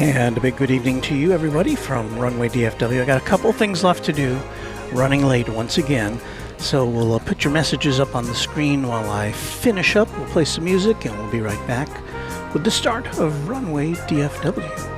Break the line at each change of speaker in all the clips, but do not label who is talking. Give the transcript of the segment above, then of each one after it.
And a big good evening to you, everybody, from Runway DFW. I got a couple things left to do, running late once again. So we'll put your messages up on the screen while I finish up. We'll play some music, and we'll be right back with the start of Runway DFW.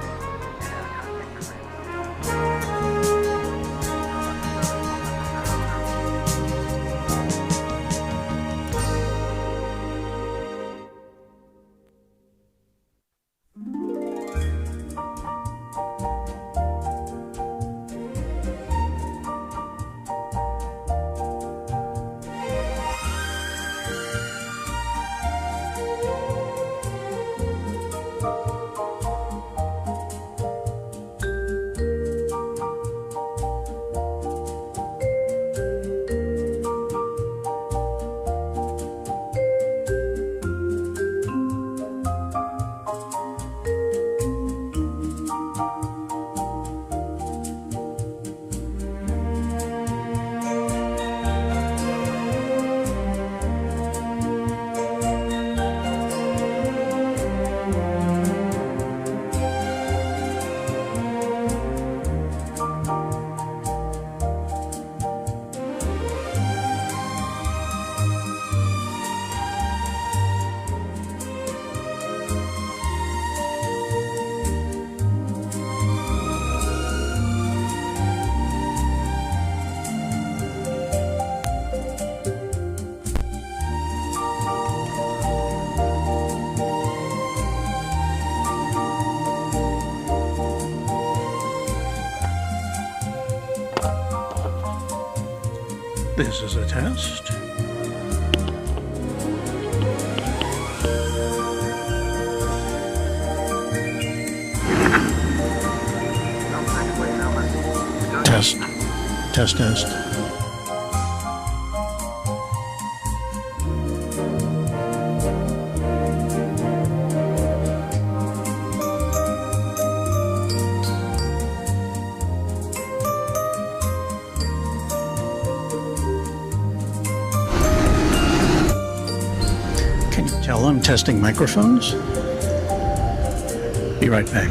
This is a test. Test. Can you tell I'm testing microphones? Be right back.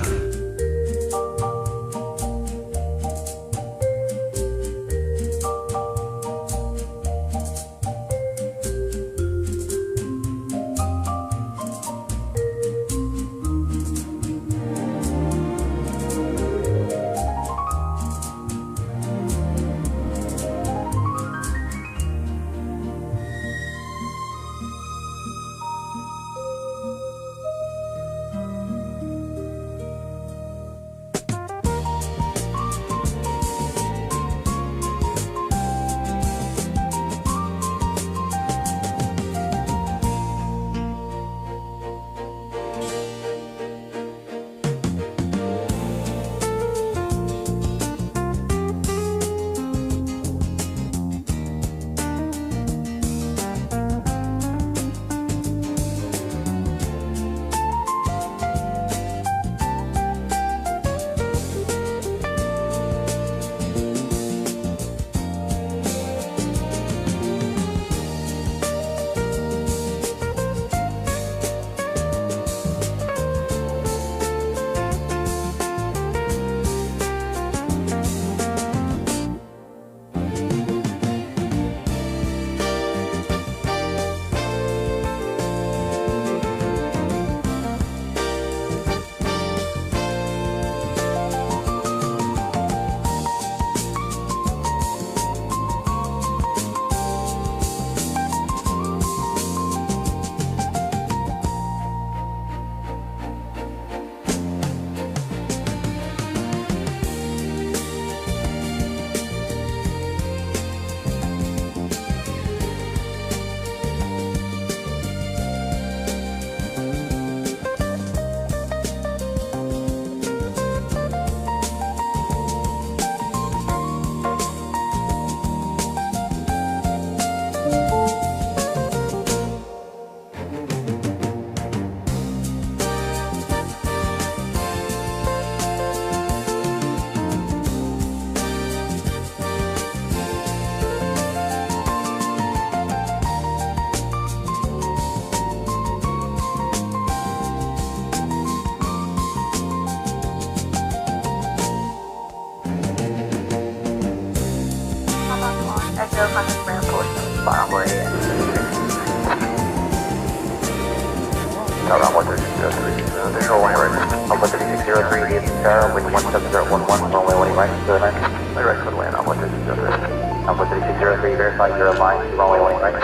runway 3603, visual line right. Alpha 3603, the Star, with 17011, runway waiting right, good night. Right, right, good land, Alpha 3603. Alpha 3603, verify your line, runway waiting right.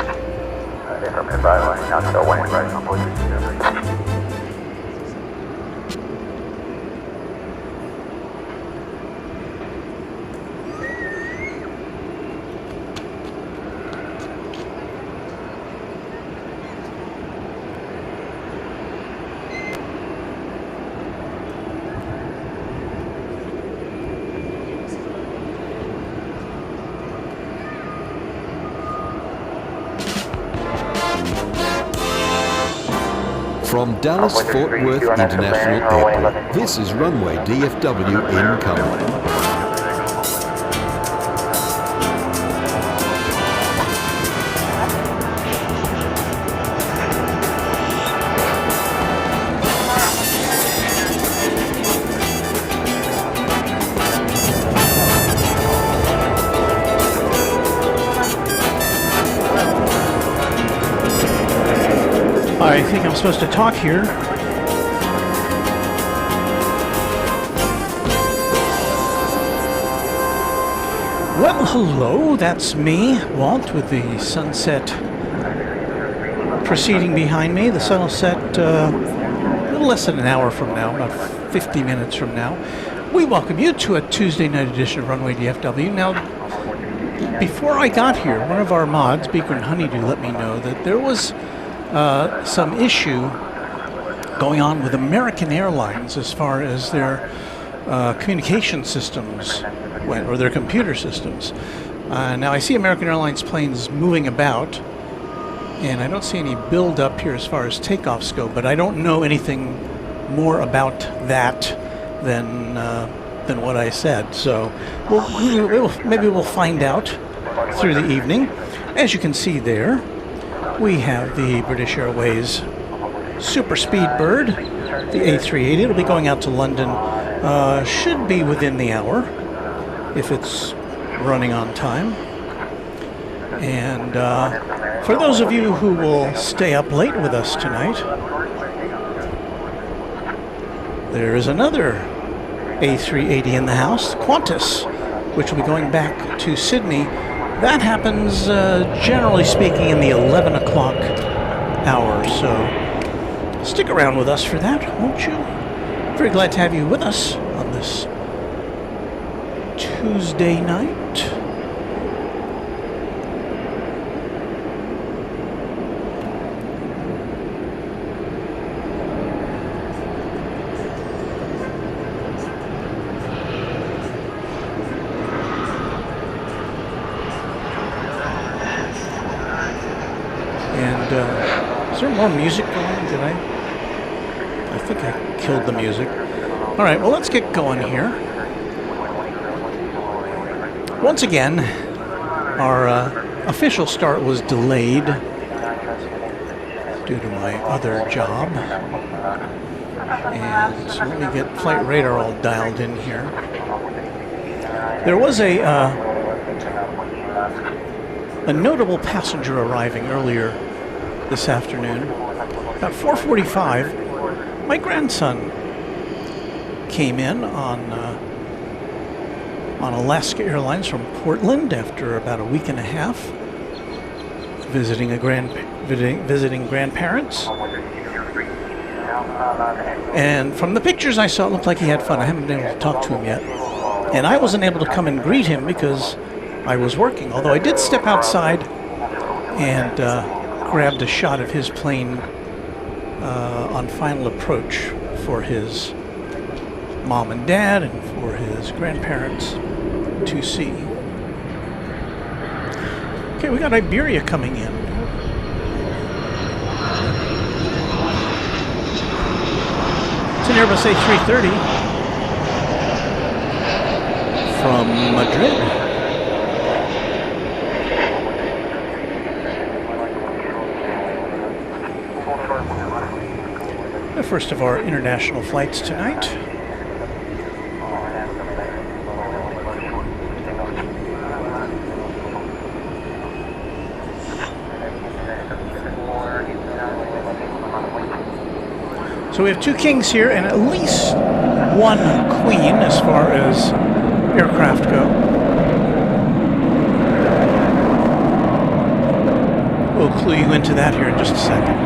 Affirmative, right line, now still waiting right, Alpha 3603.
From Dallas-Fort Worth International Airport, this is Runway DFW incoming.
I think I'm supposed to talk here. Well, hello, that's me, Walt, with the sunset proceeding behind me. The sun will set a little less than an hour from now, about 50 minutes from now. We welcome you to a Tuesday night edition of Runway DFW. Now, before I got here, one of our mods, Beaker and Honeydew, let me know that there was some issue going on with American Airlines as far as their communication systems went, or their computer systems. Now I see American Airlines planes moving about, and I don't see any build up here as far as takeoffs go, but I don't know anything more about that than what I said. So maybe we'll find out through the evening. As you can see there, we have the British Airways Super Speed Bird, the A380. It'll be going out to London, should be within the hour, if it's running on time. And for those of you who will stay up late with us tonight, there is another A380 in the house, Qantas, which will be going back to Sydney. That happens, generally speaking, in the 11 o'clock hour, so stick around with us for that, won't you? Very glad to have you with us on this Tuesday night. Is there more music going? Did I think I killed the music. All right, well, let's get going here. Once again, our official start was delayed due to my other job. And so let me get flight radar all dialed in here. There was a notable passenger arriving earlier this afternoon. About 4:45, my grandson came in on Alaska Airlines from Portland after about a week and a half, visiting grandparents. And from the pictures I saw, it looked like he had fun. I haven't been able to talk to him yet, and I wasn't able to come and greet him because I was working. Although I did step outside and grabbed a shot of his plane on final approach for his mom and dad and for his grandparents to see. Okay, we got Iberia coming in. It's an Airbus A330 from Madrid. The first of our international flights tonight. So we have 2 kings here and at least 1 queen as far as aircraft go. We'll clue you into that here in just a second.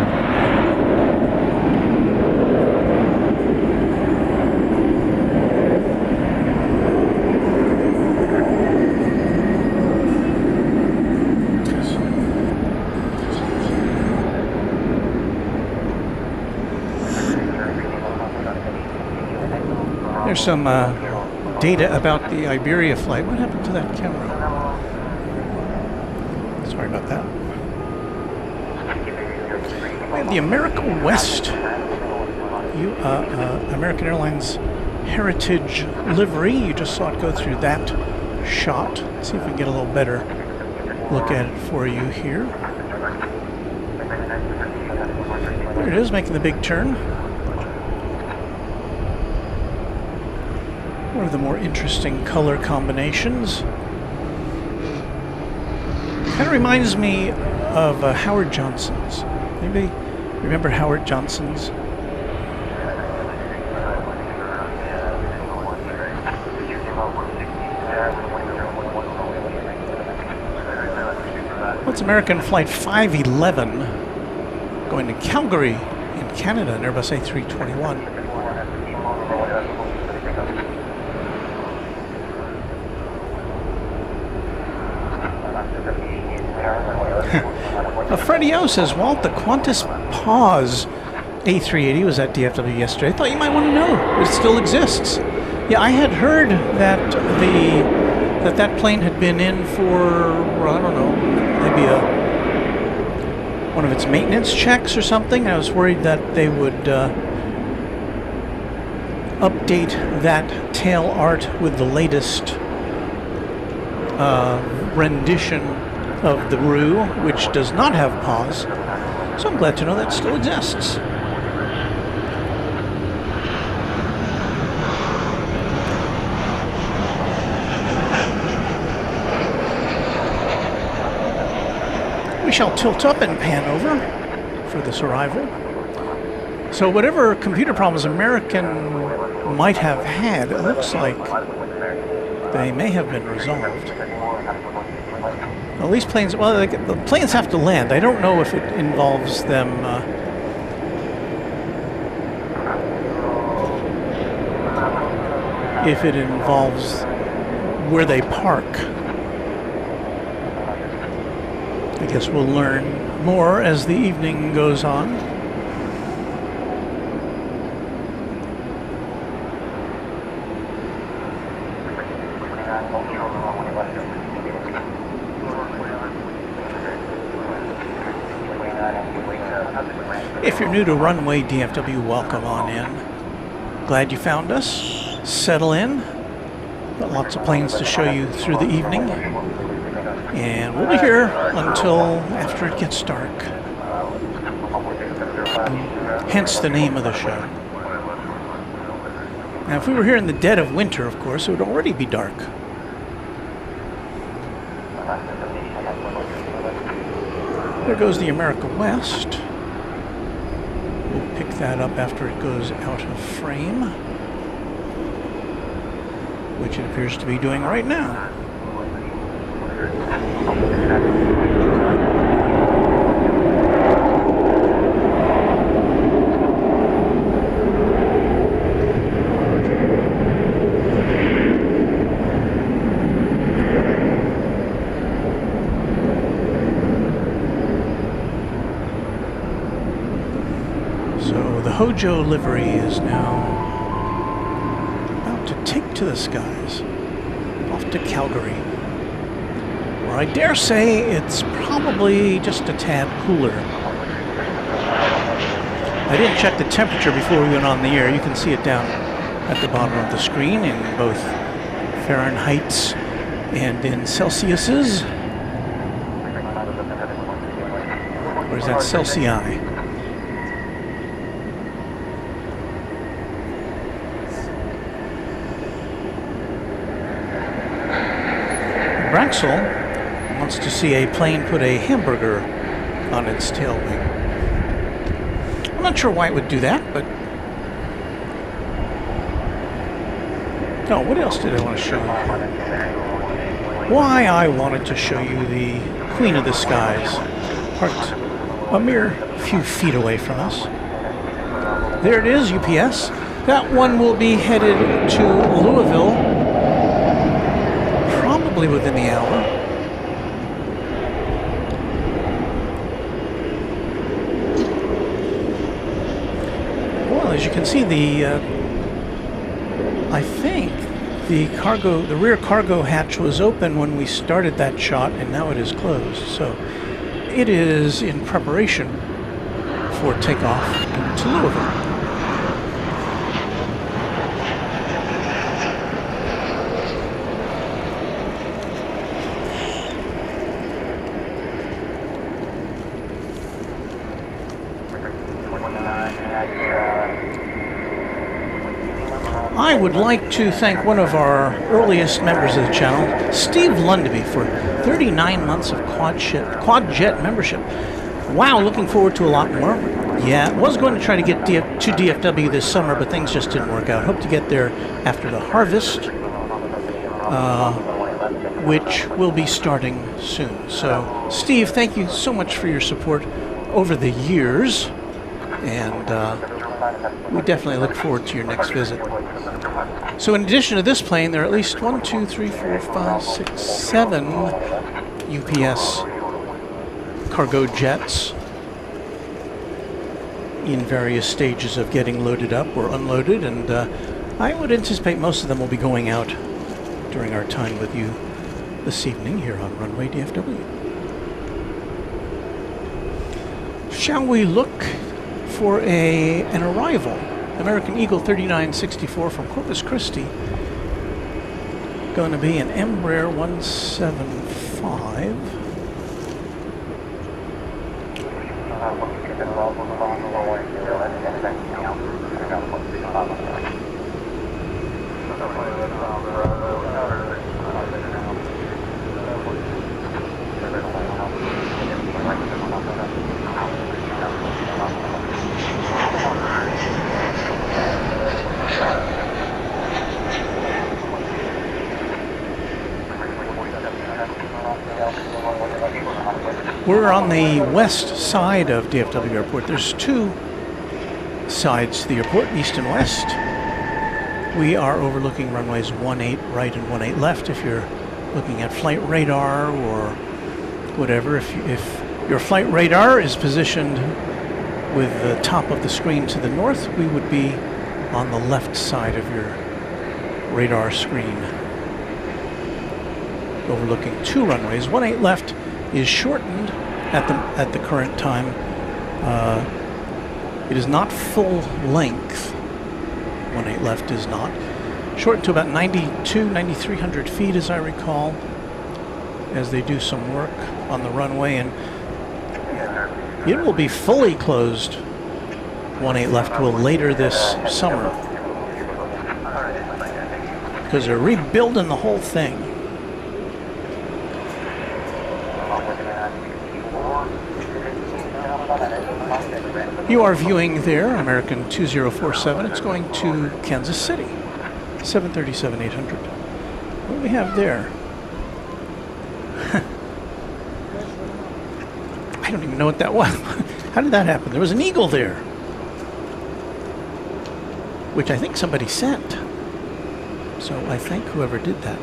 There's some data about the Iberia flight. What happened to that camera? Sorry about that. We have the America West American Airlines Heritage livery. You just saw it go through that shot. Let's see if we can get a little better look at it for you here. There it is, making the big turn. One of the more interesting color combinations. Kind of reminds me of Howard Johnson's. Maybe remember Howard Johnson's? What's American Flight 511 going to Calgary in Canada, an Airbus A321. Freddie O says, Walt, the Qantas Pause A380 was at DFW yesterday. I thought you might want to know. It still exists. Yeah, I had heard that that plane had been in for, well, I don't know, maybe one of its maintenance checks or something. I was worried that they would update that tail art with the latest rendition of the Roo, which does not have pause. So I'm glad to know that still exists. We shall tilt up and pan over for this arrival. So whatever computer problems American might have had, it looks like they may have been resolved. Well, these planes, well, the planes have to land. I don't know if it involves them if it involves where they park. I guess we'll learn more as the evening goes on. If you're new to Runway DFW, welcome on in. Glad you found us. Settle in. Got lots of planes to show you through the evening. And we'll be here until after it gets dark. Hence the name of the show. Now, if we were here in the dead of winter, of course, it would already be dark. There goes the America West. We'll pick that up after it goes out of frame, which it appears to be doing right now. Hojo livery is now about to take to the skies, off to Calgary, where I dare say it's probably just a tad cooler. I didn't check the temperature before we went on the air. You can see it down at the bottom of the screen in both Fahrenheits and in Celsiuses. Or is that Celsius? Braxel wants to see a plane put a hamburger on its tail wing. I'm not sure why it would do that, but Oh, what else did I want to show you? Why, I wanted to show you the Queen of the Skies, parked a mere few feet away from us. There it is, UPS. That one will be headed to Louisville, probably within the hour. Well, as you can see, I think the rear cargo hatch was open when we started that shot, and now it is closed. So it is in preparation for takeoff to Louisville. I would like to thank one of our earliest members of the channel, Steve Lundaby, for 39 months of Quad-Jet membership. Wow, looking forward to a lot more. Yeah, was going to try to get to DFW this summer, but things just didn't work out. Hope to get there after the harvest, which will be starting soon. So, Steve, thank you so much for your support over the years, and we definitely look forward to your next visit. So in addition to this plane, there are at least 7 UPS cargo jets in various stages of getting loaded up or unloaded, and I would anticipate most of them will be going out during our time with you this evening here on Runway DFW. Shall we look for an arrival? American Eagle 3964 from Corpus Christi. Going to be an Embraer 175. We're on the west side of DFW Airport. There's two sides to the airport, east and west. We are overlooking runways 18 right and 18 left if you're looking at flight radar or whatever. If your flight radar is positioned with the top of the screen to the north, we would be on the left side of your radar screen, overlooking two runways. 18 left is shortened at the current time. It is not full length. 18 left is not. Shortened to about 9,300 feet, as I recall, as they do some work on the runway, and it will be fully closed. 18 left will later this summer, because they're rebuilding the whole thing. You are viewing there American 2047. It's going to Kansas City, 737-800. What do we have there? I don't even know what that was. How did that happen? There was an Eagle there, which I think somebody sent. So I thank whoever did that.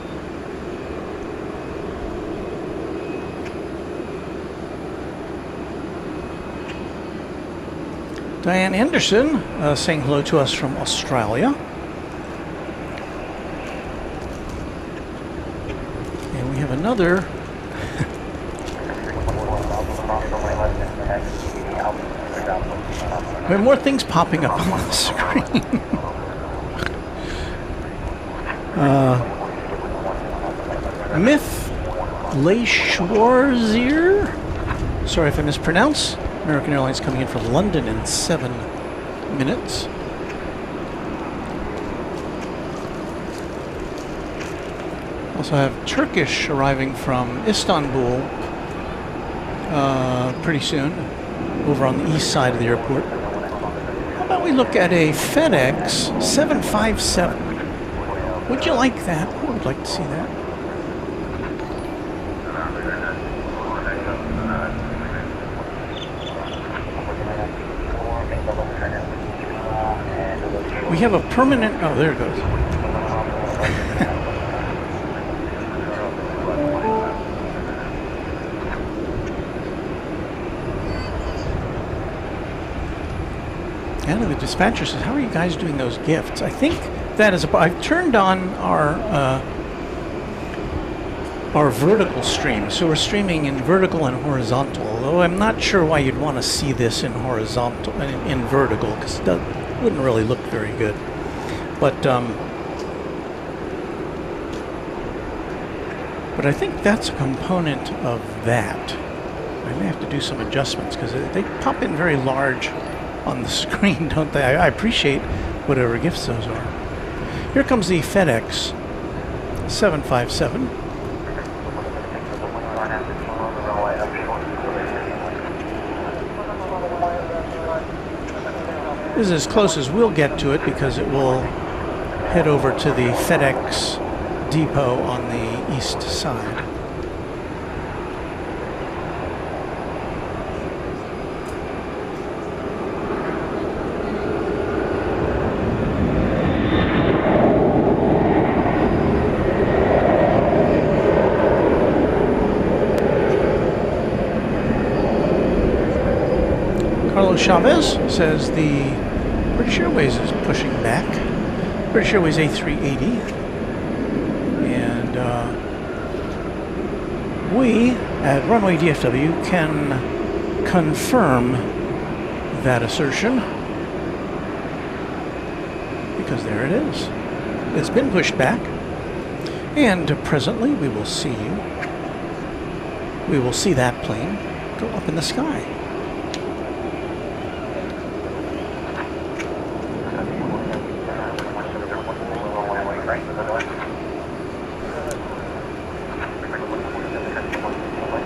Diane Anderson saying hello to us from Australia. And we have another. We have more things popping up on the screen. Myth Leishwarzier. Sorry if I mispronounce. American Airlines coming in from London in 7 minutes. Also have Turkish arriving from Istanbul pretty soon, over on the east side of the airport. How about we look at a FedEx 757 Would you like that? I would like to see that. We have a permanent... Oh, there it goes. And the dispatcher says, how are you guys doing those gifts? I think that is... I've turned on our vertical stream. So we're streaming in vertical and horizontal. Although I'm not sure why you'd want to see this in horizontal, in vertical, because it wouldn't really look very good. But I think that's a component of that. I may have to do some adjustments because they pop in very large on the screen, don't they? I appreciate whatever gifts those are. Here comes the FedEx 757. This is as close as we'll get to it because it will head over to the FedEx depot on the east side. Carlos Chavez says the British Airways is pushing back. British Airways A380. And we at Runway DFW can confirm that assertion. Because there it is. It's been pushed back. And presently we will see that plane go up in the sky.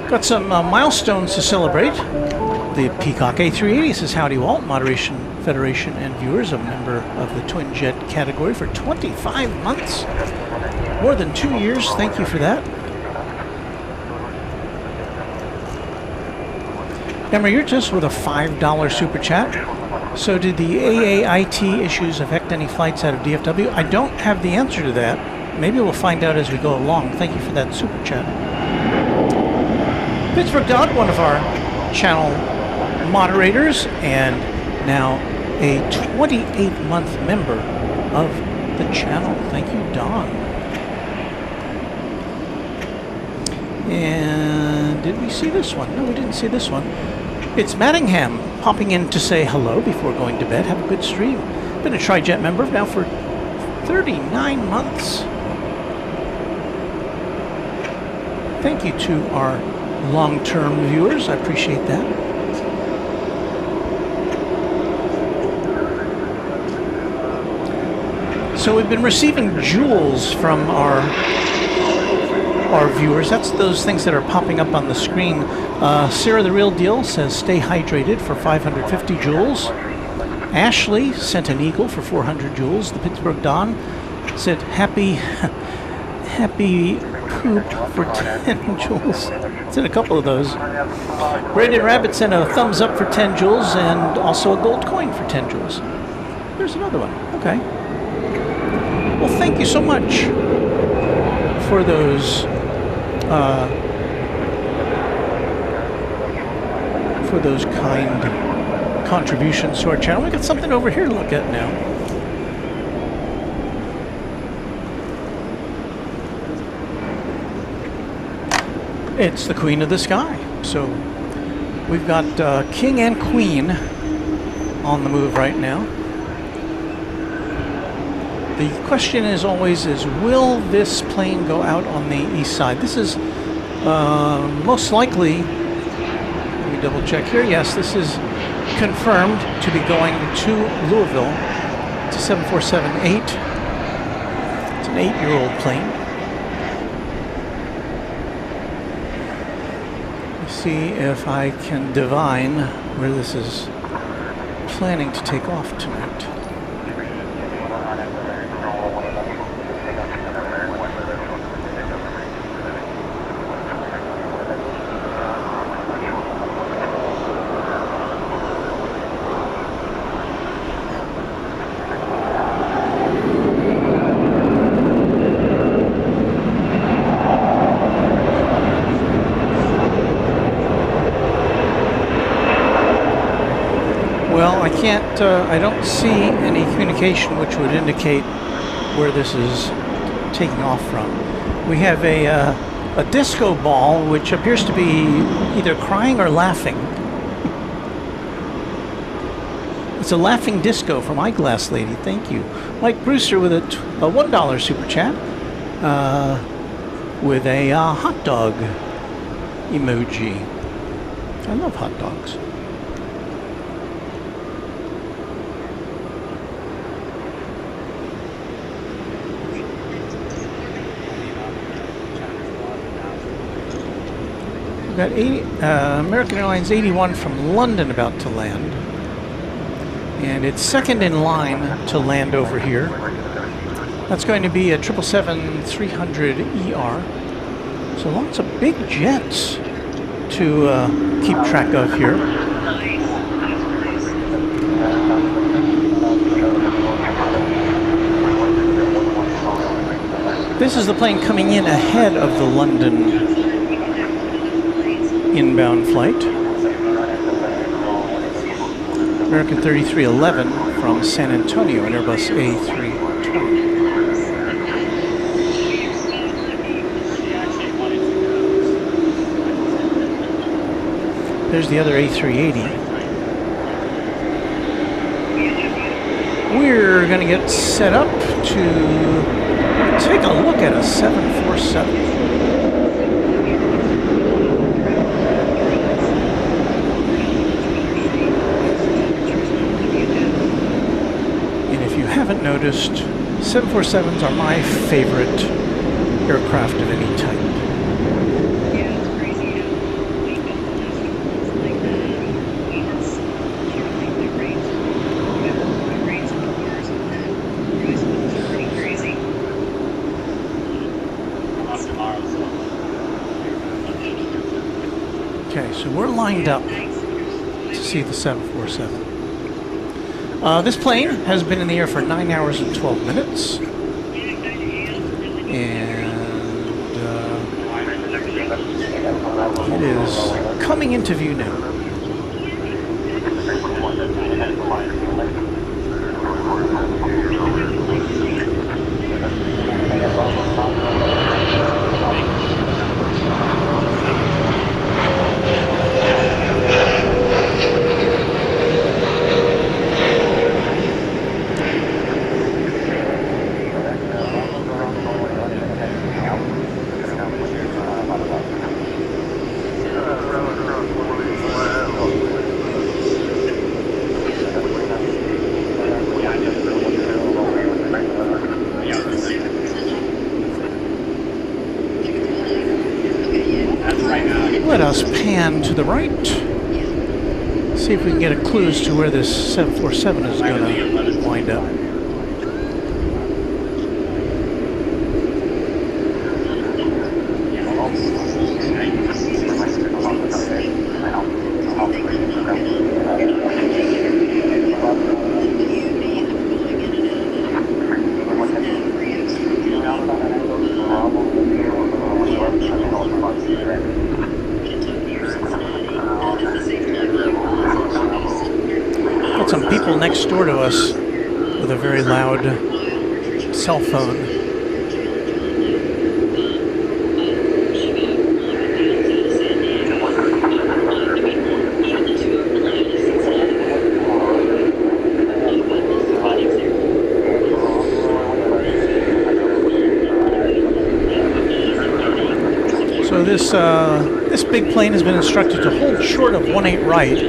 Got some milestones to celebrate. The Peacock A380 says, howdy Walt, Moderation Federation and viewers, a member of the twin jet category for 25 months. More than 2 years, thank you for that. Emeritus with a $5 super chat. So did the AAIT issues affect any flights out of DFW? I don't have the answer to that. Maybe we'll find out as we go along. Thank you for that super chat. Pittsburgh Dodd, one of our channel moderators, and now a 28-month member of the channel. Thank you, Don. And did we see this one? No, we didn't see this one. It's Mattingham popping in to say hello before going to bed. Have a good stream. Been a TriJet member now for 39 months. Thank you to our long-term viewers. I appreciate that. So we've been receiving jewels from our viewers. That's those things that are popping up on the screen. Sarah the Real Deal says stay hydrated for 550 joules. Ashley sent an eagle for 400 joules. The Pittsburgh Dawn said happy poop for 10 joules. It's in a couple of those. Braden Rabbit sent a thumbs up for 10 joules and also a gold coin for 10 joules. There's another one. Okay. Well, thank you so much for those kind contributions to our channel. We got something over here to look at now. It's the Queen of the Sky. So we've got King and Queen on the move right now. The question is always will this plane go out on the east side? This is most likely, let me double check here. Yes, this is confirmed to be going to Louisville. It's a 747-8. It's an 8-year-old plane. Let's see if I can divine where this is planning to take off tonight. Well, I can't, I don't see any communication which would indicate where this is taking off from. We have a disco ball which appears to be either crying or laughing. It's a laughing disco from Eyeglass Lady. Thank you. Mike Brewster with a $1 super chat with a hot dog emoji. I love hot dogs. We've got American Airlines 81 from London about to land. And it's second in line to land over here. That's going to be a 777-300ER. So lots of big jets to keep track of here. This is the plane coming in ahead of the London inbound flight. American 3311 from San Antonio, an Airbus A320. There's the other A380. We're going to get set up to take a look at a 747. Haven't noticed, 747s are my favorite aircraft of any type. Okay, so we're lined up to see the 747. This plane has been in the air for 9 hours and 12 minutes. And it is coming into view now. Let us pan to the right. See if we can get a clue as to where this 747 is going to wind up. Some people next door to us with a very loud cell phone. So this big plane has been instructed to hold short of 18 right,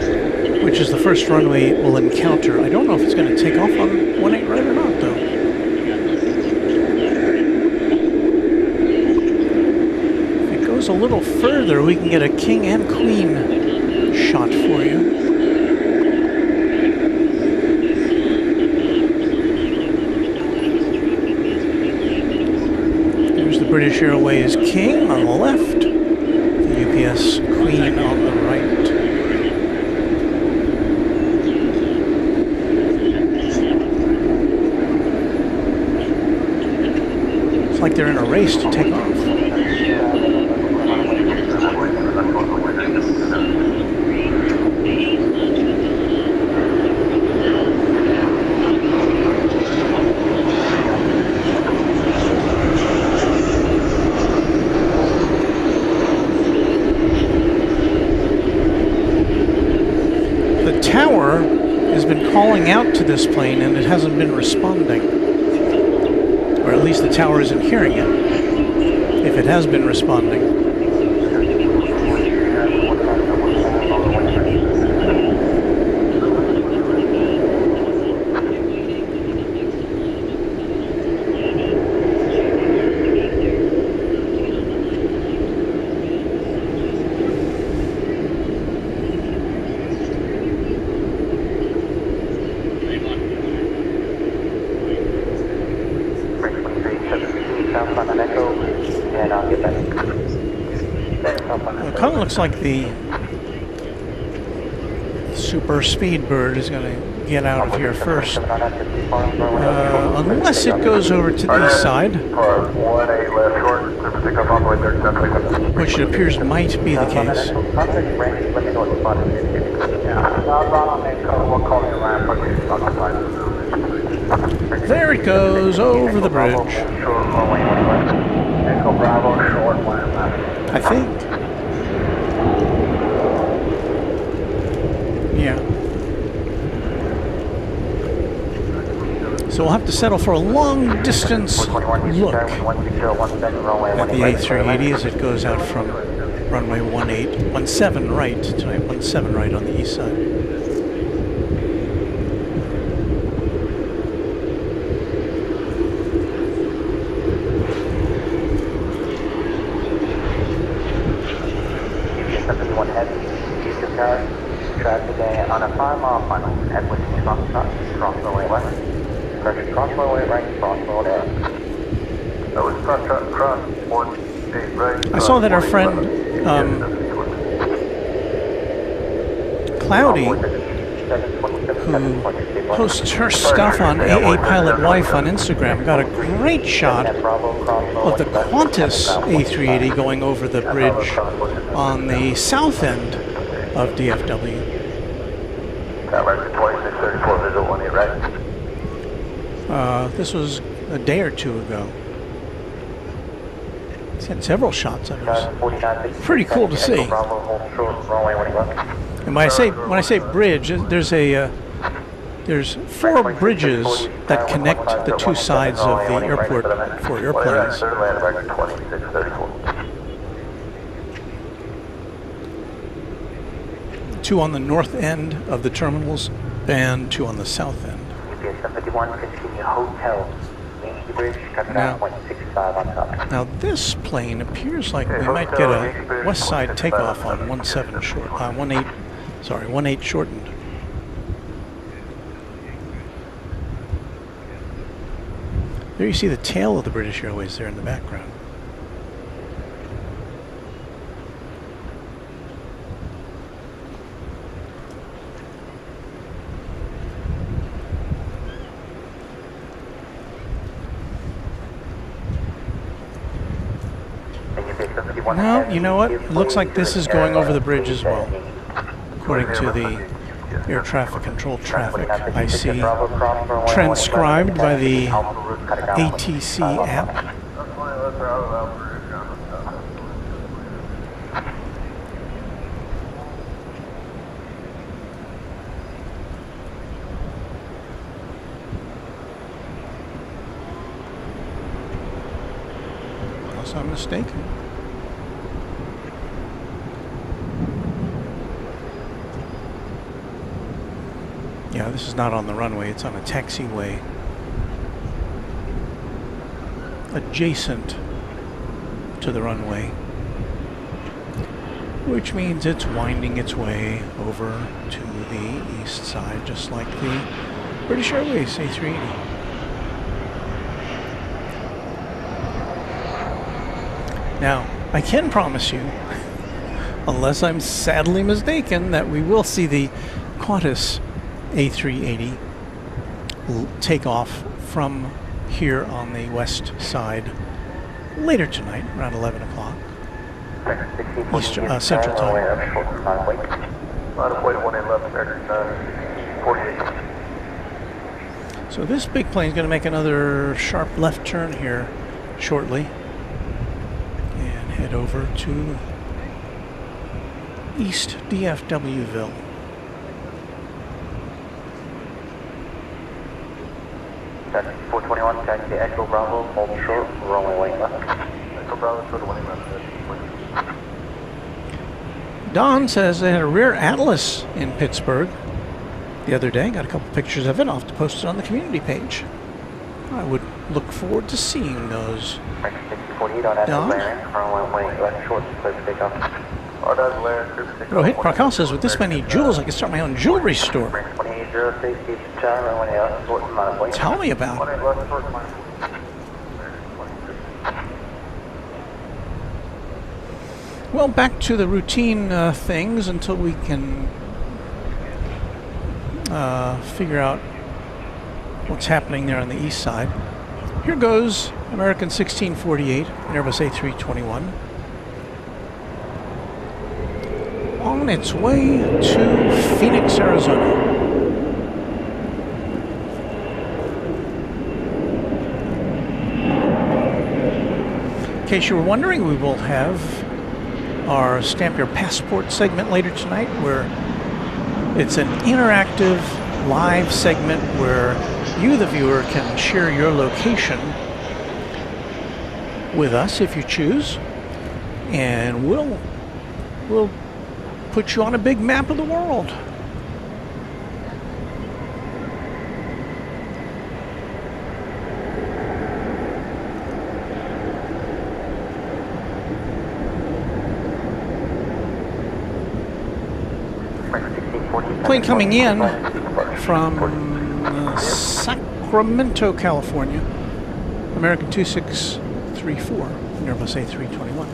which is the first runway it will encounter. I don't know if it's going to take off on 18 right or not, though. If it goes a little further, we can get a king and queen shot for you. There's the British Airways king on the left, the UPS queen on the right. Like they're in a race to take off. tower has been calling out to this plane and it hasn't been responding. Or at least the tower isn't hearing it, if it has been responding. It kind of looks like the super speedbird is going to get out of here first, unless it goes over to the east side, which it appears might be the case. There it goes over the bridge. I think. Yeah. So we'll have to settle for a long distance look at the A380 as it goes out from runway 17 right tonight, 17 right on the east side.
On a 5-mile final, headwind cross runway left. Pressure cross runway right, cross road air. That was cross 18 right.
I saw that our friend Cloudy, who posts her stuff on AA Pilot Wife on Instagram, got a great shot of the Qantas A380 going over the bridge on the south end of DFW. This was a day or two ago. He's had several shots of it. Pretty cool to see. And when I say bridge, there's 4 bridges that connect the two sides of the airport for airplanes. Two on the north end of the terminals and 2 on the south end. Now this plane appears like we might get a west side takeoff on 18 shortened. There you see the tail of the British Airways there in the background. No, you know what? It looks like this is going over the bridge as well, according to the air traffic control traffic I see transcribed by the ATC app. Unless I'm mistaken. Yeah, this is not on the runway, it's on a taxiway adjacent to the runway, which means it's winding its way over to the east side, just like the British Airways A380. Now, I can promise you, unless I'm sadly mistaken, that we will see the Qantas A380 take off from here on the west side later tonight, around 11 o'clock Central Time. So this big plane is going to make another sharp left turn here shortly and head over to East DFWville.
Taxi 421, taxi Echo Bravo, hold short, runway wing left. Echo Bravo, short, runway left.
Don says they had a rear Atlas in Pittsburgh the other day. Got a couple pictures of it. I'll have to post it on the community page. I would look forward to seeing those.
6048 on Echo Bearing, runway wing left, short, clear for takeoff.
Rohit Prakal says, with this many jewels, I could start my own jewelry store. Tell me about it. Well, back to the routine things until we can figure out what's happening there on the east side. Here goes American 1648, an Airbus A321. On its way to Phoenix, Arizona. In case you were wondering, we will have our Stamp Your Passport segment later tonight, where it's an interactive live segment where you, the viewer, can share your location with us if you choose, and we'll put you on a big map of the world. Plane coming in from Sacramento, California. American 2634, Airbus A321.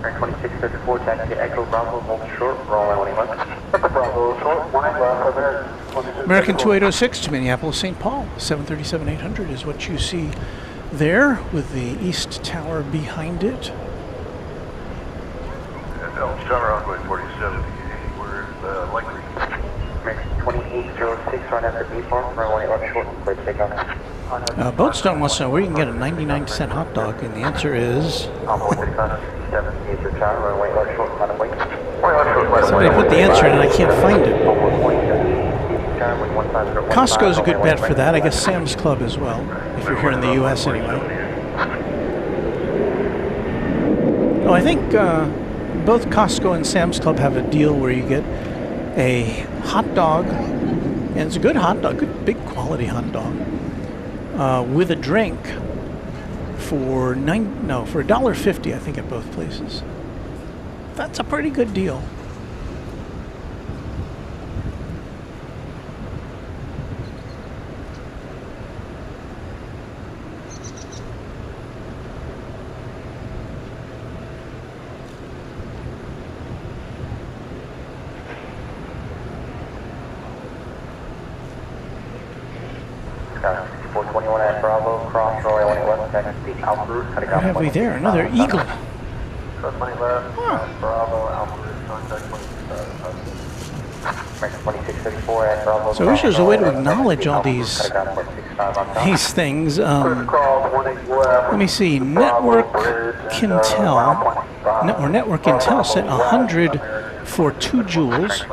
2634, taxi Echo Bravo, hold short, runway 21. Echo Bravo, short, 1 left,
American 2806 to Minneapolis, St. Paul. 737-800 is what you see there, with the East Tower behind it.
Runway 47, we're likely.
2806, run after B-form, runway left short, clear to takeoff.
Boatstone wants to know where you can get a 99-cent hot dog, and the answer is... Somebody put the answer in and I can't find it. Costco's a good bet for that. I guess Sam's Club as well, if you're here in the U.S. anyway. Oh, I think both Costco and Sam's Club have a deal where you get a hot dog, and it's a good hot dog, good big quality hot dog, with a drink for $1.50, I think, at both places. That's a pretty good deal. What have we there? Another Eagle. So I wish there was a way to acknowledge all these things. Let me see. Network Intel sent 100 for 2 joules.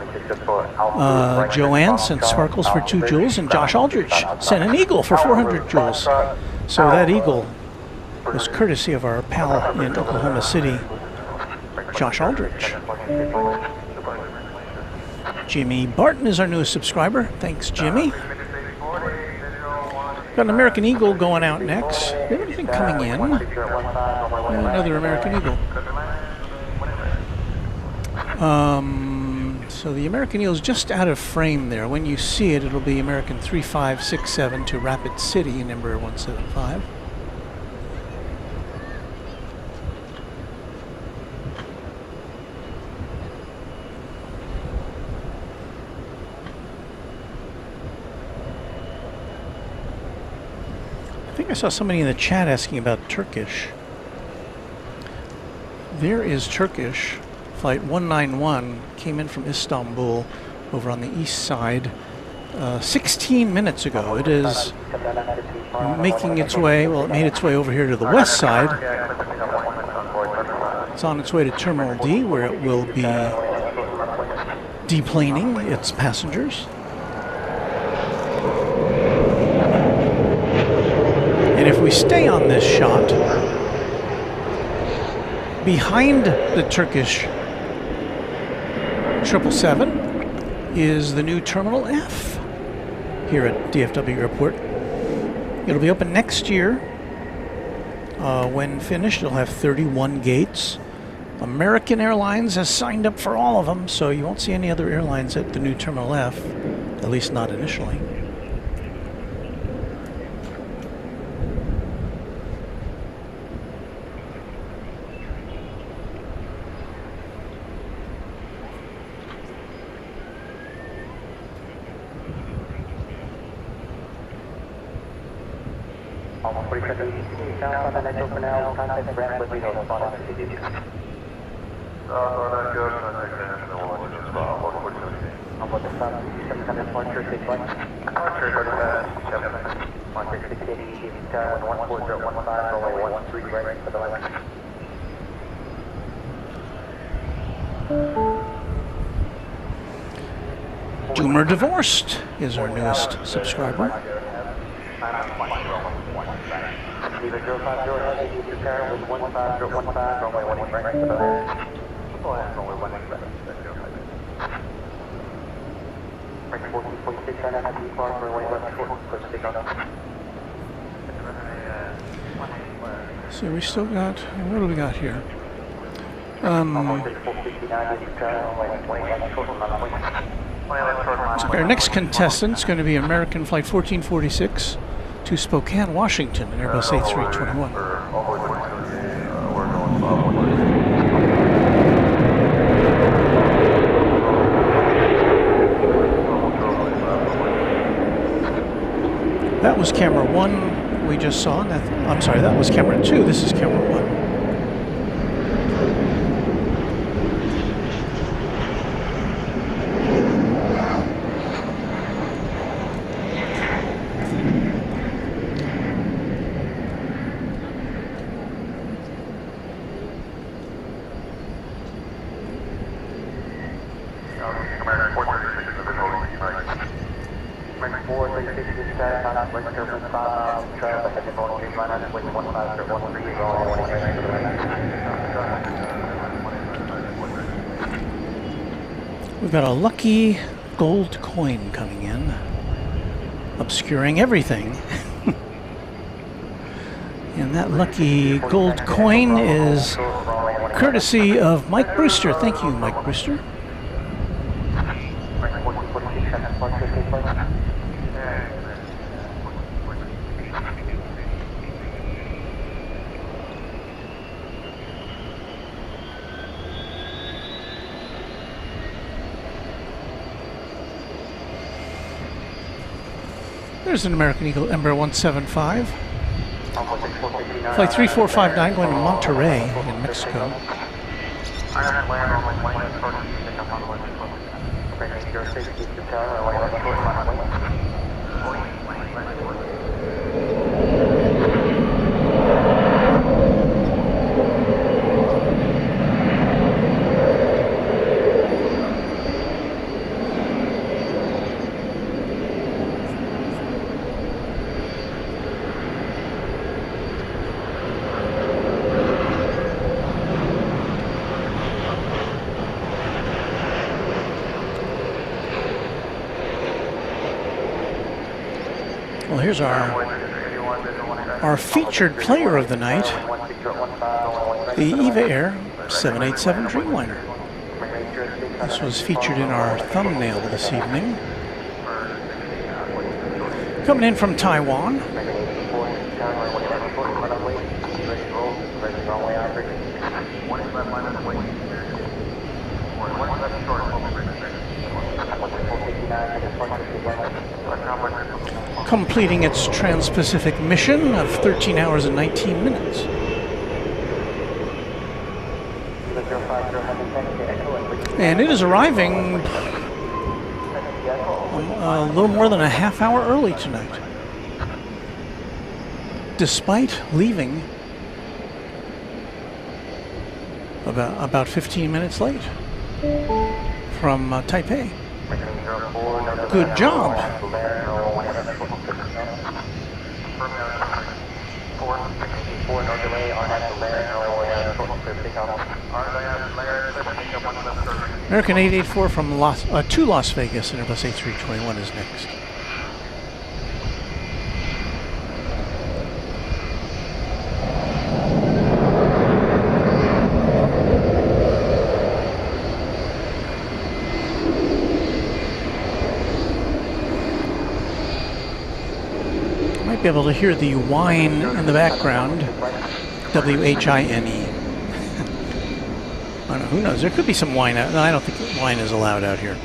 Joanne sent sparkles for 2 joules, and Josh Aldrich sent an Eagle for 400 joules. So that Eagle was courtesy of our pal in Oklahoma City, Josh Aldrich. Jimmy Barton is our newest subscriber. Thanks, Jimmy. Got an American Eagle going out next. Do we have anything coming in? Another American Eagle. So the American Eagle is just out of frame there. When you see it, it'll be American 3567 to Rapid City, number 175. I think I saw somebody in the chat asking about Turkish. There is Turkish. Flight 191 came in from Istanbul over on the east side 16 minutes ago. It is making its way, well, it made its way over here to the west side. It's on its way to Terminal D, where it will be deplaning its passengers. this shot. Behind the Turkish 777 is the new Terminal F here at DFW Airport. It'll be open next year. When finished, it'll have 31 gates. American Airlines has signed up for all of them, so you won't see any other airlines at the new Terminal F, at least not initially. Doomer Divorced is our newest subscriber. So we still got, what do we got here? So our next contestant is going to be American Flight 1446 to Spokane, Washington, in Airbus A321. That was camera 1 we just saw. I'm sorry, that was camera 2. This is camera 1. We've got a lucky gold coin coming in, obscuring everything. And that lucky gold coin is courtesy of Mike Brewster. Thank you, Mike Brewster. There's an American Eagle Embraer 175. Flight 3459 going to Monterrey in Mexico. Well, here's our featured player of the night, the EVA Air 787 Dreamliner. This was featured in our thumbnail this evening. Coming in from Taiwan. Completing its trans-Pacific mission of 13 hours and 19 minutes. And it is arriving a little more than a half hour early tonight, despite leaving about 15 minutes late from Taipei. Good job.
4 no delay on at the layer, runway short clear takeoff.
American 884 from to Las Vegas, and Airbus A321 is next. Might be able to hear the whine in the background. W-H-I-N-E. I don't know, who knows? There could be some wine out. No, I don't think wine is allowed out here.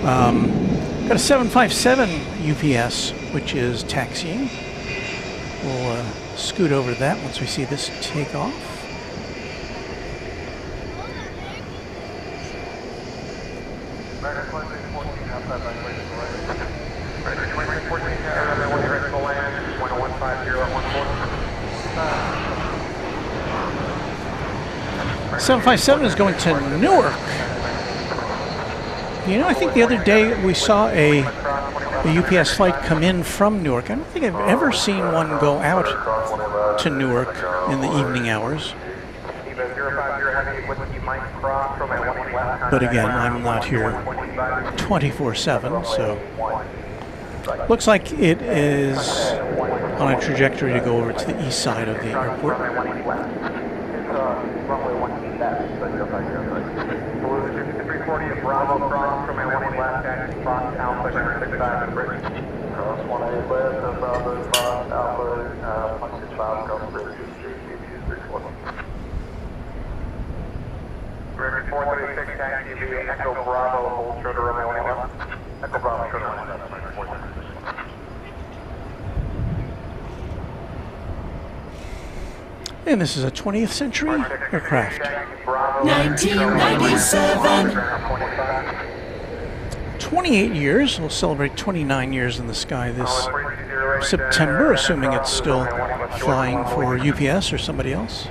Got a 757 UPS, which is taxiing. We'll scoot over to that once we see this take off.
American
757 is going to Newark. You know, I think the other day we saw a UPS flight come in from Newark. I don't think I've ever seen one go out to Newark in the evening hours. But again, I'm not here 24/7, so looks like it is on a trajectory to go over to the east side of the airport.
Bravo cross from my 1 left taxi cross Alpha 65 and bridge. Cross 18 left, Bravo cross Alpha 165 cross bridge. Bridge 436 taxi via Echo Bravo, hold short to runway 1 left. Echo Bravo, short to runway 1 left.
And this is a 20th century aircraft.
1997.
28 years. We'll celebrate 29 years in the sky this September, assuming it's still flying for UPS or somebody else.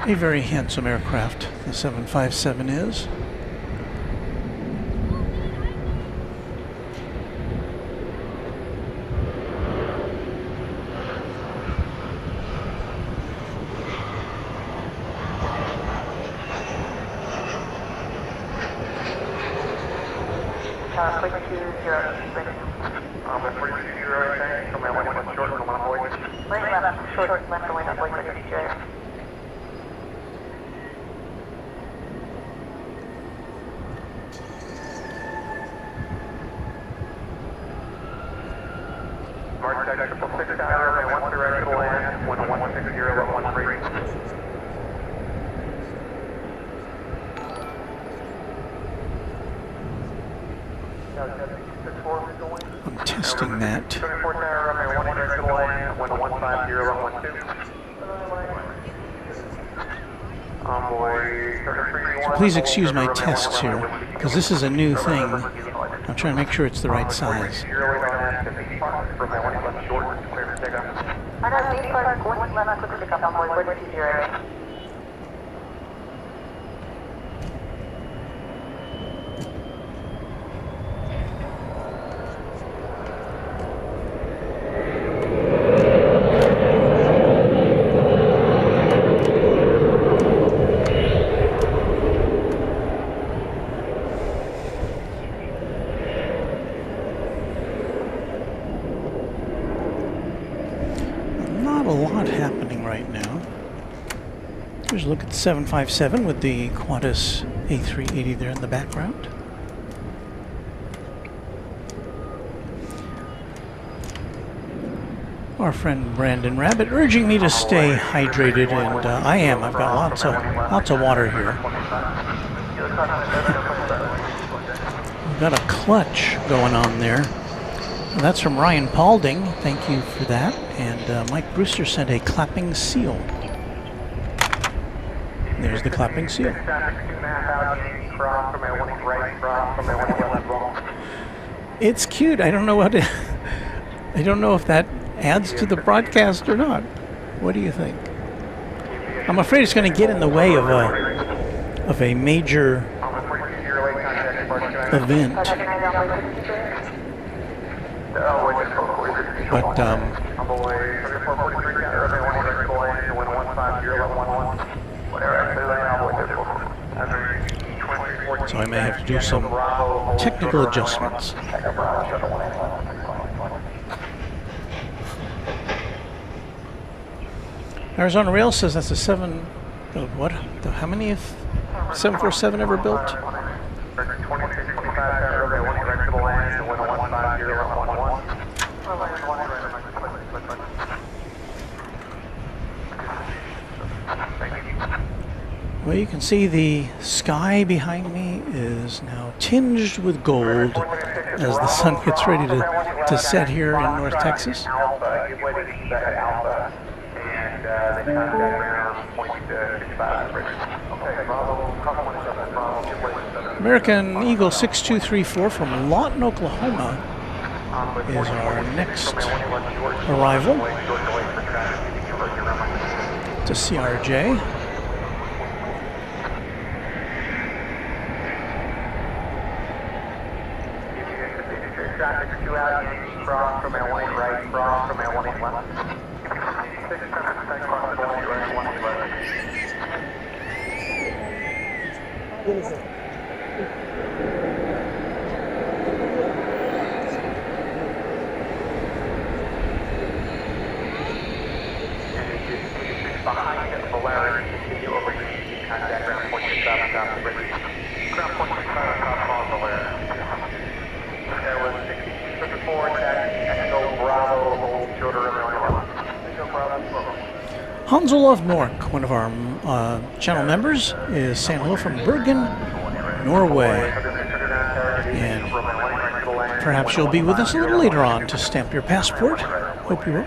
A very handsome aircraft, the 757 is. I'm testing that. So please excuse my tests here, because this is a new thing. I'm trying to make sure it's the right size. Here's a look at the 757 with the Qantas A380 there in the background. Our friend Brandon Rabbit urging me to stay hydrated, and I am. I've got lots of water here. We've got a clutch going on there. And that's from Ryan Paulding. Thank you for that. And Mike Brewster sent a clapping seal. There's the clapping seal. It's cute. I don't know what I don't know if that adds to the broadcast or not. What do you think? I'm afraid it's going to get in the way of a major event. But so I may have to do some technical adjustments. Arizona Rail says that's a what? How many of 747 ever built? Well, you can see the sky behind me is now tinged with gold as the sun gets ready to set here in North Texas. American Eagle 6234 from Lawton, Oklahoma is our next arrival. To CRJ. Hans-Olaf Nork, one of our channel members, is saying hello from Bergen, Norway. And perhaps you'll be with us a little later on to stamp your passport. Hope you will.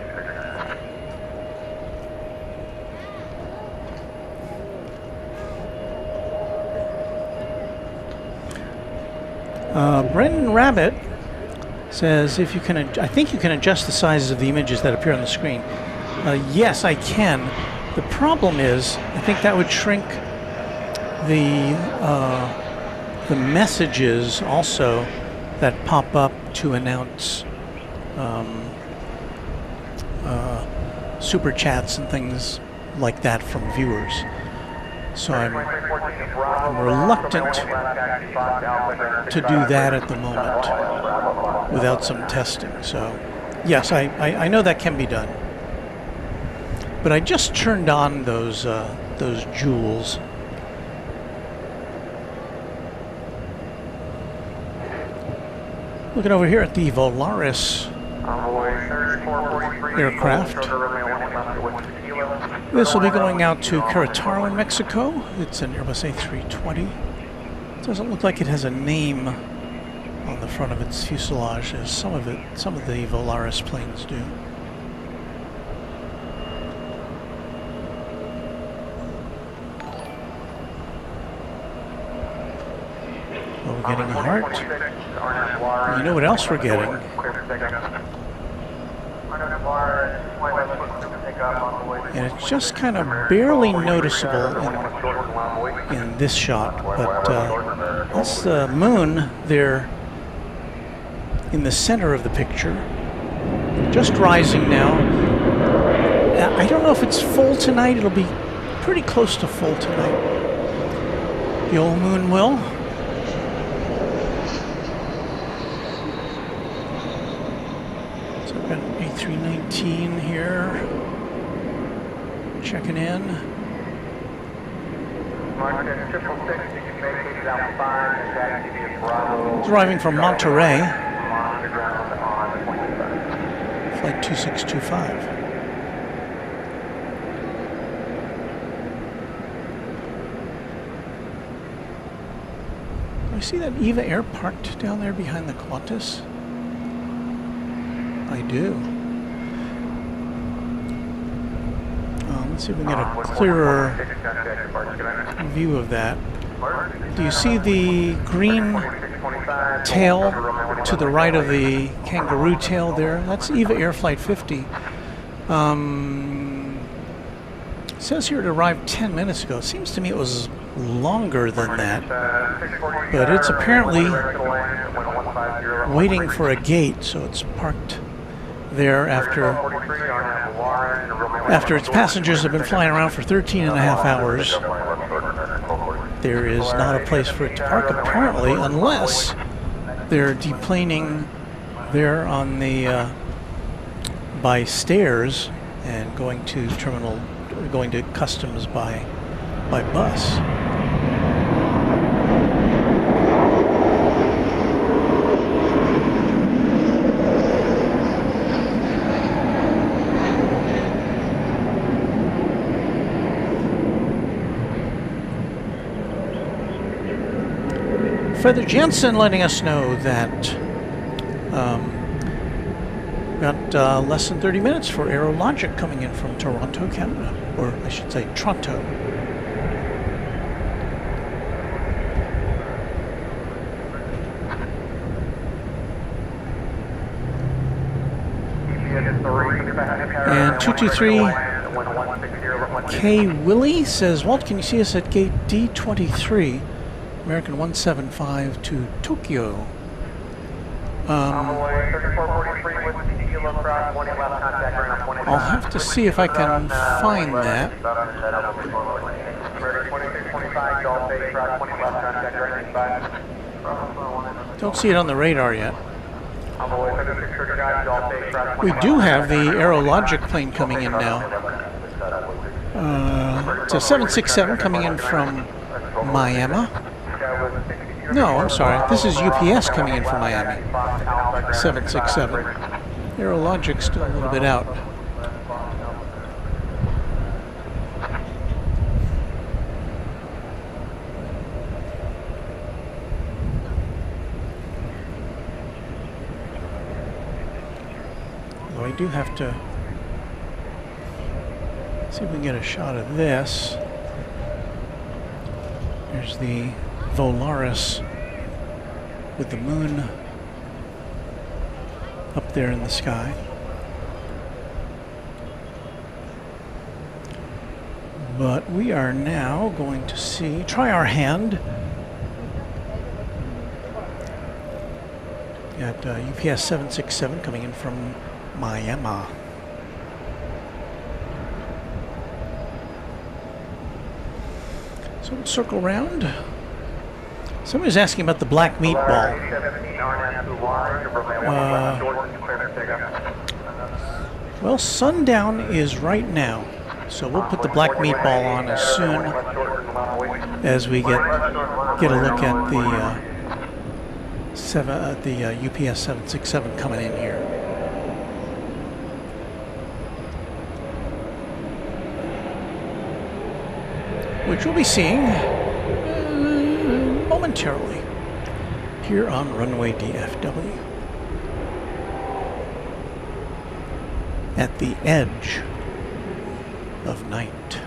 Brendan Rabbit says if you can, I think you can adjust the sizes of the images that appear on the screen. Yes, I can. The problem is, I think that would shrink the messages also that pop up to announce super chats and things like that from viewers. So I'm reluctant to do that at the moment without some testing. So yes, I know that can be done. But I just turned on those jewels. Looking over here at the Volaris aircraft. This will be going out to Querétaro in Mexico. It's an Airbus A320. Doesn't look like it has a name on the front of its fuselage, as some of the Volaris planes do. Well, we're getting a heart. You know what else we're getting? And it's just kind of barely noticeable in this shot, but that's the moon there in the center of the picture, just rising now. I don't know if it's full tonight. It'll be pretty close to full tonight. The old moon will. So I've got an A319 here. Checking in. Driving from Monterey. Flight 2625. Do I see that EVA Air parked down there behind the Qantas? I do. Let's see if we can get a clearer view of that. Do you see the green tail to the right of the kangaroo tail there? That's EVA Air Flight 50. It says here it arrived 10 minutes ago. It seems to me it was longer than that. But it's apparently waiting for a gate, so it's parked there after its passengers have been flying around for 13 and a half hours. There is not a place for it to park, apparently, unless they're deplaning there on the by stairs and going to customs by bus. Feather Jensen letting us know that got less than 30 minutes for Aerologic coming in from Toronto, Canada, or I should say Toronto. And 223 K Willie says, Walt, can you see us at gate D23, American 175 to Tokyo? I'll have to see if I can find that. Don't see it on the radar yet. We do have the Aerologic plane coming in now. It's a 767 coming in from Miami. No, I'm sorry. This is UPS coming in from Miami. 767. Aerologic's still a little bit out. Although I do have to see if we can get a shot of this. There's the Volaris with the moon up there in the sky. But we are now going to try our hand at UPS 767 coming in from Miami. So we'll circle around. Somebody's asking about the black meatball. Well, sundown is right now, so we'll put the black meatball on as soon as we get a look at the UPS 767 coming in here. Which we'll be seeing momentarily here on Runway DFW at the edge of night.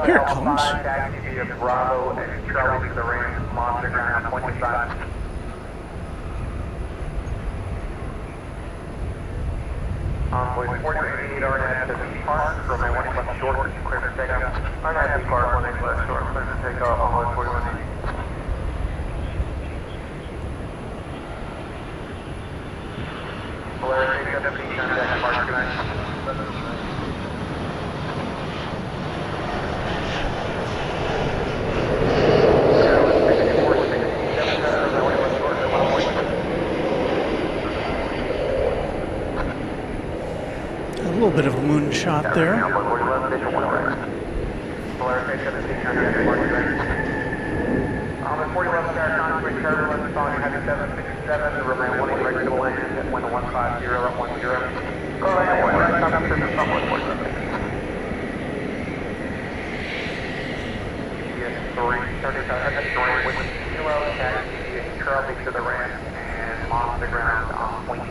Here it comes.
Envoy 48 RNAV to the park, runway 1 left short, clear for takeoff. RNAV to park, 1 left short, clear for takeoff, envoy 41. Polaris 870, contact park, good night.
A little bit of a moonshot there.
To the ramp and off the ground on 0.5.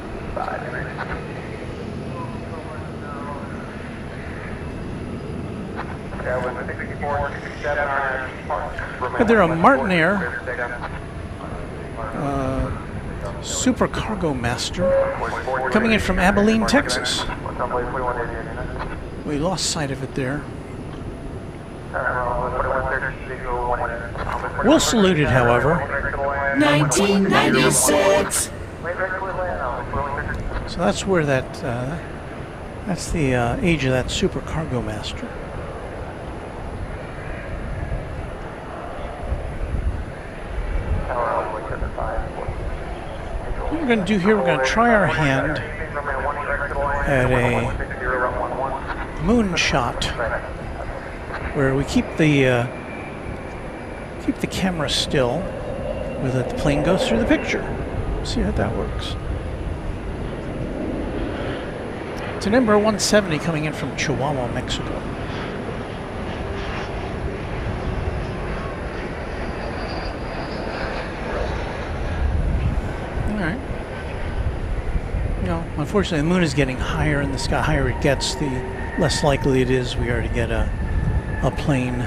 But they're a Martin Air Super Cargo Master coming in from Abilene, Texas. We lost sight of it there. We'll salute it, however.
1996.
So that's where that's the age of that Super Cargo Master. What we're going to do here, we're going to try our hand at a moonshot, where we keep the camera still. We let the plane go through the picture. See how that works. It's an Embraer 170 coming in from Chihuahua, Mexico. All right. You know, unfortunately, the moon is getting higher in the sky. Higher it gets, the less likely it is we are to get a plane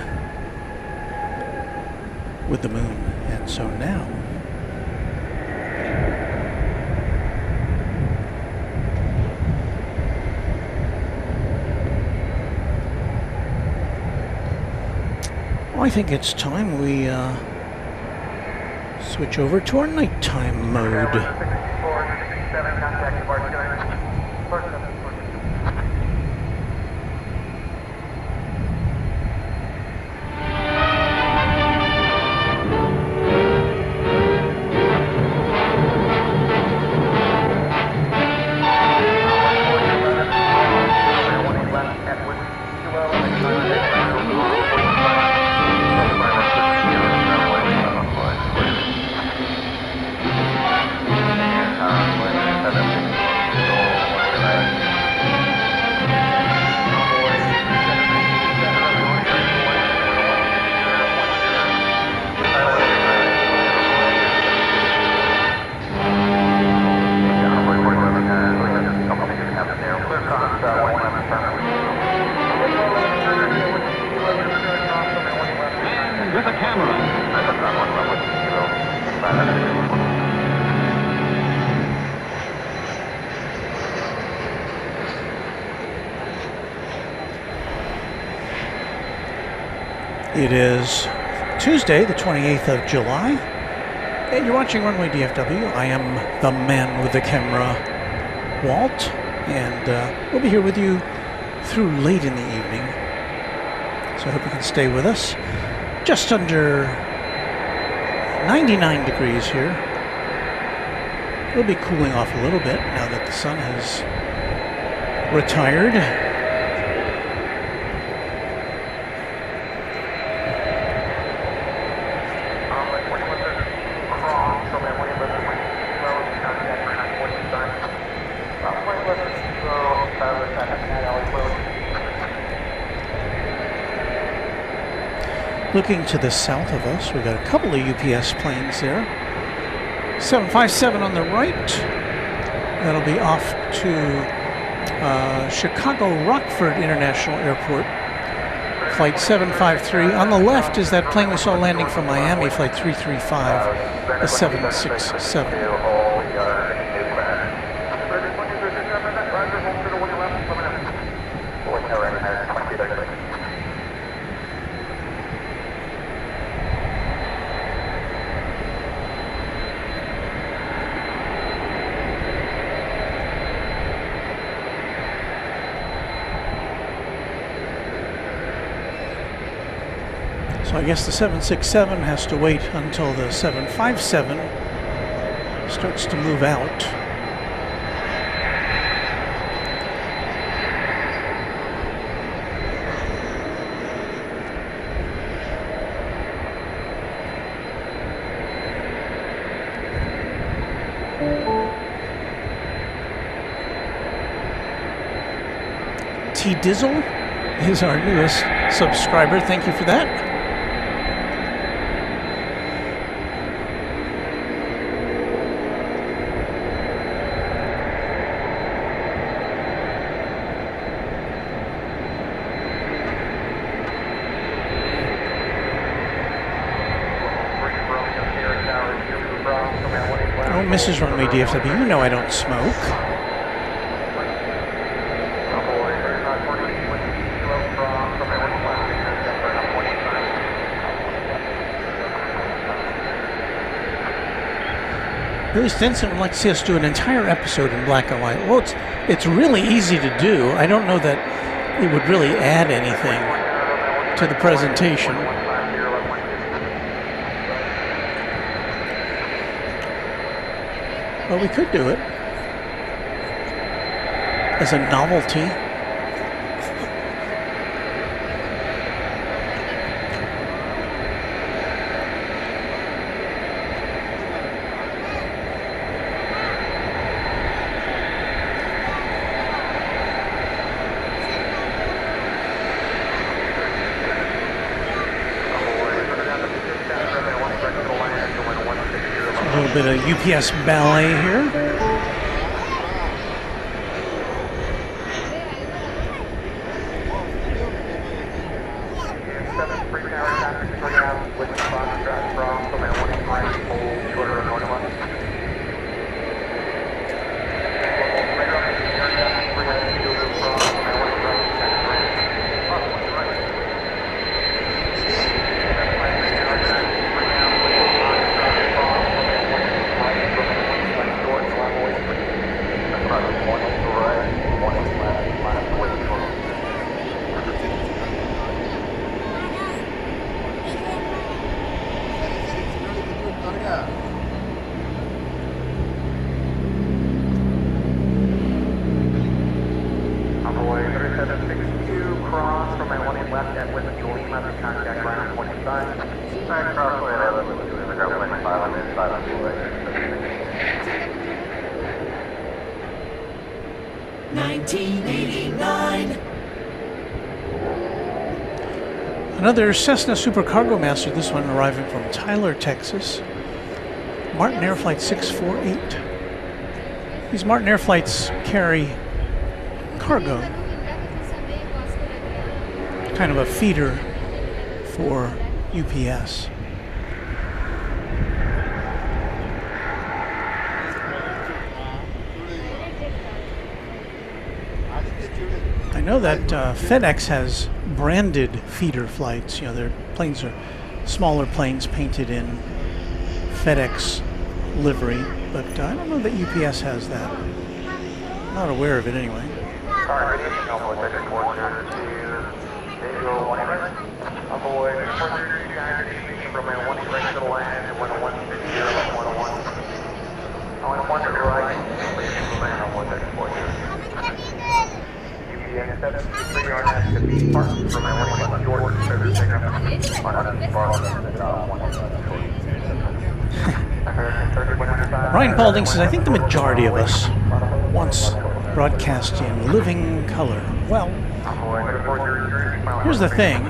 with the moon. And so now, I think it's time we switch over to our nighttime mode.
With a camera.
It is Tuesday, the 28th of July, and you're watching Runway DFW. I am the man with the camera, Walt, and we'll be here with you through late in the evening. So I hope you can stay with us. Just under 99 degrees here. It'll be cooling off a little bit now that the sun has retired. Looking to the south of us, we've got a couple of UPS planes there. 757 on the right. That'll be off to Chicago Rockford International Airport. Flight 753. On the left is that plane we saw landing from Miami, Flight 335, the 767. So I guess the 767 has to wait until the 757 starts to move out. T Dizzle is our newest subscriber. Thank you for that. Mrs. Runway DFW, you know I don't smoke. Billy Stinson would like to see us do an entire episode in black and white. Well, it's really easy to do. I don't know that it would really add anything to the presentation. But we could do it as a novelty. A little bit of UPS ballet here. Another Cessna Supercargo Master, this one arriving from Tyler, Texas. Martin Air Flight 648. These Martin Air Flights carry cargo, kind of a feeder for UPS. I know that FedEx has branded feeder flights. You know, their planes are smaller planes painted in FedEx livery, but I don't know that UPS has that. I'm not aware of it anyway. Ryan Paulding says, I think the majority of us once broadcast in living color. Well, here's the thing.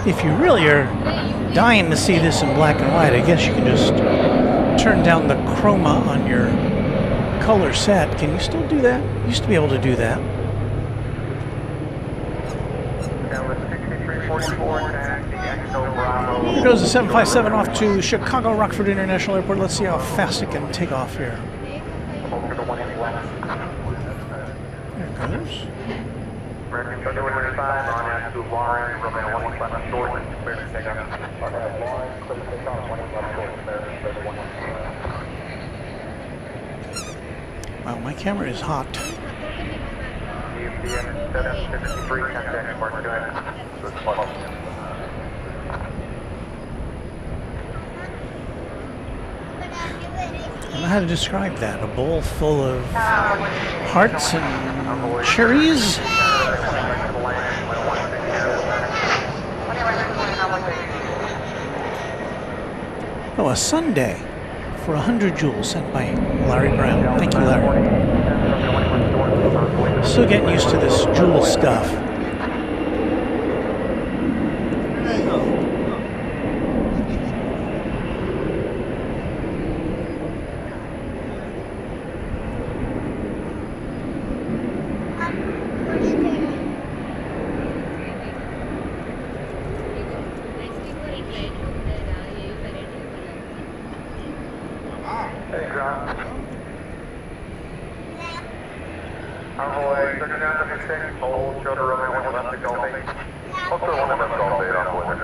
If you really are dying to see this in black and white, I guess you can just turn down the chroma on your color set. Can you still do that? You used to be able to do that. Here goes the 757 off to Chicago Rockford International Airport. Let's see how fast it can take off here. There it goes. Wow, my camera is hot. I don't know how to describe that. A bowl full of hearts and cherries. Oh, a sundae for 100 joules sent by Larry Brown. Thank you, Larry. Still getting used to this joule stuff.
Envoy, turn down to 6, hold, shoulder runway 1 left to Golf 8. Also 1 left Golf 8 on board.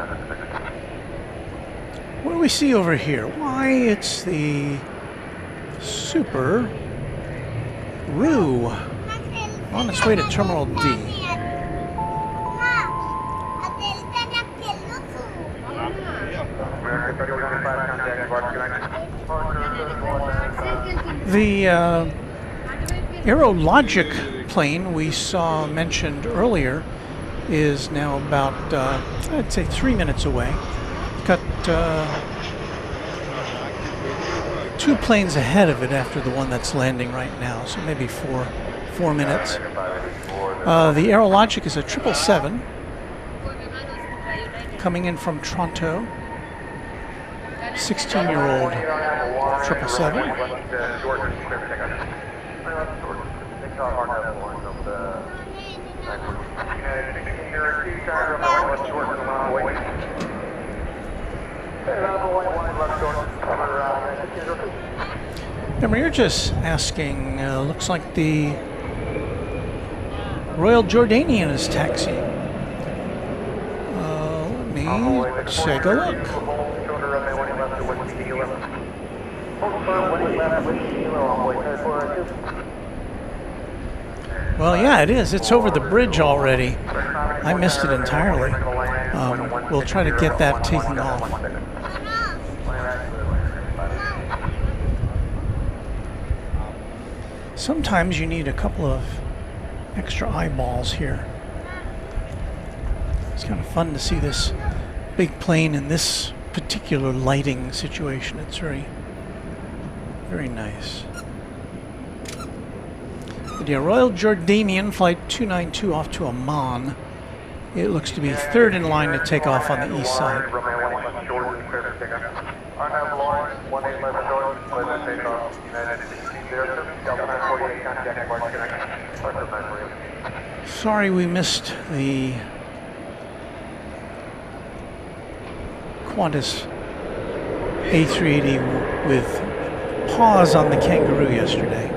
What do we see over here? Why, it's the Super Roo on its way to Terminal D. The Aerologic plane we saw mentioned earlier is now about, I'd say 3 minutes away. Got 2 planes ahead of it after the one that's landing right now, so maybe 4 minutes. The Aerologic is a 777 coming in from Toronto. 16-year-old 777. Remember, you're just asking, looks like the Royal Jordanian is taxiing. Let me take a look. Well, yeah, it is. It's over the bridge already. I missed it entirely. We'll try to get that taken off. Sometimes you need a couple of extra eyeballs here. It's kind of fun to see this big plane in this particular lighting situation. It's very, very nice. The Royal Jordanian Flight 292 off to Amman. It looks to be third in line to take off on the east side. Sorry we missed the Qantas A380 with pause on the Kangaroo yesterday.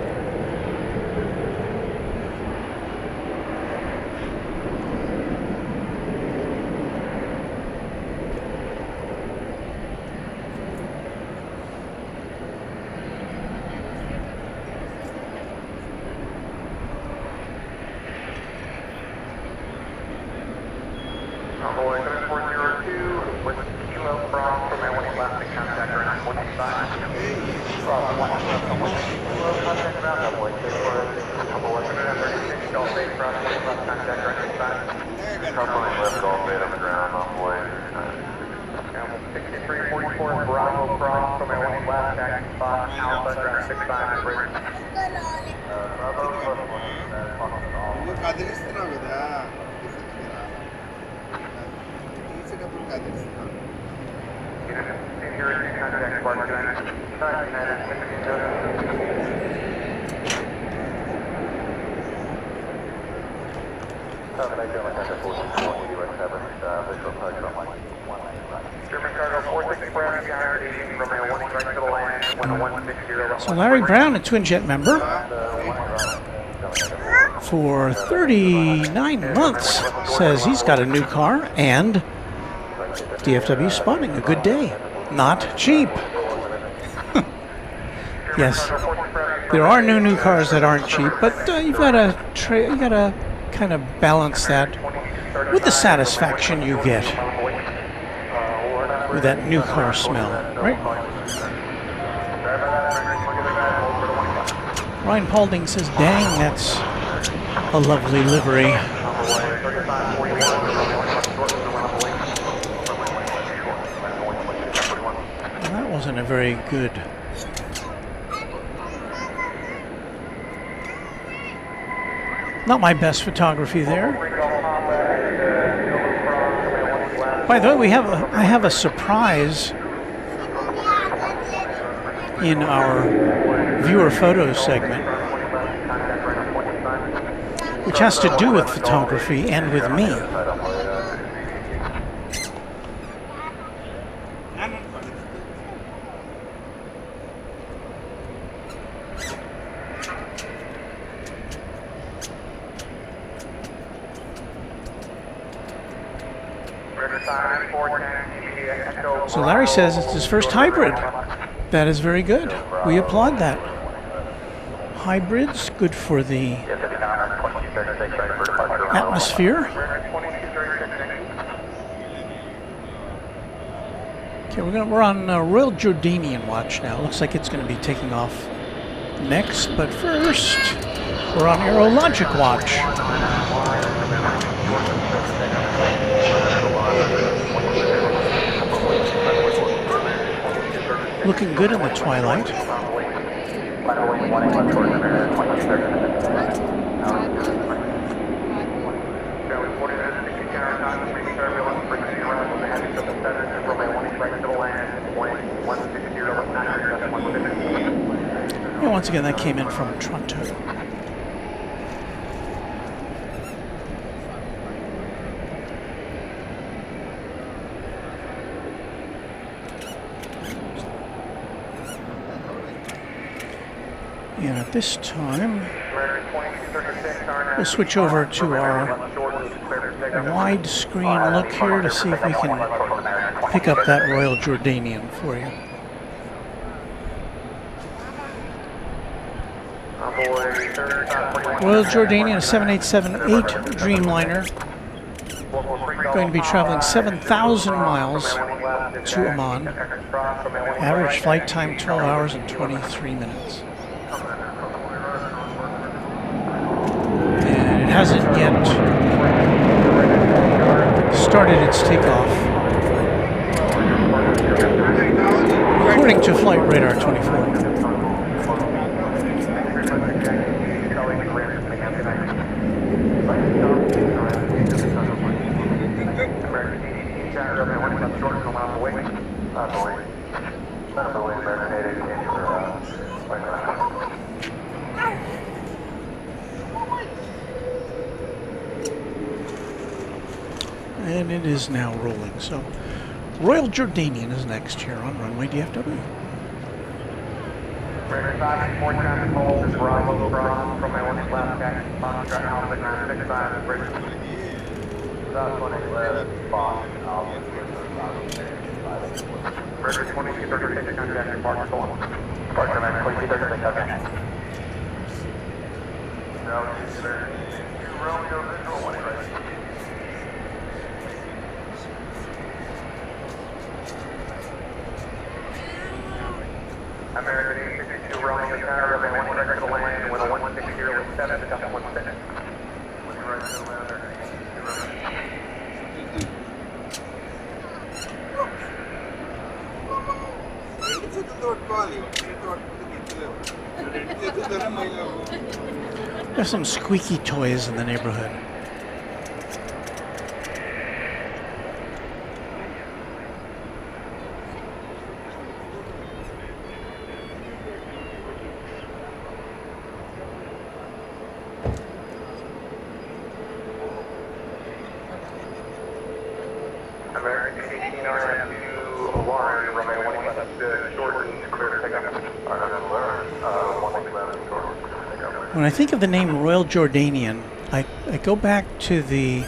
So Larry Brown, a Twin Jet member, for 39 months, says he's got a new car and DFW spotting a good day. Not cheap. Yes, there are new cars that aren't cheap, but you've got to kind of balance that with the satisfaction you get with that new car smell, right? Ryan Paulding says, "Dang, that's a lovely livery." Well, that wasn't a very good. Not my best photography there. By the way, I have a surprise in our viewer photos segment, which has to do with photography and with me. So Larry says it's his first hybrid. That is very good. We applaud that. Hybrids, good for the atmosphere. Okay, we're on Royal Jordanian watch now. Looks like it's going to be taking off next, but first we're on Aerologic watch. Looking good in the twilight. And once again, that came in from Toronto. And at this time, we'll switch over to our widescreen look here to see if we can pick up that Royal Jordanian for you. Royal Jordanian, a 7878 Dreamliner, going to be traveling 7,000 miles to Amman. Average flight time 12 hours and 23 minutes. And it hasn't yet started its takeoff, according to Flight Radar 24. And it is now rolling. So Royal Jordanian is next here on Runway DFW.
American 862 Romeo Tower, runway 1 right to land with a 160.7 to 16. When you're right to land,
There's some squeaky toys in the neighborhood. When I think of the name Royal Jordanian, I go back to the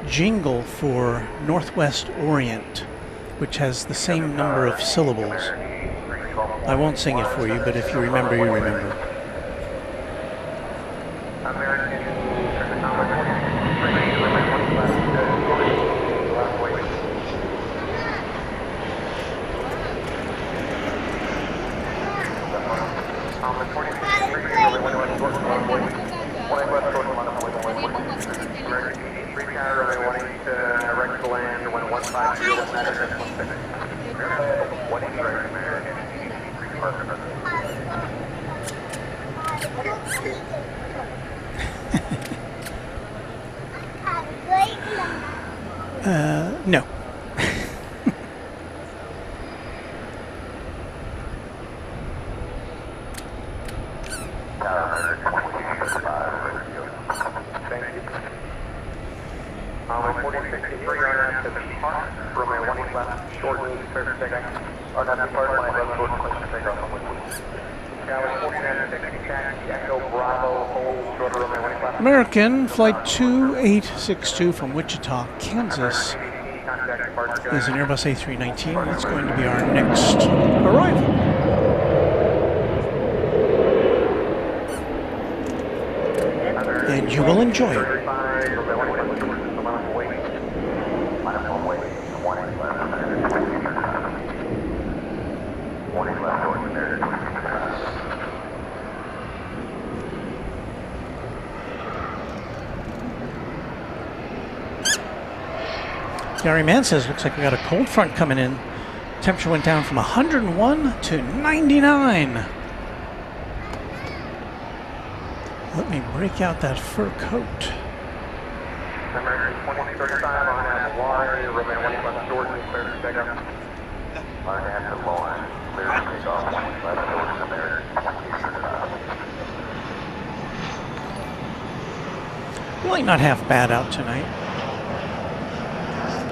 jingle for Northwest Orient, which has the same number of syllables. I won't sing it for you, but if you remember, you remember. No. American Flight 2862 from Wichita, Kansas, is an Airbus A319. That's going to be our next arrival. And you will enjoy it. Gary Mann says, looks like we got a cold front coming in. Temperature went down from 101 to 99. Let me break out that fur coat.
American 2035 on that line, Roman 1 left short, clear to take off. On that line, clear to take off, 1 left short, American 2035.
Really not half bad out tonight.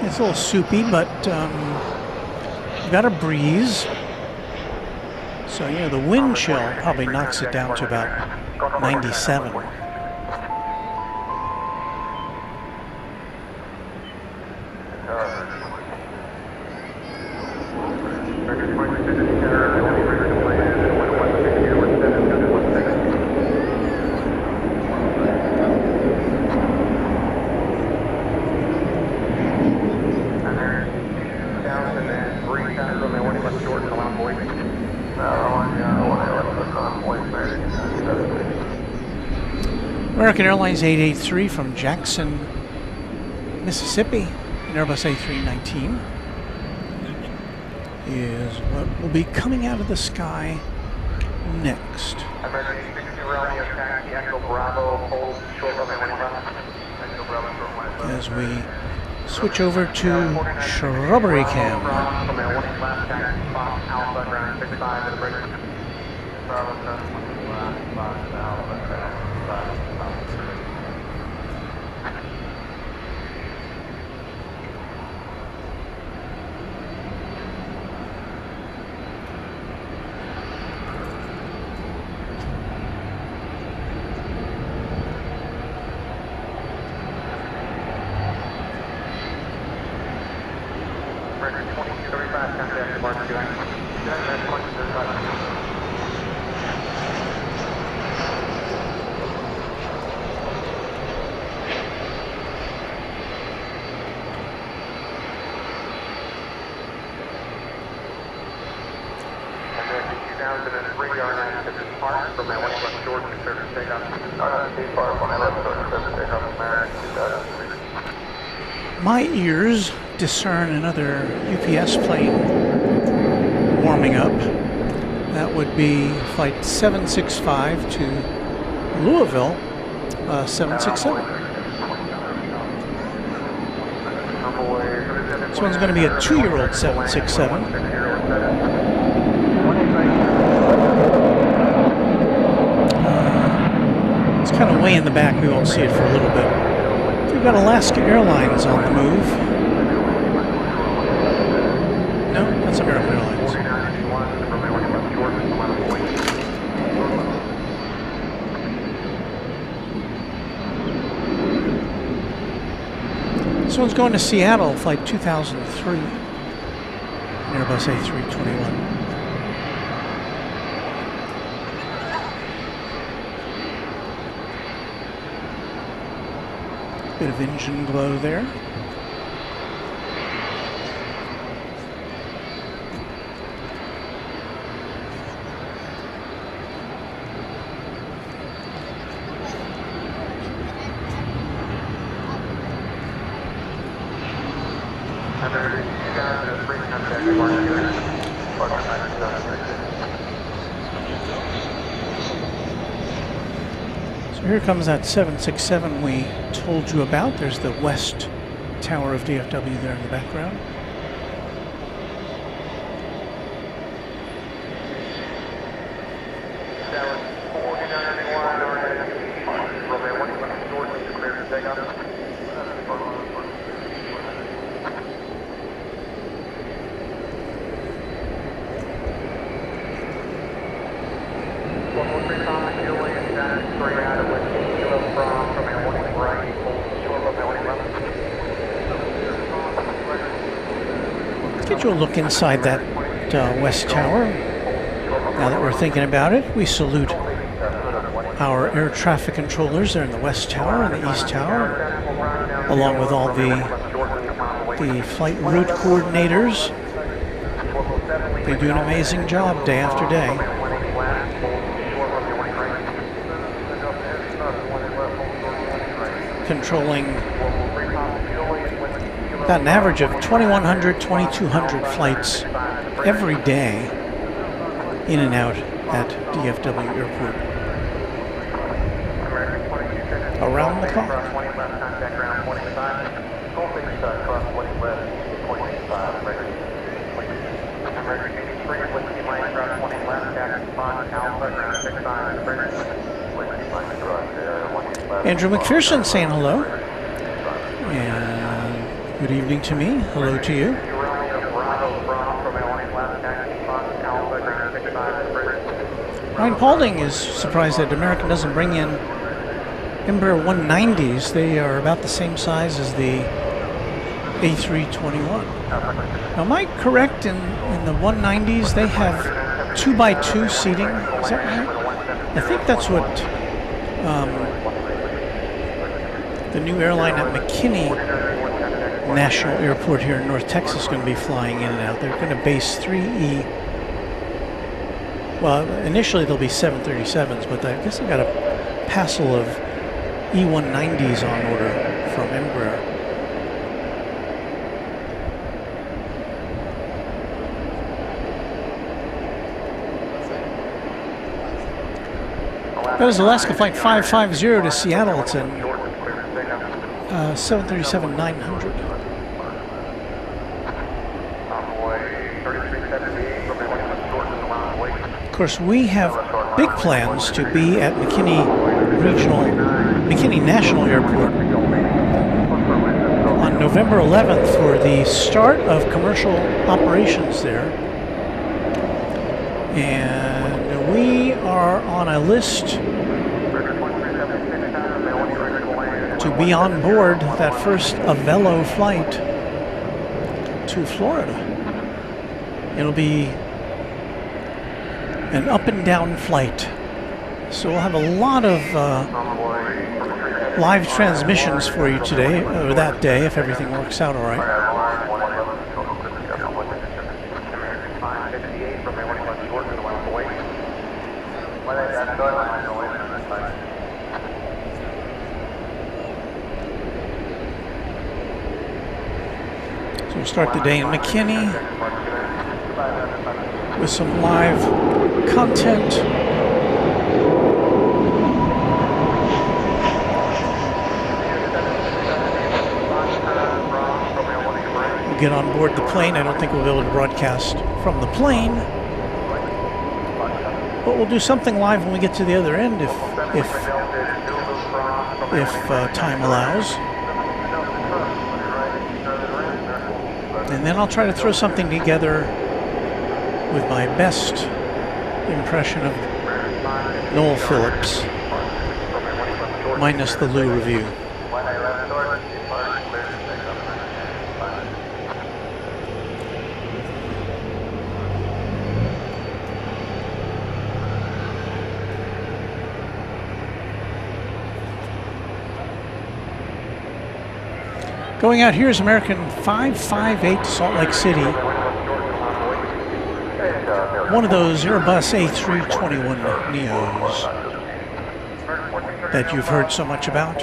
It's a little soupy, but we've got a breeze. So, you know, the wind chill probably knocks it down to about 97. American Airlines 883 from Jackson, Mississippi, an Airbus A319 is what will be coming out of the sky next. As we switch over to Shrubbery Cam. My ears discern another UPS plane warming up. That would be flight 765 to Louisville, 767. This one's going to be a 2-year-old 767. It's kind of way in the back. We won't see it for a little bit. We've got Alaska Airlines on the move. No, that's American Airlines. This one's going to Seattle, flight 2003, Airbus A321. Bit of engine glow there. So here comes that 767 we told you about. There's the west tower of DFW there in the background. do a look inside that West Tower. Now that we're thinking about it, we salute our air traffic controllers there in the West Tower and the East Tower, along with all the flight route coordinators. They do an amazing job day after day. Controlling about an average of 2,100, 2,200 flights every day in and out at DFW Airport. Around the clock. Andrew McPherson saying hello. And good evening to me. Hello to you. Ryan Paulding is surprised that American doesn't bring in Embraer 190s. They are about the same size as the A321. Now, am I correct in the 190s? They have 2x2 seating. Is that right? I think that's what the new airline at McKinney National Airport here in North Texas is going to be flying in and out. They're going to base 3E. Well, initially there'll be 737s, but I guess they've got a passel of E190s on order from Embraer. That is Alaska Flight 550 to Seattle. It's an 737-900. Of course, we have big plans to be at McKinney National Airport on November 11th for the start of commercial operations there. And we are on a list to be on board that first Avelo flight to Florida. It'll be an up and down flight. So we'll have a lot of live transmissions for you today, or that day, if everything works out all right. So we'll start the day in McKinney with some live content. We'll get on board the plane. I don't think we'll be able to broadcast from the plane, but we'll do something live when we get to the other end if time allows. And then I'll try to throw something together with my best impression of Noel Phillips, minus the Lou review. Going out here is American 558 to Salt Lake City. One of those Airbus A321 Neos that you've heard so much about.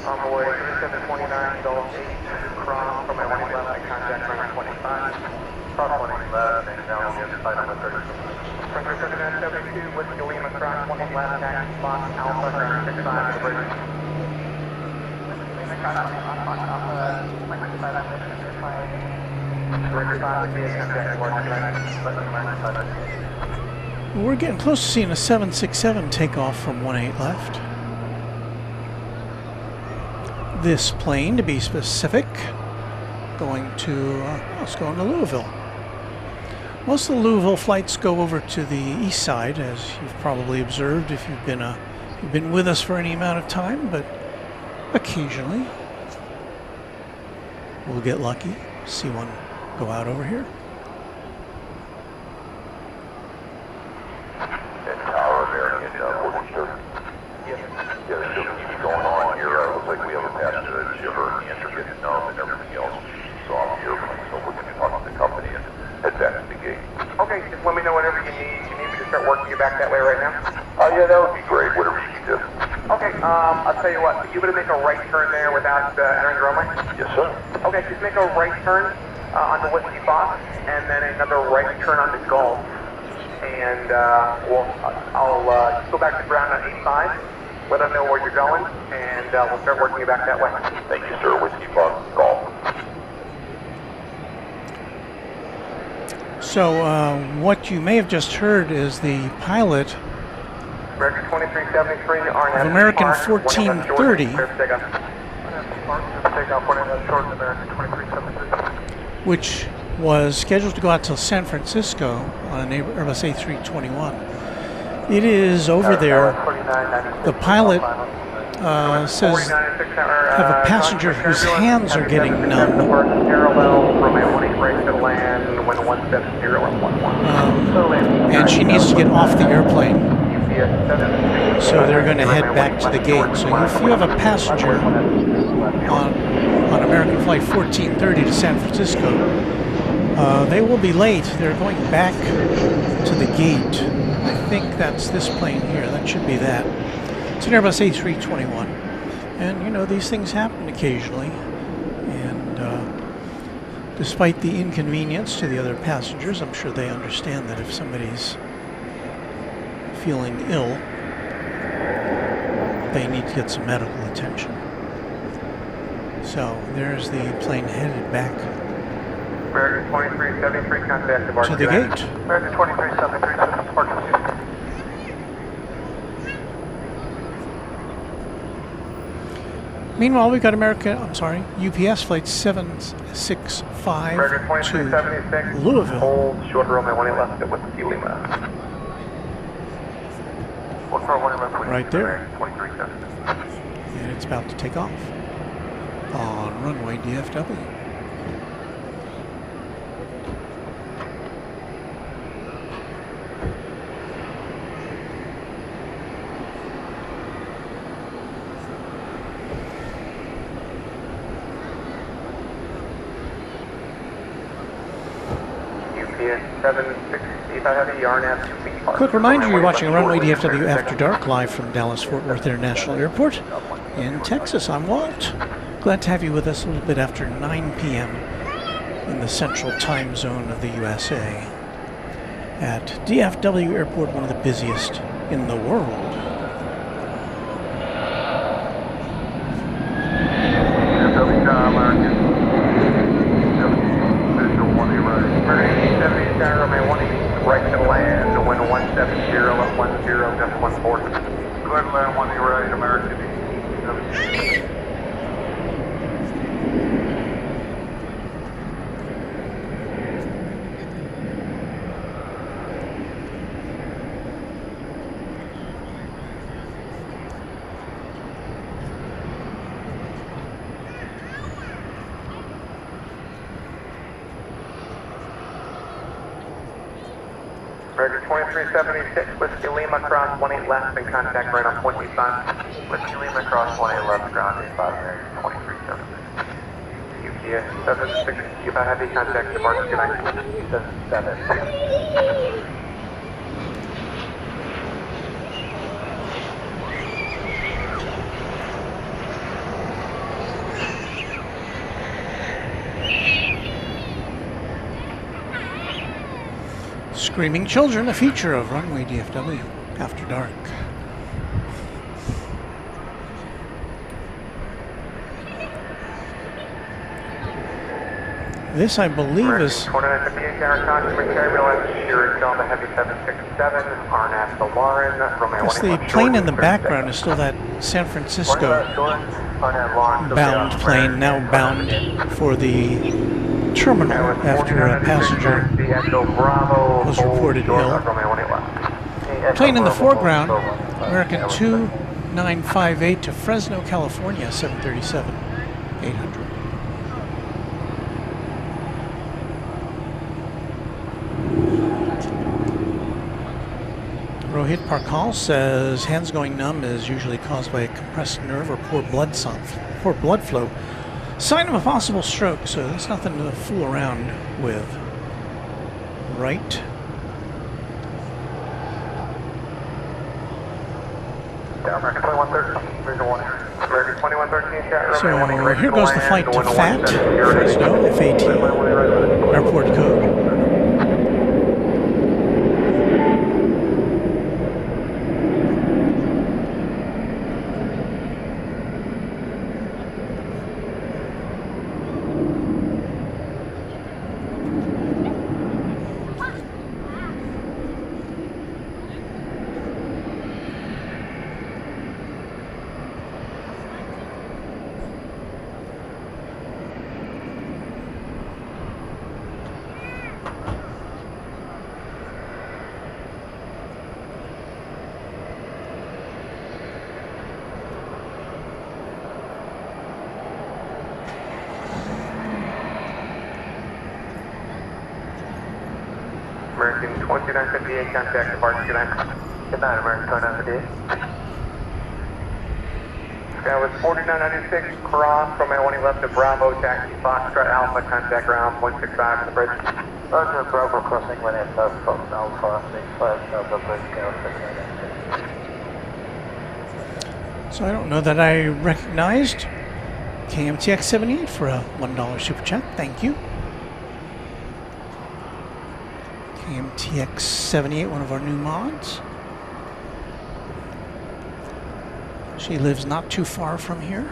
Envoy 3729, Gulf 8, cross from my 1 left, contact runway 25. Cross 1 left, and down on the other side on the 30. Runway 7972, Whiskey Lima, cross 1 left, taxi Fox Alpha, ground 65 to the bridge.
We're getting close to seeing a 767 take off from 18 left. This plane, to be specific, going to, it's going to Louisville. Most of the Louisville flights go over to the east side, as you've probably observed if you've been with us for any amount of time, but occasionally we'll get lucky, see one go out over here.
Tower American, 43rd. Yes, so keep going on here. Looks like we have a passenger that's shiver, intricate numb, and everything else. So off the airplane, so we're going to talk to the company and head back to the gate.
Okay, just let me know whatever you need. You need me to start working you back that way right now?
Yeah, that would be great, whatever you can do.
Okay, I'll tell you what. You going to make a right turn there without entering the runway?
Yes, sir.
Okay, just make a right turn on the Whiskey Fox, and then another right turn on the Gulf. And I'll go back to ground on 85, let them know where you're going, and we'll start working you back that way.
Thank you, sir. Whiskey Fox, golf.
So what you may have just heard is the pilot
American 2373, RNAV.
of American 1430, which was scheduled to go out to San Francisco on an Airbus A321. It is over there. The pilot says have a passenger whose hands are getting numb. And she needs to get off the airplane. So they're going to head back to the gate. So if you have a passenger on American Flight 1430 to San Francisco, they will be late. They're going back to the gate. I think that's this plane here. That should be that. It's an Airbus A321. And, you know, these things happen occasionally. And despite the inconvenience to the other passengers, I'm sure they understand that if somebody's feeling ill, they need to get some medical attention. So there's the plane headed back
American 2373, contact
to the gate.
American 2373, departure.
Meanwhile, we've got UPS flight 765
American
to
2376,
Louisville.
hold short runway 18 left at Whiskey Lima.
Right there.
2376.
And it's about to take off on runway DFW. Quick reminder, you're watching Runway DFW After Dark, live from Dallas-Fort Worth International Airport in Texas. I'm Walt. Glad to have you with us a little bit after 9 p.m. in the central time zone of the USA at DFW Airport, one of the busiest in the world.
Right to land, wind 170 at 10.14. Go ahead and land 10 right, American. American 2376, Whiskey Lima, cross 18 left, and contact right on 25. Whiskey Lima, cross 18 left, ground 85, American 2376. UPS 76, if I have any contact, departure, good night. 77.
Screaming Children, a feature of Runway DFW After Dark. This, I believe, is...
2958, Tower Contact, Carrier Left, Shearer, Delta Heavy 767, RNAV, the Lauren, Romeo
Yes, the plane in the background is still that San Francisco bound plane, now bound for the terminal after a passenger was reported ill. Plane in the foreground, American 2958 to Fresno, California, 737-800. Rohit Parkal says hands going numb is usually caused by a compressed nerve or poor blood flow. Sign of a possible stroke, so there's nothing to fool around with. Right. So here goes the flight to FAT, Fresno, FAT, airport code.
American 2958, contact departure. Good night. Good night, American 2958. Sky was 4996, cross from L1 left to Bravo, taxi Foxtrot Alpha, contact ground 165 for the bridge. Roger, Bravo crossing 1 and Alpha, 65 south of bridge,
So I don't know that I recognized KMTX 78 for a $1 super chat. Thank you. KMTX 78, one of our new mods. She lives not too far from here.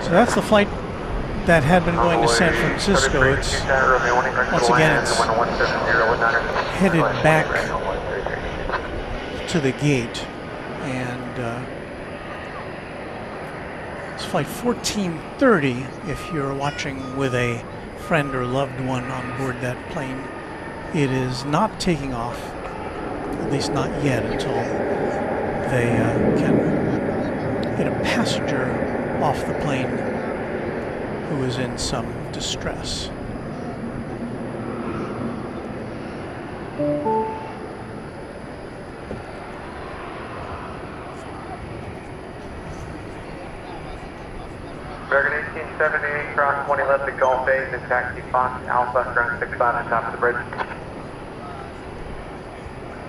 So that's the flight that had been going to San Francisco. It's once again it's headed back to the gate, and it's flight 1430 if you're watching with a friend or loved one on board that plane. It is not taking off, at least not yet, until they can get a passenger off the plane who is in some distress.
American 1878, cross 20 left to Gulf 8, and taxi Fox Alpha, ground 65 on top of the bridge.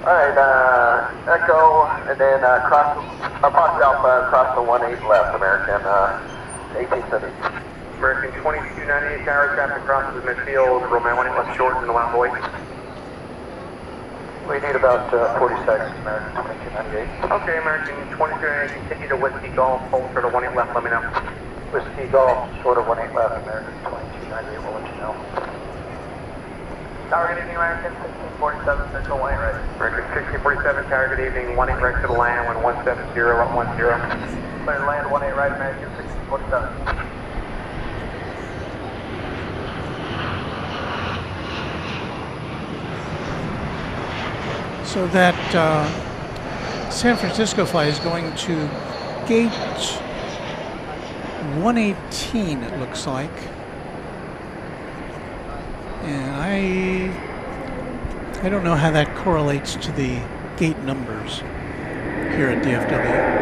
Alright, Echo, and then cross, Fox Alpha, cross the 18 left, American 1870. American 2298, tower traffic crosses midfield, Romeo 18 left short and allow void. We need about 40 seconds, American 2298. Okay, American 2298, continue to Whiskey Golf, hold for the 18 left, let me know. Whiskey Golf, short of 18 left, American 2298, we'll let you know. Tower, good evening, American 1647, Central 18 right. American 1647, tower, good evening, 18 right to the land, 170, up 10. Clear to land, 18 right, American 1647.
So that San Francisco flight is going to gate 118, it looks like. And I don't know how that correlates to the gate numbers here at DFW.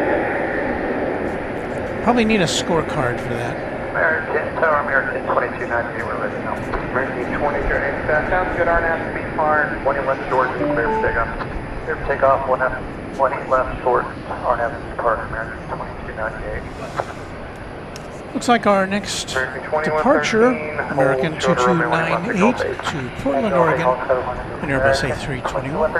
Probably need a scorecard for that.
American 2298, we're ready now. American 2298, sounds good, RNAV, speed hard, 20 left short, clear for takeoff. Clear for takeoff, 18 left short, RNAV, speed hard, American 2298.
Looks like our next departure, American 2298 to Portland, Oregon, an Airbus A321.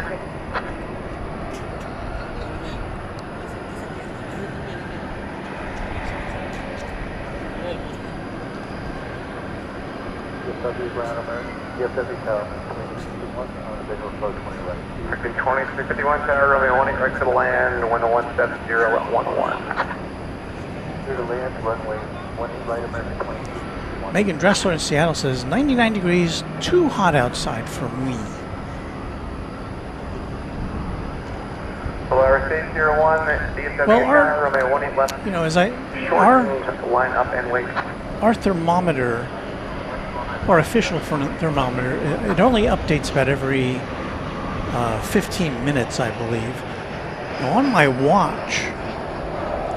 DFW ground American, DFW Tower, 2061 on the visual approach 20 right.
American 2351 Tower, Romeo 18 right to the land, 170 at 11.
Clear to land, runway 18 right American 2261.
Megan Dressler in Seattle says 99 degrees, too hot outside for me.
Polaris 801, DFW
Well,
Tower, Romeo 18 left.
You know,
Short line up and wait.
our thermometer, our official thermometer, it only updates about every 15 minutes, I believe. Now on my watch,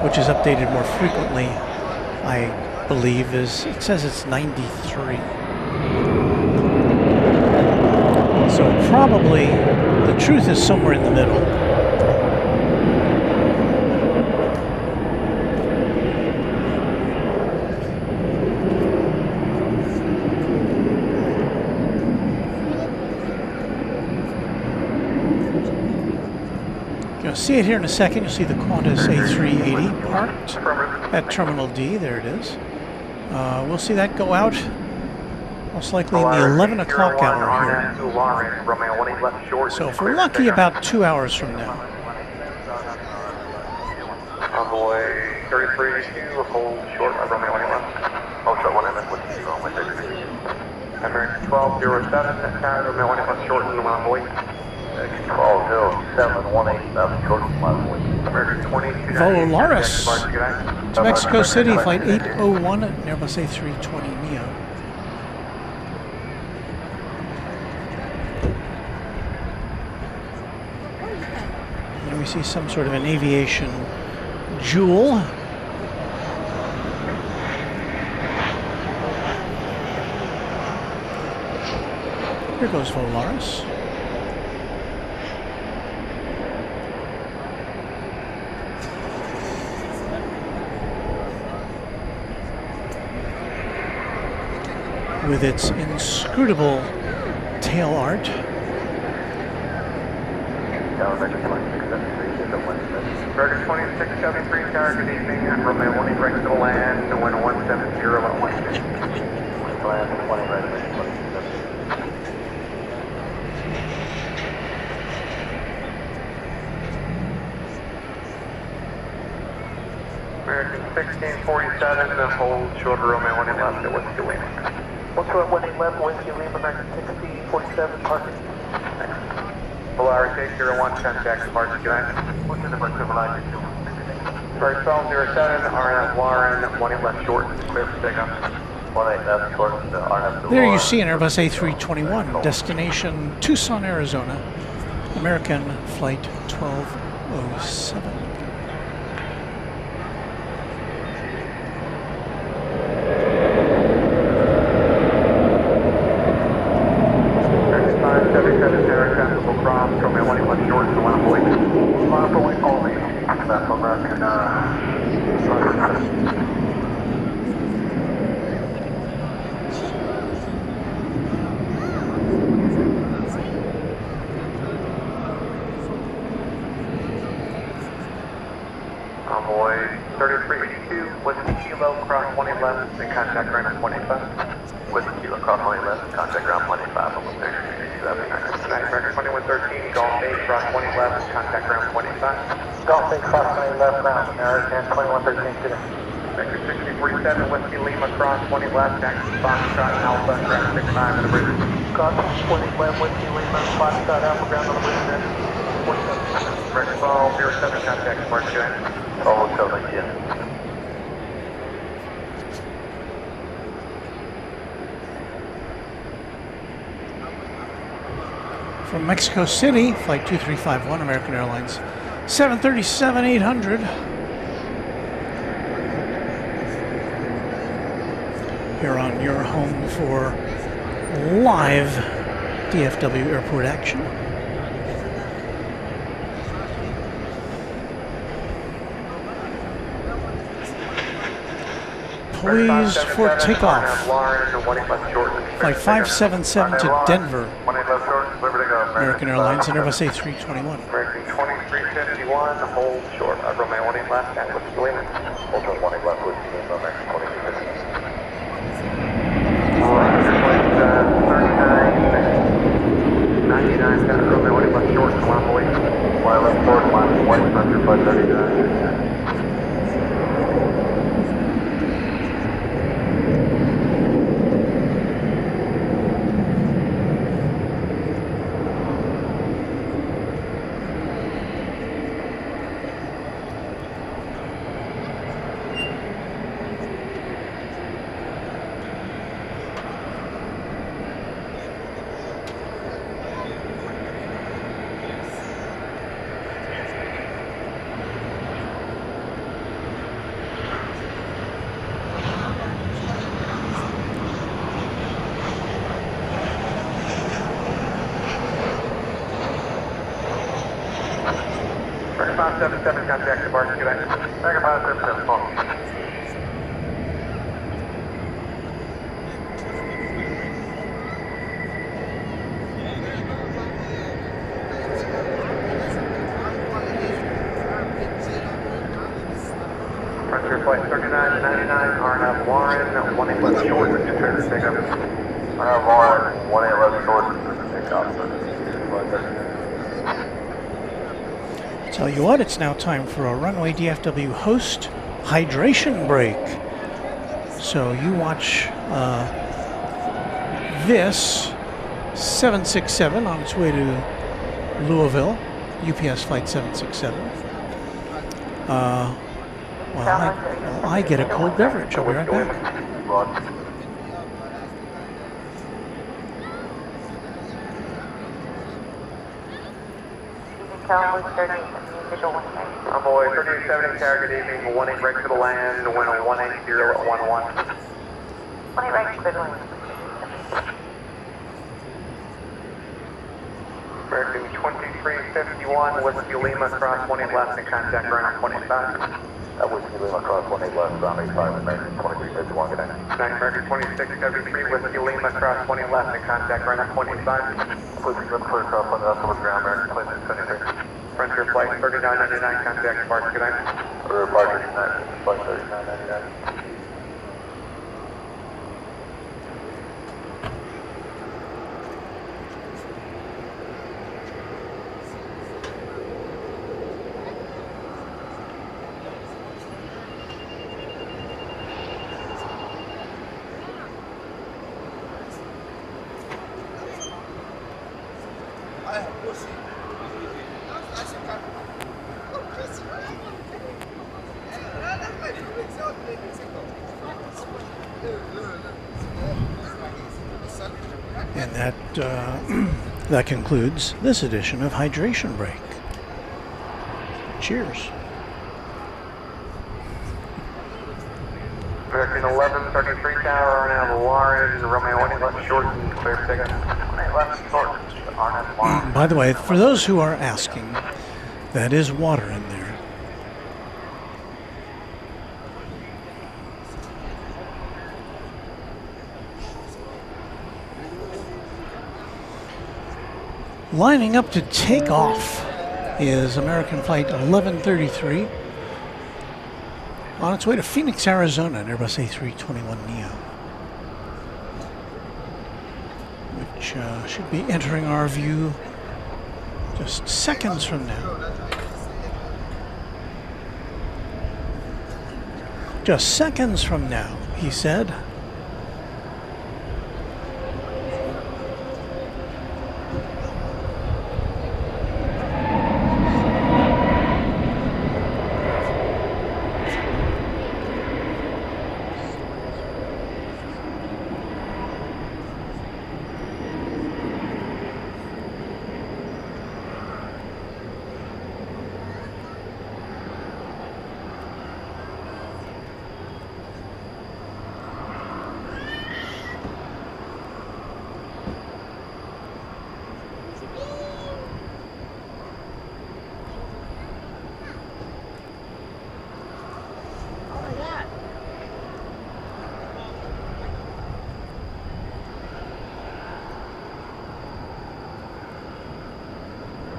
which is updated more frequently, I believe it says it's 93. So probably the truth is somewhere in the middle. You'll see it here in a second. You'll see the Qantas A380 parked at Terminal D. There it is. We'll see that go out most likely in the 11 o'clock hour here. So if we're lucky, about 2 hours from now.
Envoy 3382, hold short of Romeo 18 left.
Oh, short one, and then what's the runway 33?
American 1207, Tower, Romeo 18 left, short and envoy.
120718 short of my voice.
American 22.
Volaris to Mexico City, flight 801 at Airbus A320 Neo. And we see some sort of an aviation jewel. Here goes Volaris. With its inscrutable tail art.
American 2673, Tower, good evening. Romeo 18 right to the land, 170 at 1.
Land 20 right
American 1647, hold short of Romeo 18 left at what's doing.
What's short 18 left, Whiskey Lima, American 1647, parking.
Polaris 801, contact departure, good night.
What's the number equivalent line?
Sorry, 1207, RNF Lauren, 18 left short, clear for takeoff.
18 left short, RNF.
There you see an Airbus A321, destination Tucson, Arizona, American flight 1207.
Envoy 3382, Whiskey Kilo, cross 20 left, and contact ground at 25.
Whiskey Kilo, cross 20 left, contact ground 25, almost there.
Tonight, American 2113, Golf 8, cross 20 left, contact ground 25.
Golf 8, cross 20 left, ground, American 2113, today.
Vector 6047, Whiskey Lima, cross 20 left, taxi Foxtrot, Alpha, ground 65 at the bridge.
Cross 20 left, Whiskey Lima, Foxtrot, Alpha, ground on the bridge, there.
American 1207, contact departure.
Oh, so thank you.
From Mexico City, flight 2351, American Airlines, 737-800. Here on your home for live DFW Airport action. Poised for takeoff. Flight 577 to Denver. American Airlines and Airbus A321.
American 2351, hold short of Romeo 18 left, and Whiskey Lima.
Hold short 20 left, Whiskey Lima, American 2350.
contact runway 1 left short, line boy.
1 left short, line white, Frontier Flight 39.
American 577, contact departure, good night.
American 577, phone.
Frontier Flight 39 to 99, RNF Warren, 1 left short, clear to take up.
Warren, 1 left short, take off.
Tell you what, it's now time for a Runway DFW host hydration break. So you watch this 767 on its way to Louisville, UPS Flight 767. While I get a cold beverage. I'll be right back.
Envoy 3870, tower, good evening, 18 right to the land, wind 180 at 11.
20 right, good one.
American 2351, Whiskey Lima, cross 18 left, and contact ground 25.
Whiskey Lima, cross 18 left, ground 85, American 2351, good night.
9 American 2673, Whiskey Lima, cross 20 left, and contact ground 25.
Whiskey Lima, clear cross 20 left, over ground, American 2673.
Frontier Flight 3999, contact departure, good night.
Departure, good night, Flight 3999.
And that concludes this edition of Hydration Break. Cheers.
American 1133 tower, RNF Warren, Romeo 1 left short, and clear to take up.
Left short, RNF Warren.
By the way, for those who are asking, that is water in there. Lining up to take off is American Flight 1133 on its way to Phoenix, Arizona, an Airbus A321neo, which should be entering our view just seconds from now. Just seconds from now, he said.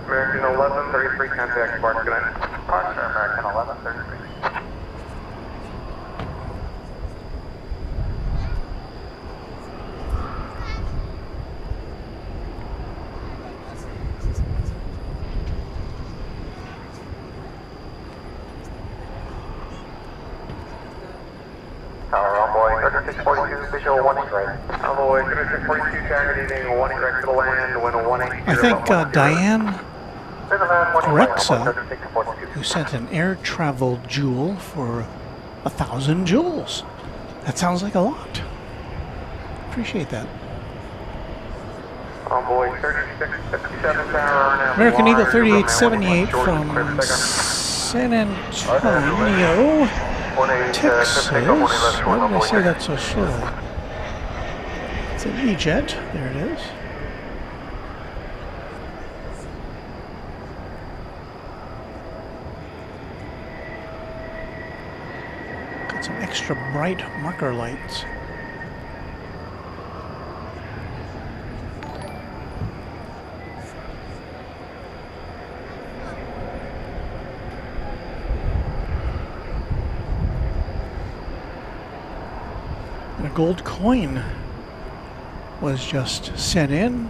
American 1133, contact departure, good night.
Departure, American 1133.
Envoy 3642, visual 18 right. Envoy 3642, target eating 18 right to the land, wind 18.
I think Diane Grexa, who sent an air travel jewel for 1,000 joules. That sounds like a lot. Appreciate that.
Envoy 3657, tower.
American Eagle 3878 from San Antonio, Texas. Why did I say that so slowly? It's an E-jet. There it is. Got some extra bright marker lights. A gold coin was just sent in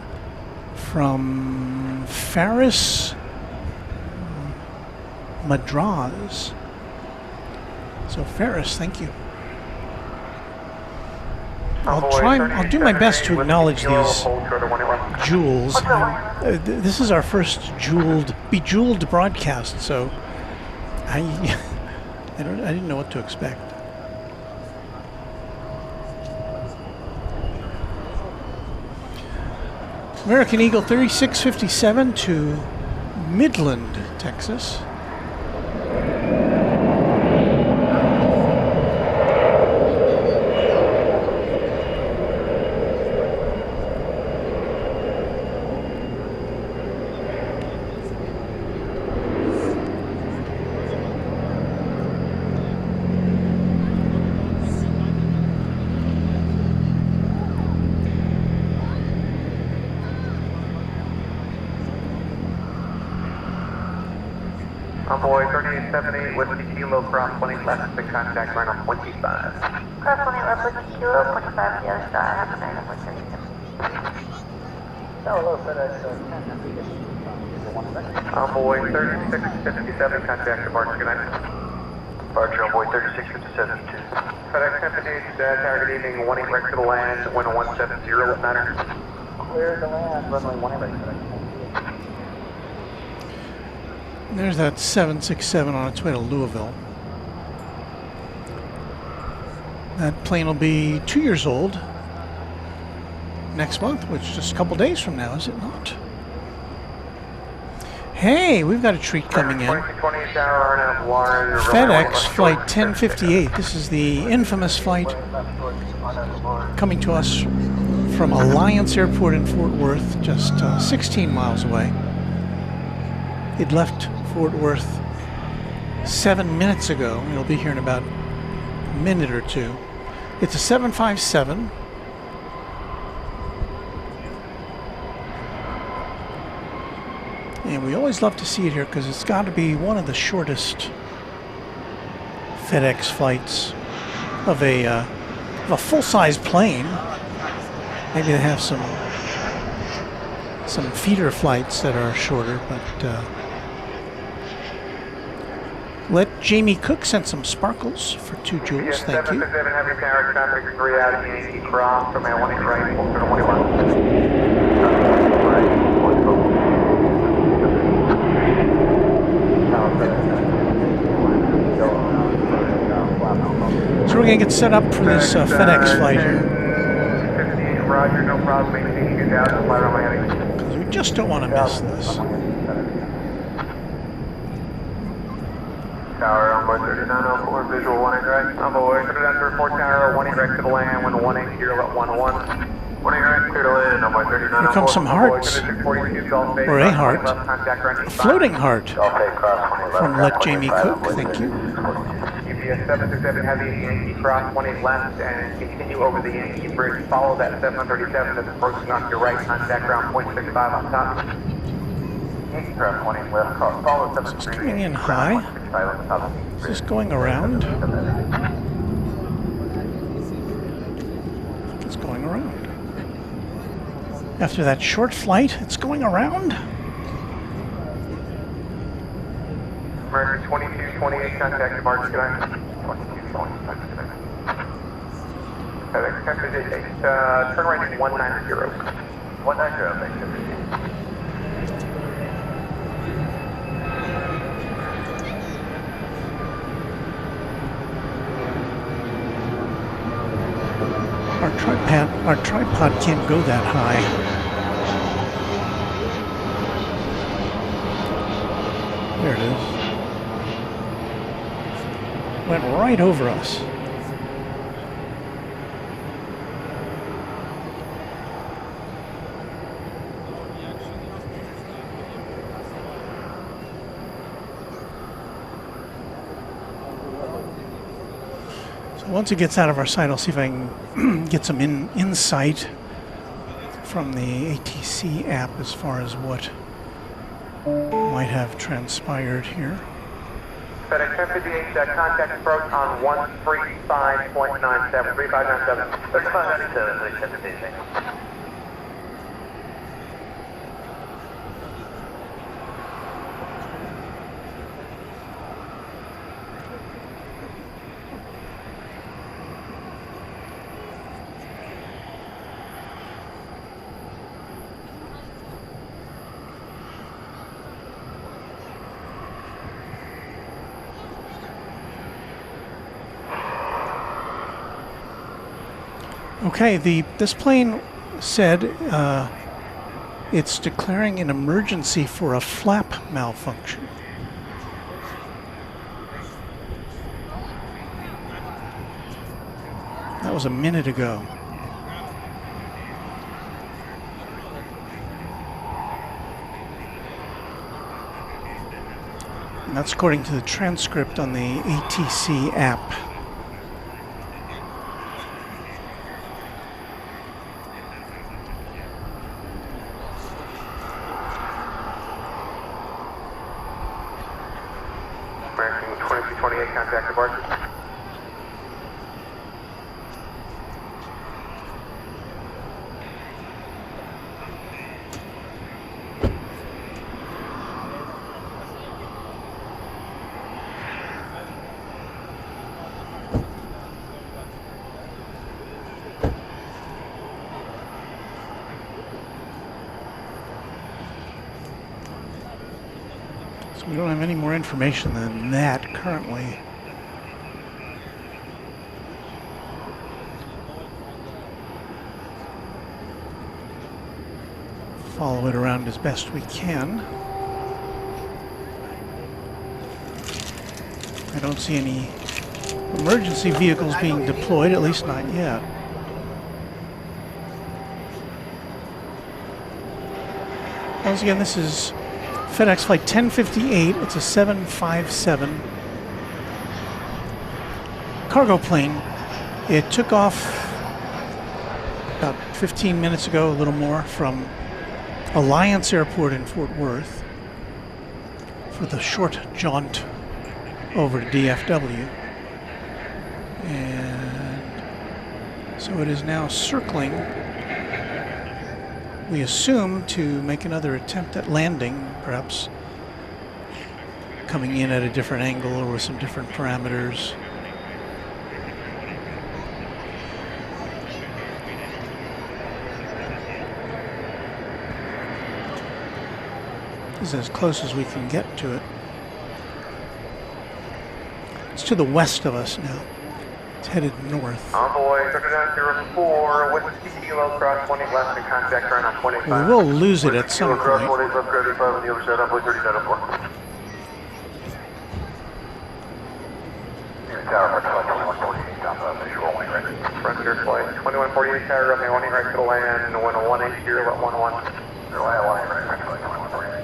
from Faris, Madras. So Faris, thank you. I'll do my best to acknowledge these jewels. This is our first bejeweled broadcast, so I didn't know what to expect. American Eagle 3657 to Midland, Texas.
Envoy 3878 with the kilo cross 20 left, big contact right on 25.
Cross 20 left with the kilo, 25 the other side, have a night of 137.
Envoy 3657, contact departure, good night.
Departure Envoy 3657.
FedEx Company, target evening 18 right to the land, wind 170 with Niner.
Clear the land, runway 18 right.
There's that 767 on its way to Louisville. That plane will be 2 years old next month, which is just a couple days from now, is it not? Hey, we've got a treat coming in. FedEx Flight 1058. This is the infamous flight coming to us from Alliance Airport in Fort Worth, just 16 miles away. It left Fort Worth 7 minutes ago. It'll be here in about a minute or two. It's a 757. And we always love to see it here because it's got to be one of the shortest FedEx flights of a full-size plane. Maybe they have some feeder flights that are shorter, but let Jamie Cook send some sparkles for 2 joules. Thank you.
767 heavy tower traffic 3 out of Yankee Cross from our 18 right, full to 21.
So we're going to get set up for this FedEx flight here.
58, Roger, no problem, maintain 2000, fly runway heading.
Because we just don't want to miss this.
Tower, Envoy 3904, visual 18 right. Envoy 3904, tower, 18 right to the land, wind 180 at 11. 18 right, clear to land, Envoy 3904.
Here come some hearts. Or a heart. A floating heart. From Let Jamie Cook, thank you.
UPS 767 heavy, Yankee Cross 20 left, and continue over the Yankee Bridge. Follow that 737 that's approaching off your right, contact ground 0.65 on top.
Yankee Cross 20 left, follow 737.
It's coming in high. Is this going around? It's going around. After that short flight, it's going around.
American 2228, contact departure, good night. 2228, FedEx 1058, turn right at 190.
190, thanks, 1058.
Our tripod can't go that high. There it is. Went right over us. So once it gets out of our sight, I'll see if I can get some insight from the ATC app as far as what might have transpired here.
FedEx 1058, contact approach on 135.97, 3597.
3597, please, 1058.
Okay, this plane said it's declaring an emergency for a flap malfunction. That was a minute ago. And that's according to the transcript on the ATC app.
American 2228, contact departure.
So we don't have any more information than that currently. Follow it around as best we can. I don't see any emergency vehicles being deployed, at least not yet. Once again, this is FedEx Flight 1058. It's a 757 cargo plane. It took off about 15 minutes ago, a little more, from Alliance Airport in Fort Worth for the short jaunt over to DFW. And so it is now circling, we assume, to make another attempt at landing, perhaps coming in at a different angle or with some different parameters. This is as close as we can get to it. It's to the west of us now. It's headed north.
Envoy, Secretary 04, Whiskey Kilo, cross 20 left, and contact ground on 25.
We will lose it at some
Cross
point.
20 left, 35 on the other side, Envoy 374. Tower, Flight 2148, top visual line right.
Frontier Flight 2148, tower, runway 18 right to the land, 180 at 11.
July line right, Flight 2148.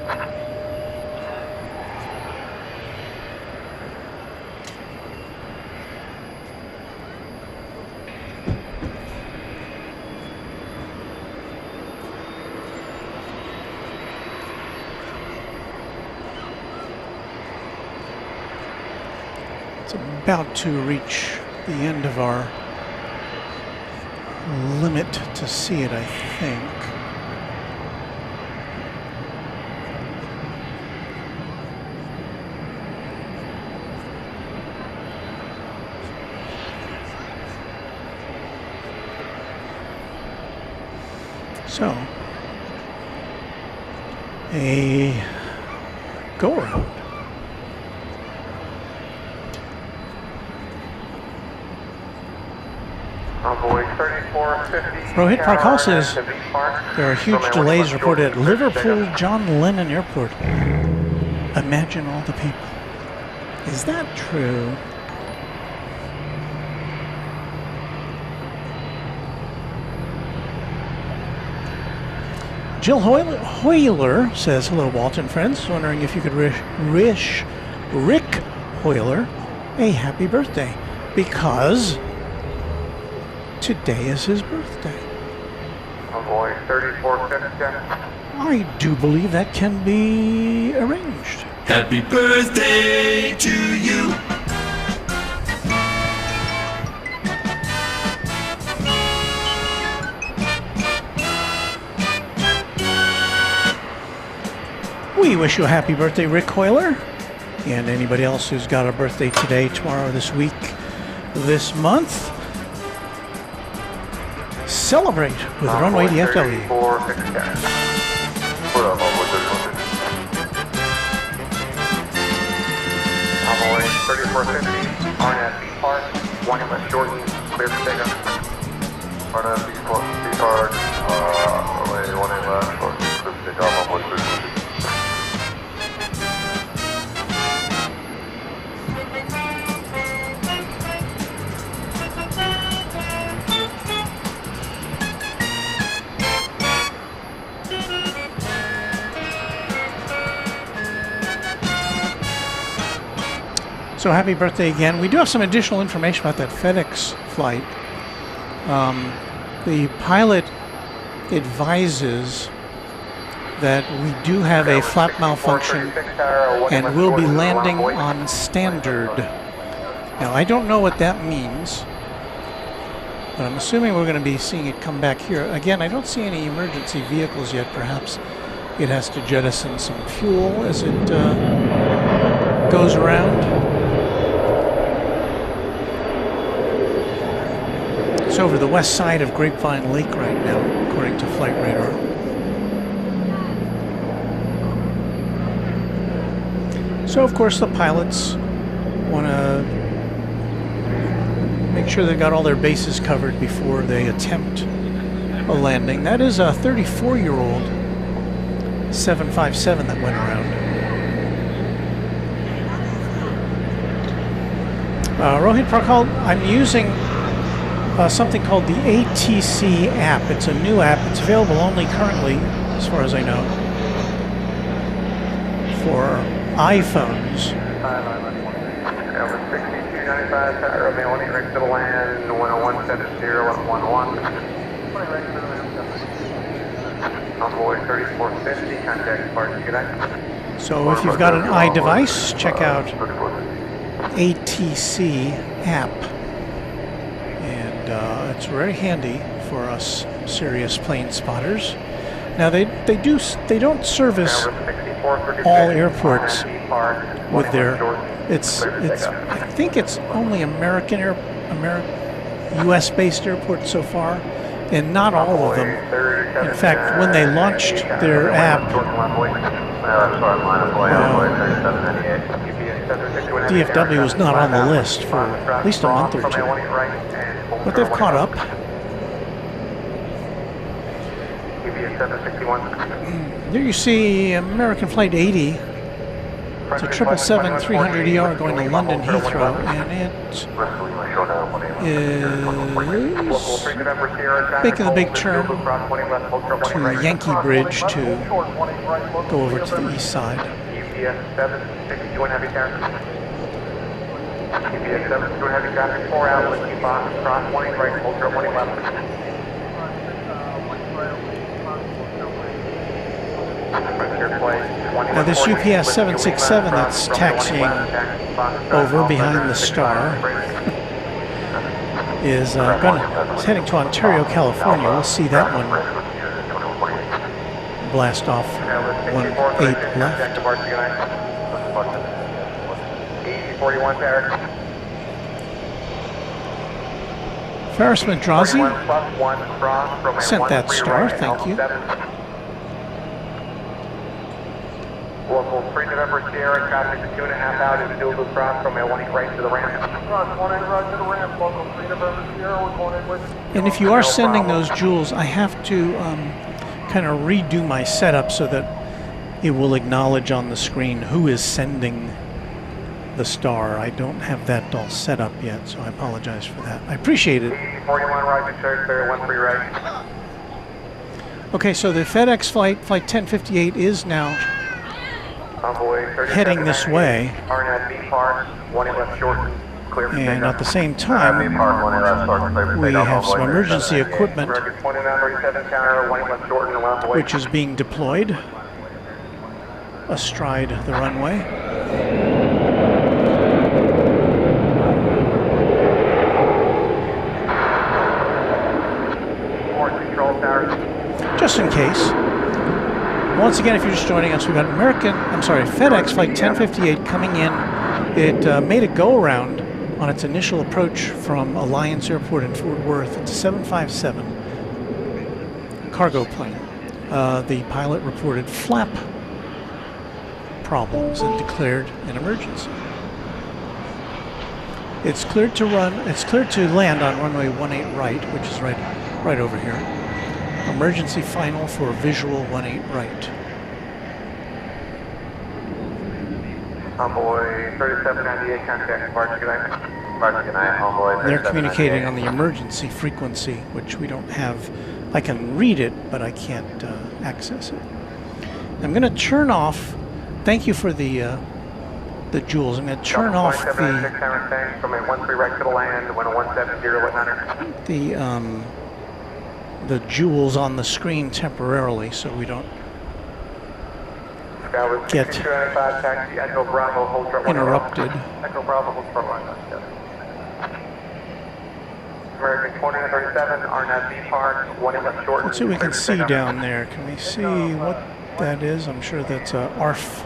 It's about to reach the end of our limit to see it, I think. So, a go around.
Envoy 3450.
Rohit Prakal says
to V Park.
there are huge delays reported at Liverpool John Lennon Airport. Imagine all the people. Is that true? Jill Hoyler says, hello, Walton friends. Wondering if you could wish Rick Hoyler a happy birthday, because today is his birthday.
Envoy 3450.
I do believe that can be arranged.
Happy birthday to you.
We wish you a happy birthday, Rick Hoyler, and anybody else who's got a birthday today, tomorrow, this week, this month. Celebrate with Runway DFW.
3450. Envoy 3450. RNAV V Park. 1 left shortened. Clear for takeoff.
RNAV V Park, runway 18 left, clear for takeoff, Envoy 3450.
So happy birthday again. We do have some additional information about that FedEx flight. The pilot advises that we do have a flap malfunction and will be landing on standard. Now, I don't know what that means, but I'm assuming we're going to be seeing it come back here. Again, I don't see any emergency vehicles yet. Perhaps it has to jettison some fuel as it goes around. It's over the west side of Grapevine Lake right now, according to flight radar. So, of course, the pilots want to make sure they've got all their bases covered before they attempt a landing. That is a 34-year-old 757 that went around. Rohit Prakal, I'm using something called the ATC app. It's a new app. It's available only currently, as far as I know, for iPhones.
6295, Romeo 18, ready to land, 10170, 1111. Envoy 3450, contact departure, good night.
So if you've got an iDevice, check out ATC app. It's very handy for us serious plane spotters. Now they don't service all airports with their it's I think it's only US based airports so far, and not all of them. In fact, when they launched their app, DFW was not on the list for at least a month or two. But they've caught up. There you see American Flight 80. It's a 777-300ER going to London Heathrow, and it is making the big turn to Yankee Bridge to go over to the east side.
UPS 7, heavy traffic, 4 out, whiskey box, cross 20 right, hold 020 left.
Now this UPS 767 that's taxiing over behind the star is heading to Ontario, California. We'll see that one blast off 18 left.
41 Paris.
Paris Madrazi
41+1 cross, runway
sent that
13
star,
right,
thank you.
7. Local 3 November Sierra, traffic 2.5 out, is still to cross, runway 18 right to the ramp.
Cross 18 right to the ramp, local 3 November Sierra, we're going in with.
And if you are sending those joules, I have to kind of redo my setup so that it will acknowledge on the screen who is sending the star. I don't have that all set up yet, so I apologize for that. I appreciate it.
41 Roger, sir, clear 13 right.
Okay, so the FedEx flight 1058, is now heading this way.
RNAV B Park, 18 left short, clear for
And
takeoff.
at the same time, we have some emergency equipment
American 2937 counter, 18 left short and allowed away.
which is being deployed astride the runway.
Control tower.
Just in case. Once again, if you're just joining us, we've got FedEx flight 1058 coming in. It made a go-around on its initial approach from Alliance Airport in Fort Worth. It's a 757 cargo plane. The pilot reported flap problems and declared an emergency. It's cleared to land on runway 18 right, which is right over here. Emergency final for visual 18 right.
Envoy 3798, contact Barge, good night. Barge, good night, Envoy.
They're communicating on the emergency frequency, which we don't have. I can read it, but I can't access it. I'm going to turn off. Thank you for the joules. I'm going to turn off the joules on the screen temporarily, so we don't get interrupted.
American 2937, RNAV B Park, 18 left short.
Let's see what we can see down there. Can we see what that is? I'm sure that's a ARF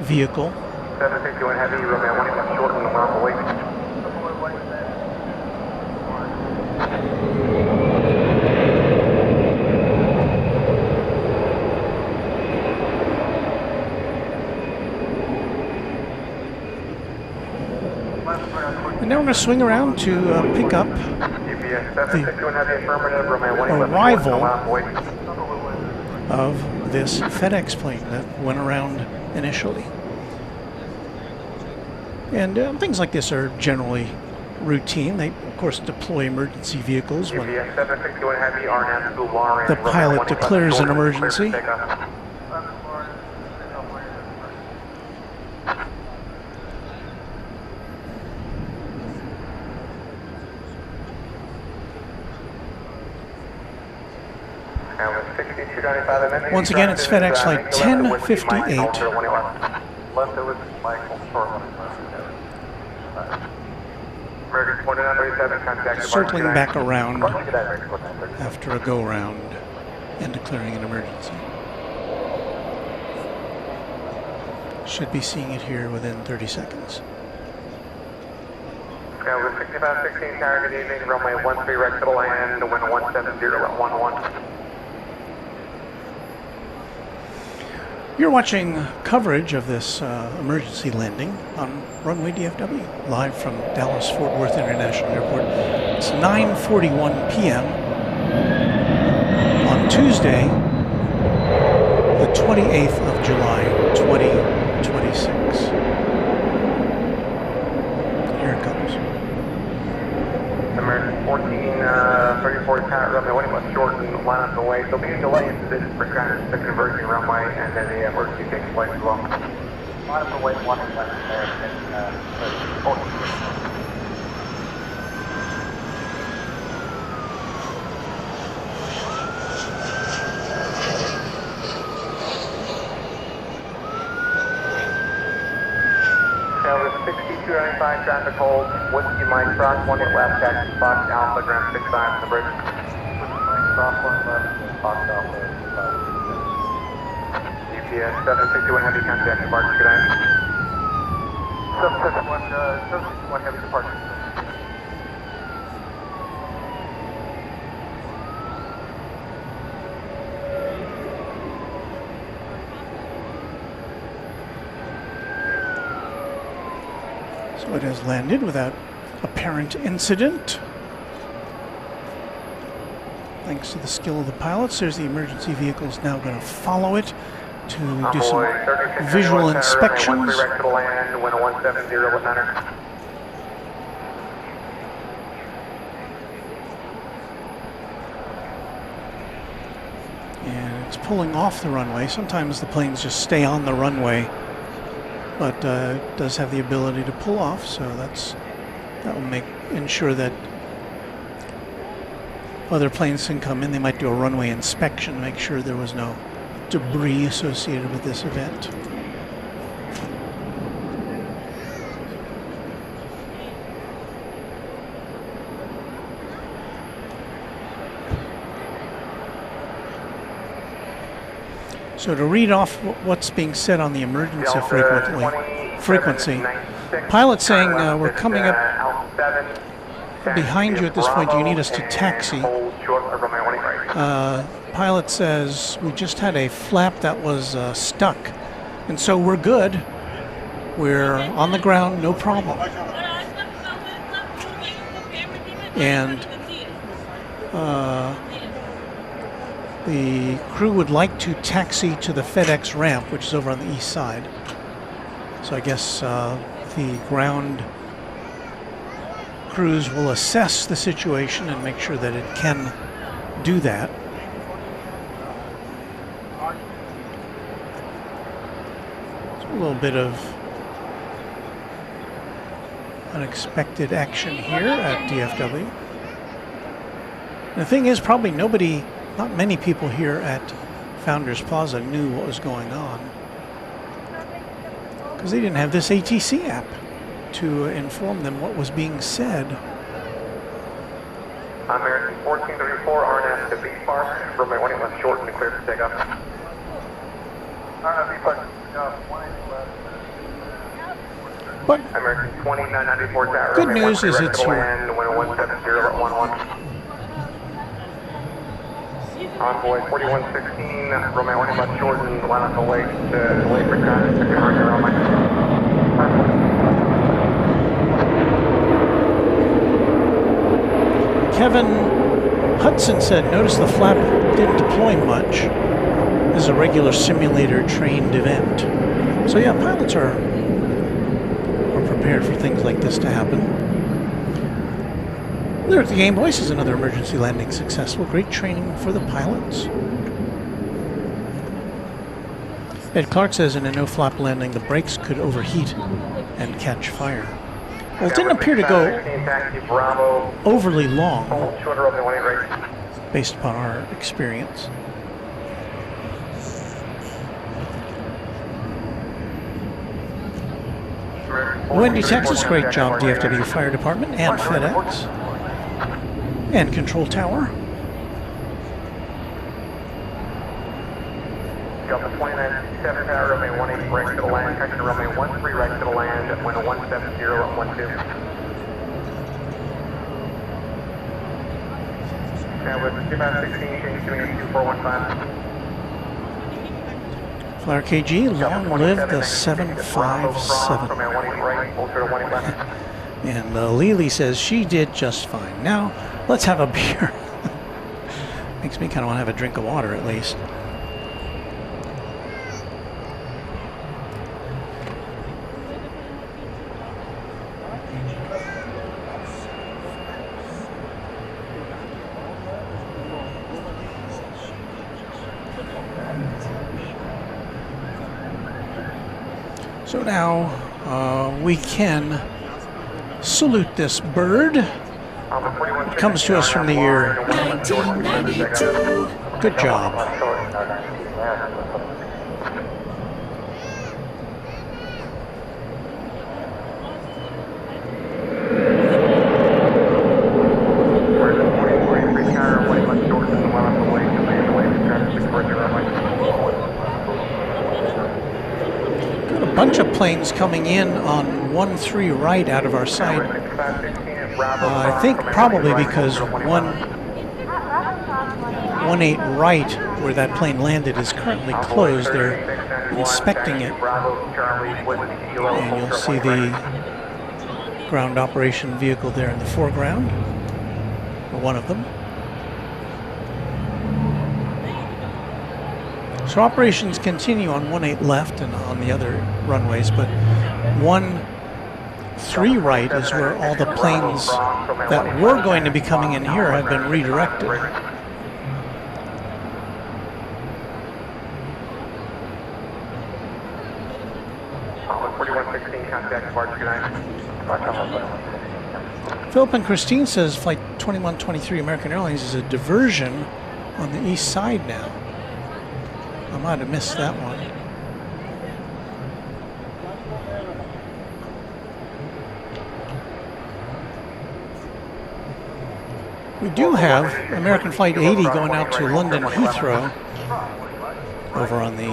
vehicle.
761 heavy, Romeo 18 left short and allowed away.
And now we're going to swing around to pick up the arrival of this FedEx plane that went around initially. And things like this are generally routine. They, of course, deploy emergency vehicles when the pilot declares an emergency. Once again, it's FedEx flight 1058. Circling back around after a go-round and declaring an emergency. Should be seeing it here within 30 seconds.
Skyline 6516 tower, good evening, runway 13 right to the land, wind 170.11.
You're watching coverage of this emergency landing on Runway DFW, live from Dallas Fort Worth International Airport. It's 9:41 p.m. on Tuesday, the 28th of July, 2026. Here it comes.
American 1434 tower, runway 1 left short and line up the way. There'll be a delay in position for traffic to the converging runway, and then the emergency takes place as well. Line up the way, 1 left there, and 14. Tower 6295 traffic hold, Whiskey Mike, cross 18 left, taxi Fox Alpha, ground 65 to the bridge. Cross 1 left, Fox Alpha, 65. GPS 761 heavy, contact departure, good night. 761 heavy departure.
So it has landed without apparent incident. Thanks to the skill of the pilots, there's the emergency vehicle is now going to follow it to do some visual inspections. And it's pulling off the runway. Sometimes the planes just stay on the runway, but it does have the ability to pull off, so that will ensure that other planes can come in. They might do a runway inspection, make sure there was no debris associated with this event. So to read off what's being said on the emergency frequency, pilot saying we're coming up behind you at this point. Do you need us to taxi? Pilot says we just had a flap that was stuck, and so we're good. We're on the ground, no problem. And the crew would like to taxi to the FedEx ramp, which is over on the east side. So I guess the ground crews will assess the situation and make sure that it can do that. It's a little bit of unexpected action here at DFW. The thing is, probably not many people here at Founders Plaza knew what was going on, because they didn't have this ATC app to inform them what was being said.
American 1434, RNS to Beach Park, runway 18 left short and clear for takeoff. RNS Beach Park, 180 left.
But
American 2994 tower.
Good news is it's here.
170.11. Envoy 4116, runway 18 left short and line on the lake to lake for traffic.
Kevin Hudson said, notice the flap didn't deploy much. This is a regular simulator trained event. So yeah, pilots are prepared for things like this to happen. There at the Game Voice is another emergency landing successful. Great training for the pilots. Ed Clark says in a no-flap landing, the brakes could overheat and catch fire. Well, it didn't appear to go overly long, based upon our experience. Wendy, Texas, great job, DFW Fire Department and FedEx and Control Tower.
Delta 2967 tower, runway 18 right to the land, correction runway 13 right to the land, wind 170.12. Now with 2016, change to 2415.
Flyer KG, long live the 757. And Lily says she did just fine. Now, let's have a beer. Makes me kind of want to have a drink of water at least. So now we can salute this bird. It comes to us from the year 1992. Good job. Bunch of planes coming in on 1-3 right out of our side. I think probably because 1-8 right, where that plane landed, is currently closed. They're inspecting it. And you'll see the ground operation vehicle there in the foreground, or one of them. So operations continue on 18 left and on the other runways, but 13 right is where all the planes that were going to be coming in here have been redirected.
4116, contact departure, good night.
Philip and Christine says Flight 2123 American Airlines is a diversion on the east side now. I might have missed that one. We do have American Flight 80 going out to London Heathrow over on the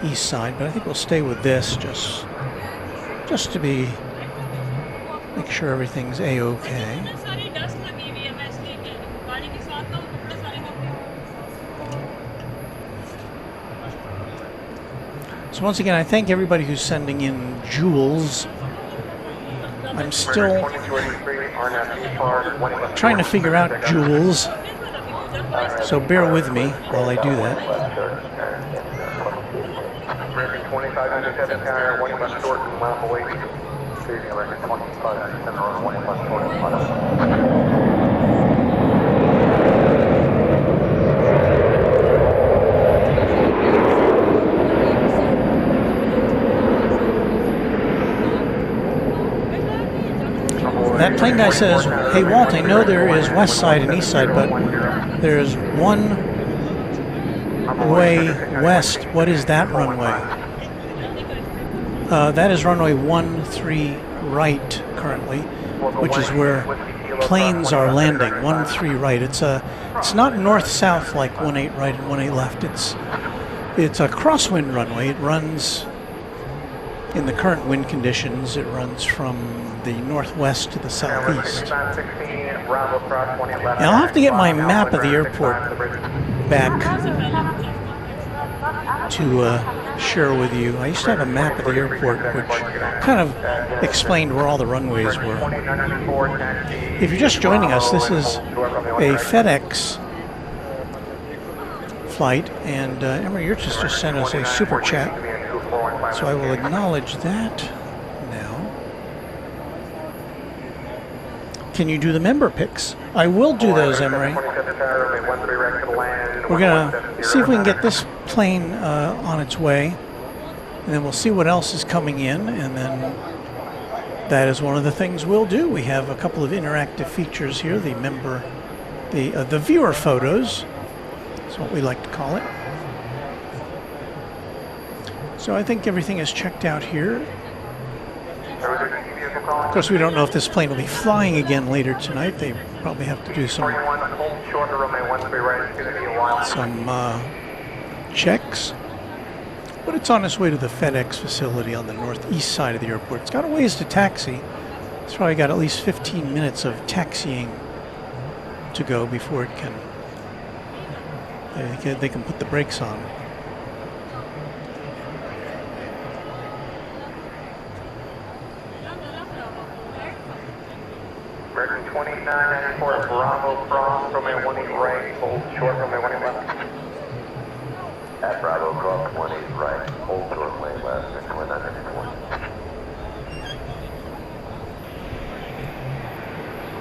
east side, but I think we'll stay with this just to make sure everything's a-okay. So once again, I thank everybody who's sending in jewels. I'm still trying to figure out jewels, so bear with me while I do that.
American 2507 tower, 1 left short and mile away. American 2507 on 1 left short and mile
That plane guy says, "Hey Walt, I know there is west side and east side, but there's one way west. What is that runway?" That is runway 13 right currently, which is where planes are landing. 13 right. It's not north-south like 18 right and 18 left. It's a crosswind runway. It runs in the current wind conditions. It runs from the northwest to the southeast. Now I'll have to get my map of the airport back to share with you. I used to have a map of the airport which kind of explained where all the runways were. If you're just joining us, this is a FedEx flight, and Emery Urchis just sent us a super chat, so I will acknowledge that now. Can you do the member picks? I will do those, Emery. We're going to see if we can get this plane on its way, and then we'll see what else is coming in, and then that is one of the things we'll do. We have a couple of interactive features here, the viewer photos. That's what we like to call it. So I think everything is checked out here. Of course, we don't know if this plane will be flying again later tonight. They probably have to do some checks. But it's on its way to the FedEx facility on the northeast side of the airport. It's got a ways to taxi. It's probably got at least 15 minutes of taxiing to go before it can they can put the brakes on.
American 2994 Bravo Cross, Romeo 18 right, hold short, Romeo 18 left.
At Bravo Cross 18 right, hold short lane left, and 2994.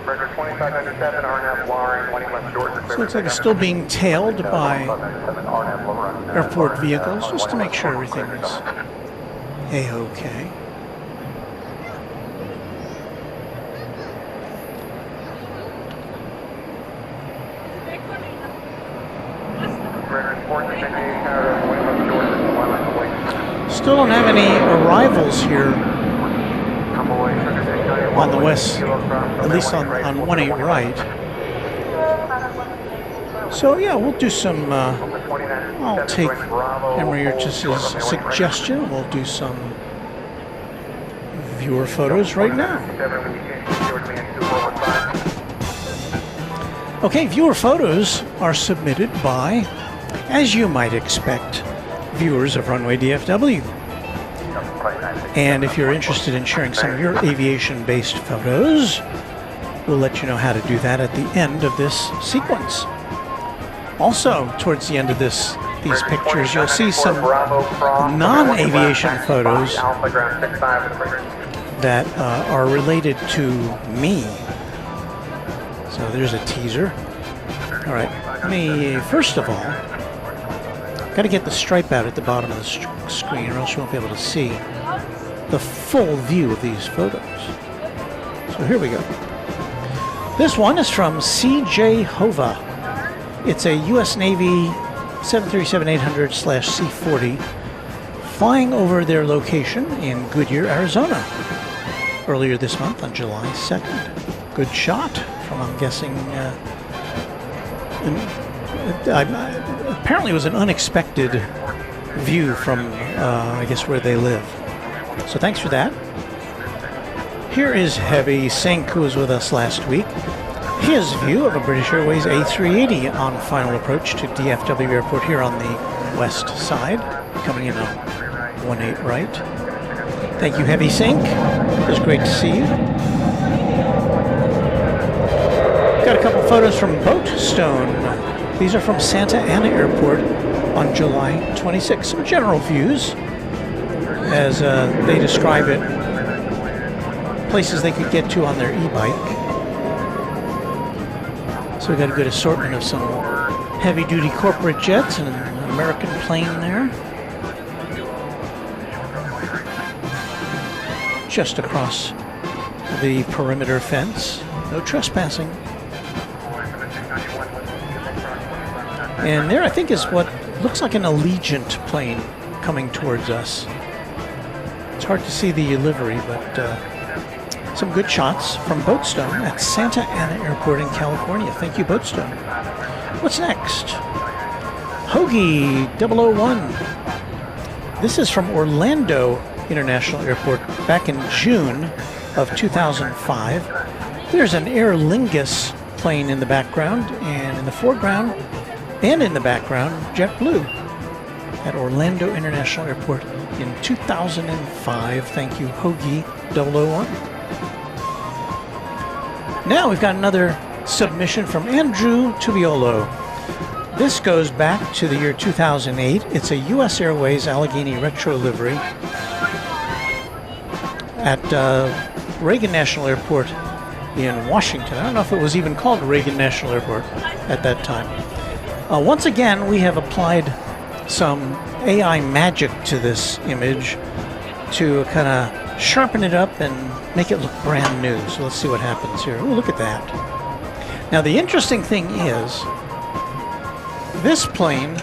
American 2597 RNF Lawrence, 20 left short.
So it looks like it's still being tailed by airport vehicles, just to make sure everything is a-okay. Still don't have any arrivals here on the west, at least on 18 right. So yeah, we'll do some, I'll take Emery Urchis' suggestion. We'll do some viewer photos right now. Okay, viewer photos are submitted by, as you might expect, viewers of Runway DFW. And if you're interested in sharing some of your aviation-based photos, we'll let you know how to do that at the end of this sequence. Also, towards the end of these pictures, you'll see some non-aviation photos that are related to me. So there's a teaser. All right, let me, first of all, got to get the stripe out at the bottom of the screen, or else you won't be able to see the full view of these photos. So here we go. This one is from CJ Hova. It's a U.S. Navy 737-800/C40 flying over their location in Goodyear, Arizona, earlier this month on July 2nd. Good shot from, I'm guessing, apparently it was an unexpected view from, I guess, where they live. So thanks for that. Here is Heavy Sink, who was with us last week. His view of a British Airways A380 on final approach to DFW Airport here on the west side, coming in on 18 right. Thank you, Heavy Sink. It was great to see you. Got a couple photos from Boatstone. These are from Santa Ana Airport on July 26th. Some general views, as they describe it, places they could get to on their e-bike. So we got a good assortment of some heavy-duty corporate jets and an American plane there. Just across the perimeter fence. No trespassing. And there, I think, is what looks like an Allegiant plane coming towards us. It's hard to see the livery, but some good shots from Boatstone at Santa Ana Airport in California. Thank you, Boatstone. What's next? Hoagie 001. This is from Orlando International Airport back in June of 2005. There's an Aer Lingus plane in the background, and in the foreground and in the background, JetBlue at Orlando International Airport in 2005. Thank you, Hoagie 001. Now we've got another submission from Andrew Tubiolo. This goes back to the year 2008. It's a U.S. Airways Allegheny Retro livery at Reagan National Airport in Washington. I don't know if it was even called Reagan National Airport at that time. Once again, we have applied some AI magic to this image to kind of sharpen it up and make it look brand new. So let's see what happens here. Oh, look at that. Now the interesting thing is, this plane,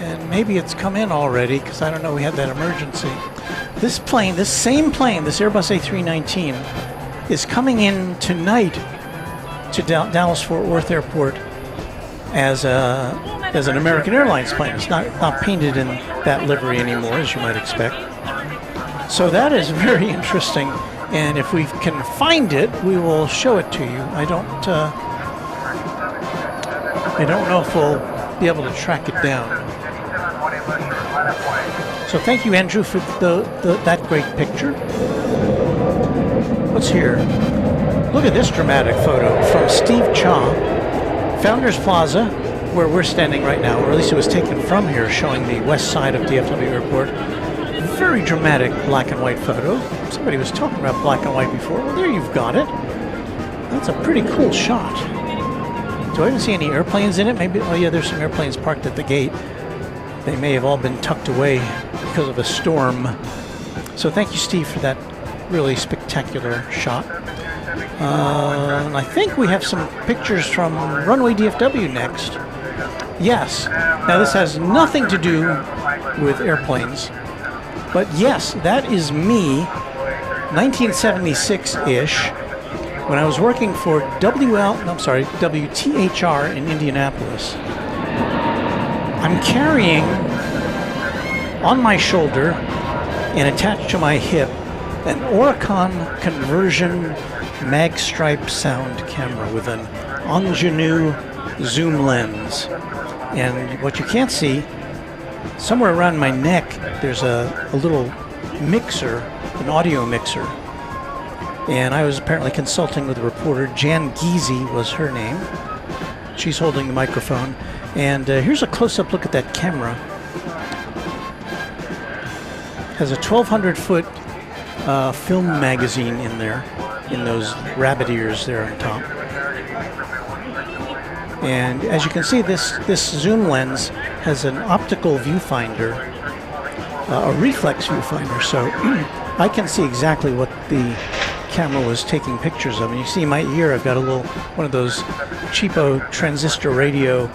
and maybe it's come in already because I don't know, we had that emergency. This plane, this same plane, this Airbus A319, is coming in tonight to Dallas-Fort Worth Airport as an American Airlines plane. It's not painted in that livery anymore, as you might expect. So that is very interesting, and if we can find it, we will show it to you. I don't know if we'll be able to track it down. So thank you, Andrew, for that great picture. What's here? Look at this dramatic photo from Steve Cha, Founders Plaza, where we're standing right now, or at least it was taken from here, showing the west side of DFW Airport. Very dramatic black and white photo. Somebody was talking about black and white before. Well, there you've got it. That's a pretty cool shot. Do I even see any airplanes in it? Maybe, oh yeah, there's some airplanes parked at the gate. They may have all been tucked away because of a storm. So thank you, Steve, for that really spectacular shot. And I think we have some pictures from Runway DFW next. Yes. Now this has nothing to do with airplanes. But yes, that is me, 1976-ish, when I was working for WTHR in Indianapolis. I'm carrying on my shoulder and attached to my hip an Oricon conversion mag stripe sound camera with an ingenue zoom lens. And what you can't see, somewhere around my neck, there's a little mixer, an audio mixer. And I was apparently consulting with a reporter. Jan Giese was her name. She's holding the microphone. And here's a close-up look at that camera. Has a 1,200-foot film magazine in there, in those rabbit ears there on top. And as you can see, this zoom lens has an optical viewfinder, a reflex viewfinder, so I can see exactly what the camera was taking pictures of. And you see in my ear, I've got a little, one of those cheapo transistor radio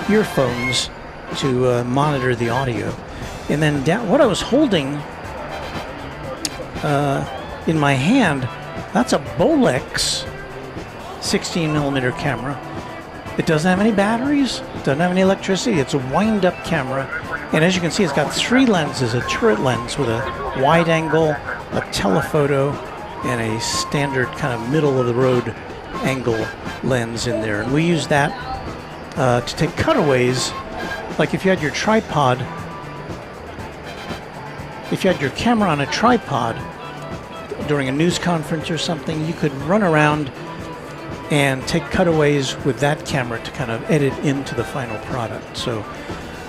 earphones to monitor the audio. And then down, what I was holding in my hand, that's a Bolex 16mm camera. It doesn't have any batteries, doesn't have any electricity. It's a wind-up camera. And as you can see, it's got 3 lenses, a turret lens with a wide angle, a telephoto, and a standard kind of middle-of-the-road angle lens in there. And we use that to take cutaways. Like if you had your tripod, if you had your camera on a tripod during a news conference or something, you could run around and take cutaways with that camera to kind of edit into the final product. So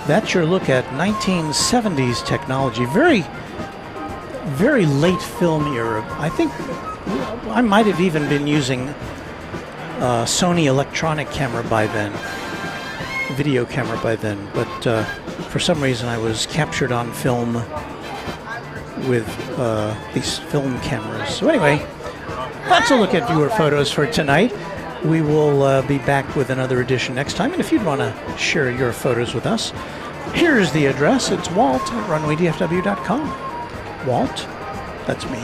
that's your look at 1970s technology. Very, very late film era. I think I might have even been using a Sony electronic camera by then, video camera by then, but for some reason I was captured on film with these film cameras. So anyway, that's a look at viewer photos for tonight. We will be back with another edition next time, and if you'd want to share your photos with us, here's the address. It's Walt at runwaydfw.com. Walt, that's me,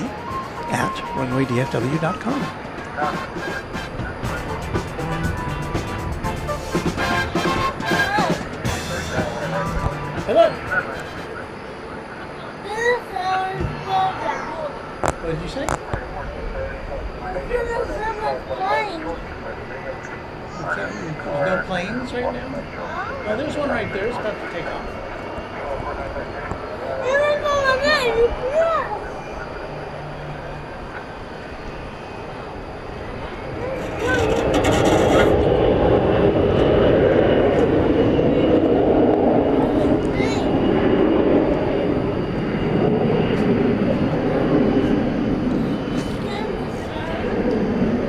at runwaydfw.com. Hello. What did you say? Okay, no planes right now? Oh, there's one right there. It's about to take off.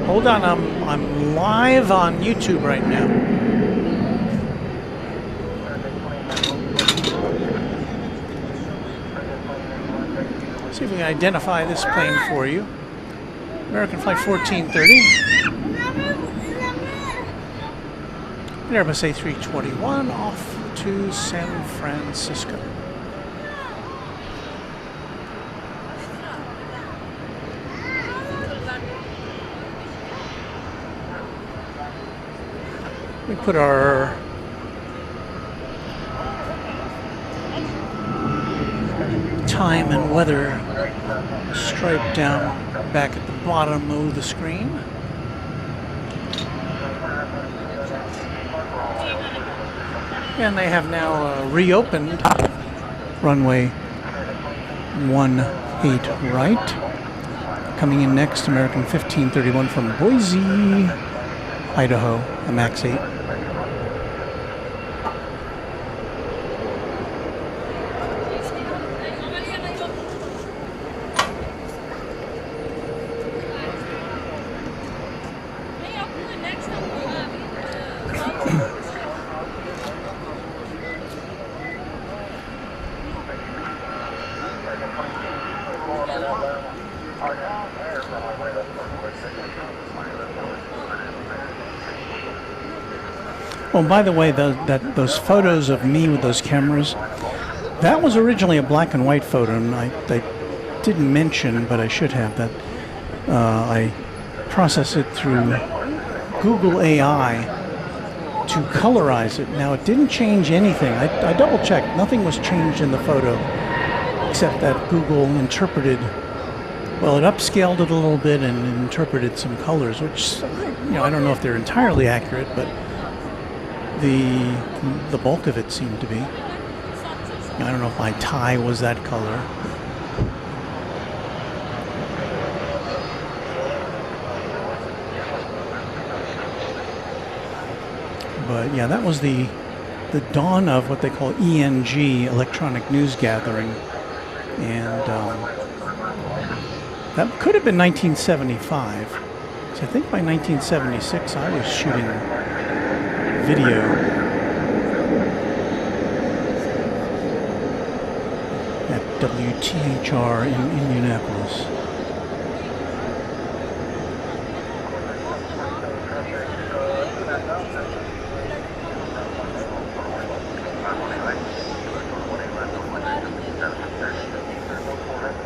Hold on, I'm live on YouTube right now. See if we can identify this plane for you. American Flight 1430. An Airbus A321 off to San Francisco. We put our time and weather stripe down back at the bottom of the screen. And they have now reopened runway 18 right. Coming in next, American 1531 from Boise, Idaho, a MAX 8. Oh, by the way, those photos of me with those cameras, that was originally a black and white photo, and I didn't mention, but I should have, that I processed it through Google AI to colorize it. Now, it didn't change anything. I double-checked. Nothing was changed in the photo, except that Google interpreted, well, it upscaled it a little bit and interpreted some colors, which, I don't know if they're entirely accurate, but the bulk of it seemed to be. I don't know if my tie was that color. But yeah, that was the dawn of what they call ENG, electronic news gathering. And that could have been 1975. So I think by 1976 I was shooting video. At WTHR in Indianapolis.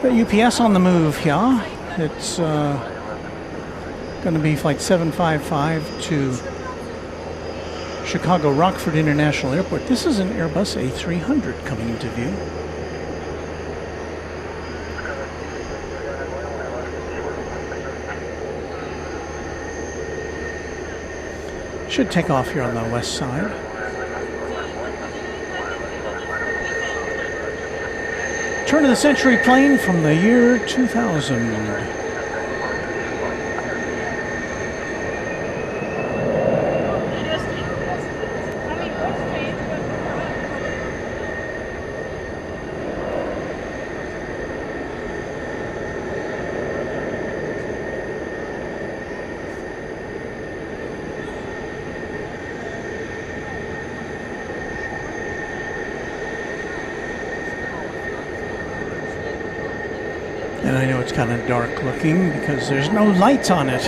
Got UPS on the move here. It's going to be flight 755 to Chicago Rockford International Airport. This is an Airbus A300 coming into view. Should take off here on the west side. Turn of the century plane from the year 2000. And I know it's kind of dark looking because there's no lights on it,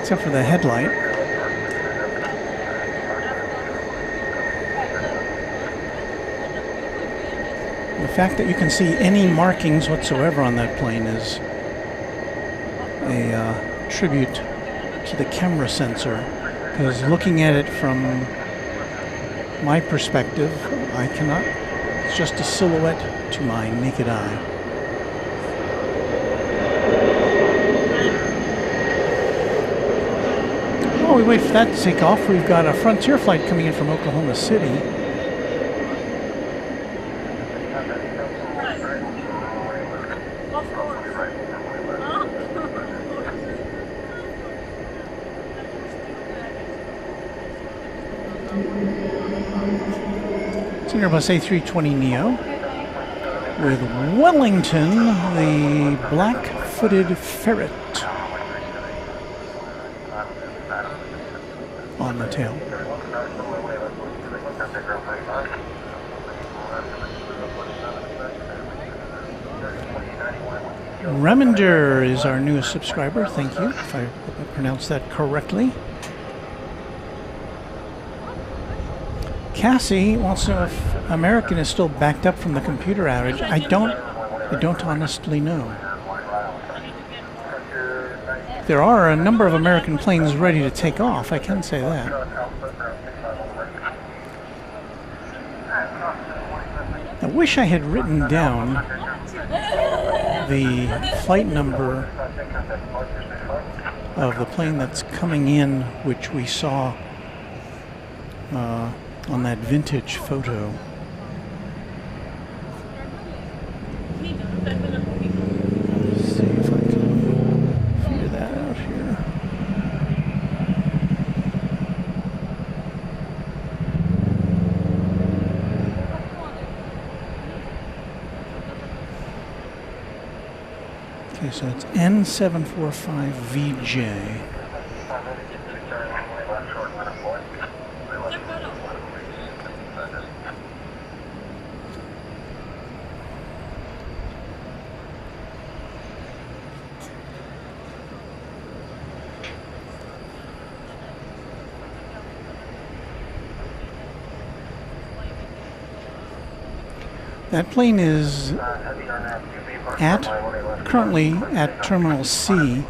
except for the headlight. The fact that you can see any markings whatsoever on that plane is a tribute to the camera sensor, because looking at it from my perspective, I cannot, it's just a silhouette to my naked eye. While we wait for that to take off, we've got a Frontier flight coming in from Oklahoma City. It's an Airbus A320neo with Wellington, the black-footed ferret, on the tail. Reminder is our newest subscriber. Thank you, if I pronounced that correctly. Cassie wants to know if American is still backed up from the computer outage. I don't honestly know. There are a number of American planes ready to take off, I can say that. I wish I had written down the flight number of the plane that's coming in, which we saw on that vintage photo. Let's see if I can figure that out here. Okay, so it's N745VJ. That plane is currently at Terminal C.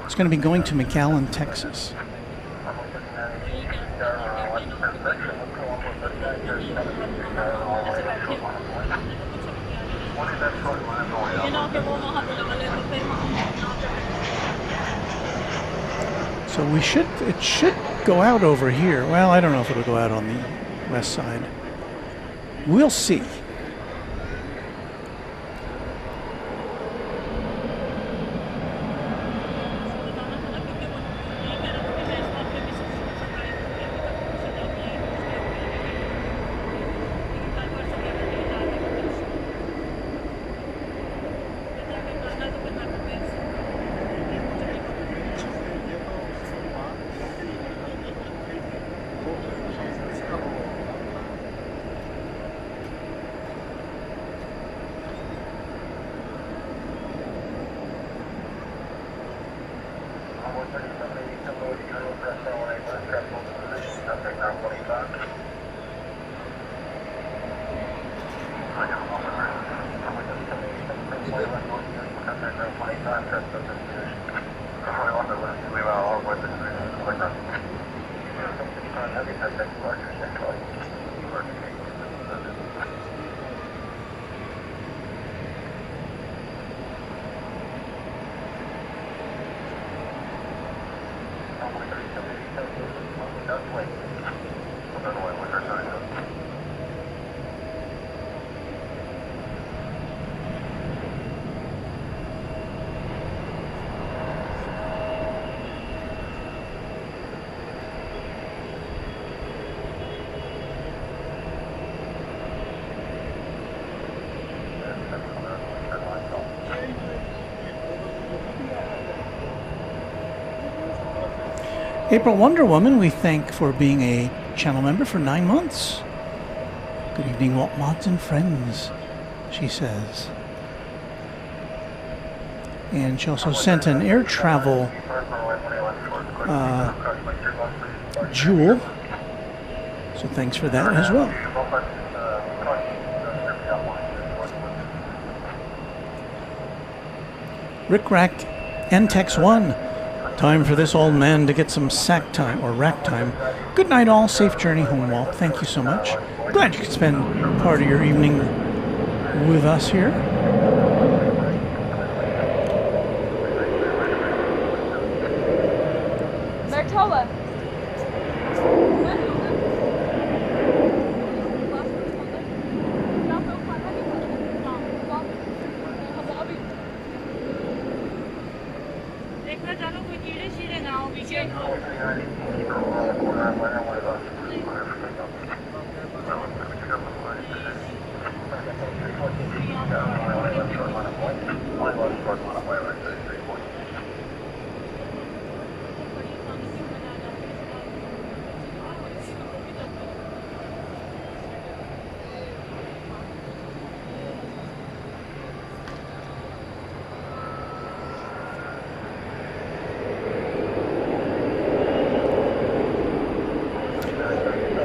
It's going to be going to McAllen, Texas. So it should go out over here. Well, I don't know if it'll go out on the west side. We'll see. April Wonder Woman, we thank for being a channel member for 9 months. Good evening, Walt Mods and friends, she says. And she also sent an air travel jewel. So thanks for that as well. Rick Rack NTEX 1. Time for this old man to get some sack time or rack time. Good night all. Safe journey home, Walt. Thank you so much. Glad you could spend part of your evening with us here.
Mertola.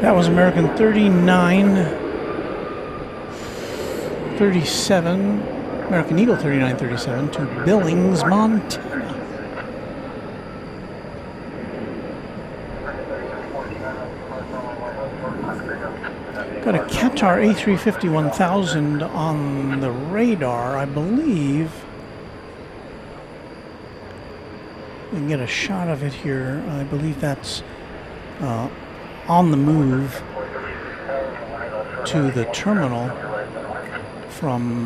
That was American 3937, American Eagle 3937 to Billings, Montana. Got a Qatar A350 1000 on the radar, I believe. We can get a shot of it here. I believe that's on the move to the terminal from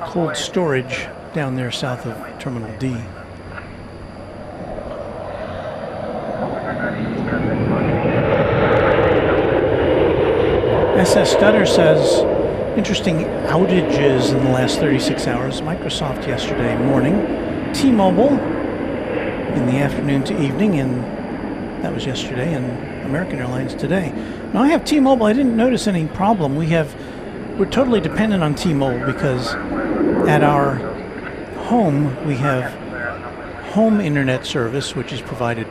cold storage down there south of Terminal D. SS Stutter says, interesting outages in the last 36 hours. Microsoft yesterday morning, T-Mobile in the afternoon to evening, and that was yesterday, and American Airlines today. Now I have T-Mobile. I didn't notice any problem. We're totally dependent on T-Mobile because at our home we have home internet service, which is provided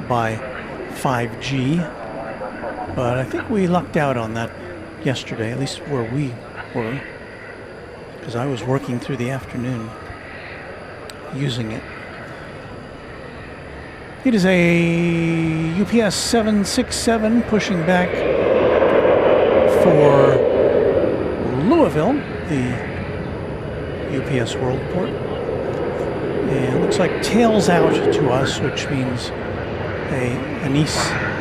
by 5G. But I think we lucked out on that yesterday, at least where we were, because I was working through the afternoon using it. It is a UPS 767 pushing back for Louisville, the UPS Worldport. And it looks like tails out to us, which means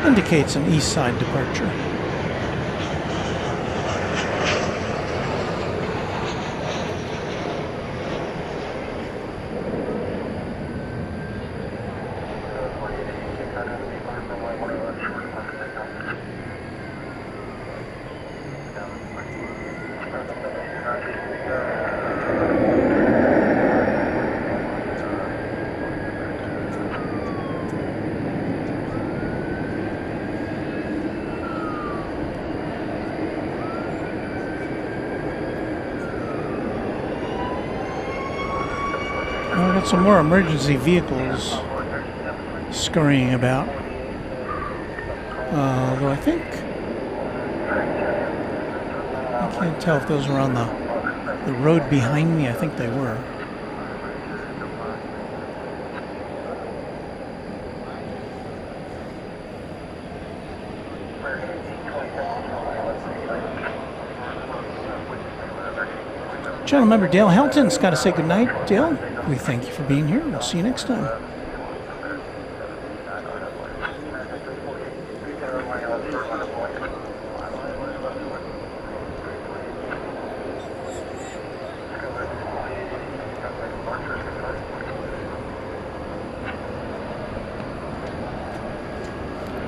indicates an east side departure. Got some more emergency vehicles scurrying about. Though I think I can't tell if those were on the road behind me. I think they were. Channel member Dale Helton's got to say goodnight. Dale, we thank you for being here. We'll see you next time.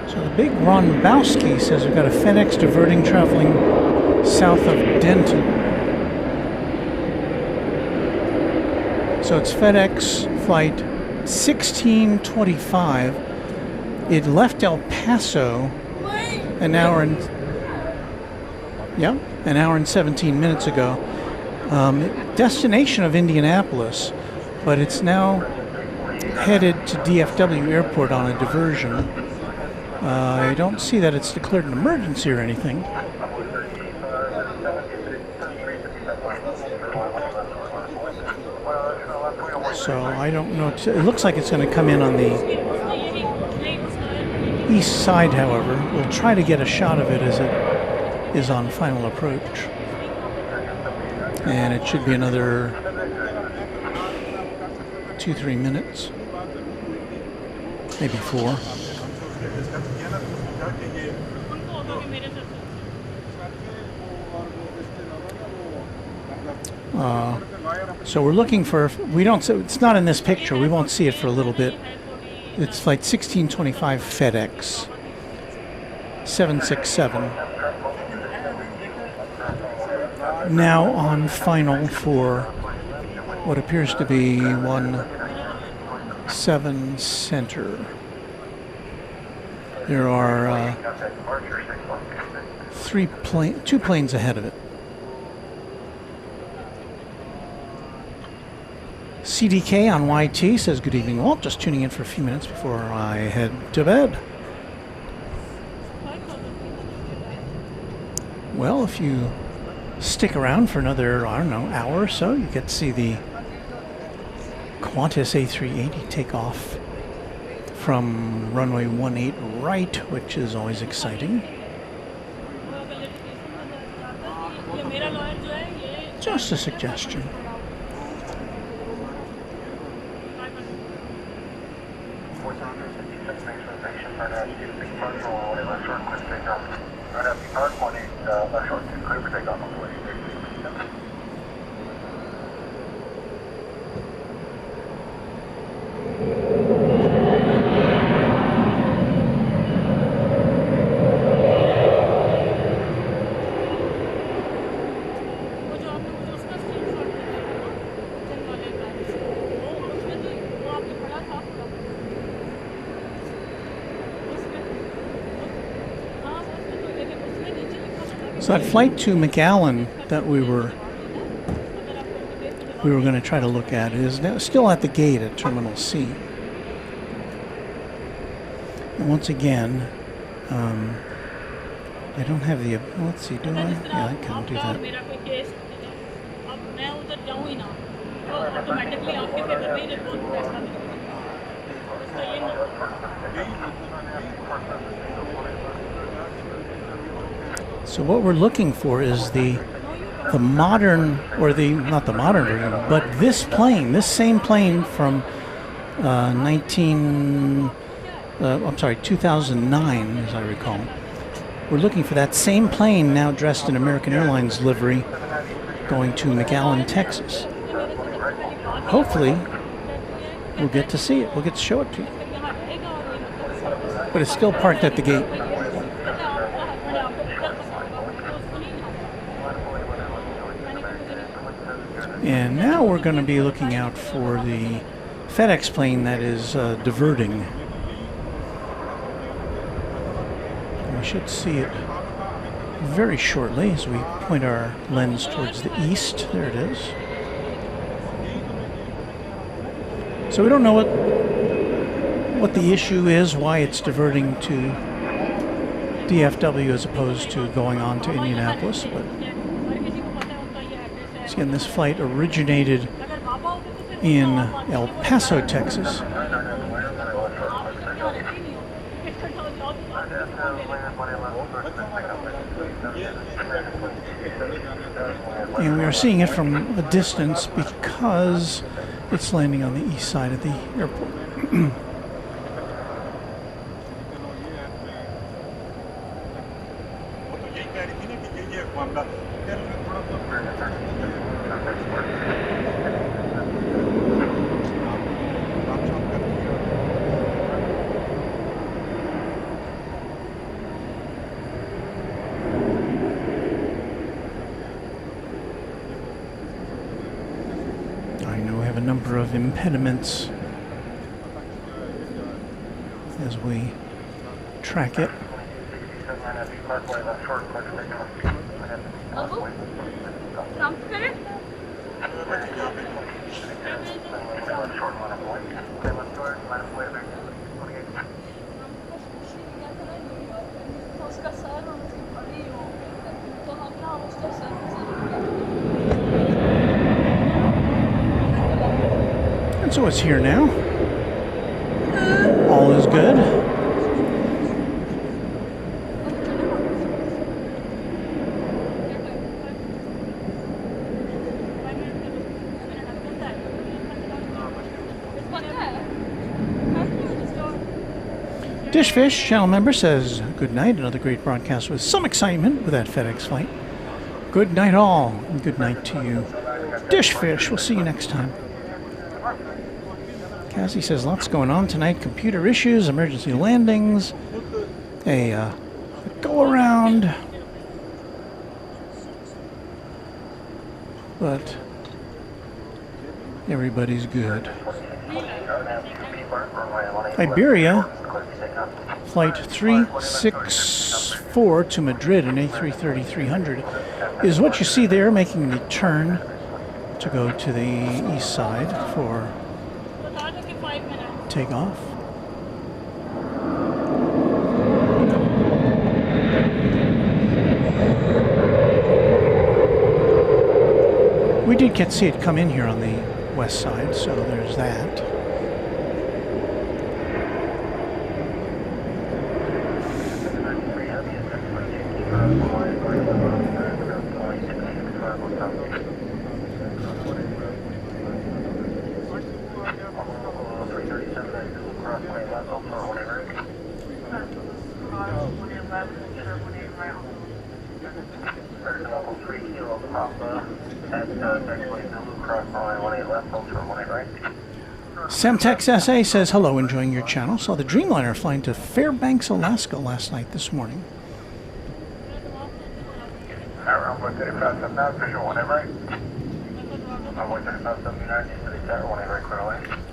So the big Ron Bowski says we've got a FedEx diverting traveling south of Denton. So it's FedEx flight 1625. It left El Paso an hour and 17 minutes ago. Destination of Indianapolis, but it's now headed to DFW Airport on a diversion. I don't see that it's declared an emergency or anything. So I don't know. It looks like it's going to come in on the east side, however. We'll try to get a shot of it as it is on final approach. And it should be another 2-3 minutes. Maybe 4. So we're looking for, we don't, it's not in this picture, we won't see it for a little bit. It's flight 1625 FedEx 767. Now on final for what appears to be 17 center. There are 2 planes ahead of it. CDK on YT says, good evening, Walt. Just tuning in for a few minutes before I head to bed. Well, if you stick around for another, I don't know, hour or so, you get to see the Qantas A380 take off from runway 18 right, which is always exciting. Just a suggestion. So that flight to McAllen that we were going to try to look at is now still at the gate at Terminal C. And once again, I don't have the, let's see, do I? Yeah, I can do that. So what we're looking for is the modern, or the, not the modern version, but this plane, this same plane from 2009, as I recall. We're looking for that same plane now dressed in American Airlines livery going to McAllen, Texas. Hopefully, we'll get to see it. We'll get to show it to you. But it's still parked at the gate. And now we're going to be looking out for the FedEx plane that is diverting. We should see it very shortly as we point our lens towards the east. There it is. So we don't know what the issue is, why it's diverting to DFW as opposed to going on to Indianapolis. But again, this flight originated in El Paso, Texas. And we are seeing it from a distance because it's landing on the east side of the airport. Of impediments as we track it. So it's here now. All is good. Dishfish, channel member, says, good night. Another great broadcast with some excitement with that FedEx flight. Good night all, and good night to you. Dishfish, we'll see you next time. Cassie says, lots going on tonight. Computer issues, emergency landings, a go-around. But everybody's good. Iberia, flight 364 to Madrid, an A330-300, is what you see there, making the turn to go to the east side for takeoff. We did get to see it come in here on the west side, so there's that. Semtex SA says, hello, enjoying your channel. Saw the Dreamliner flying to Fairbanks, Alaska last night this morning.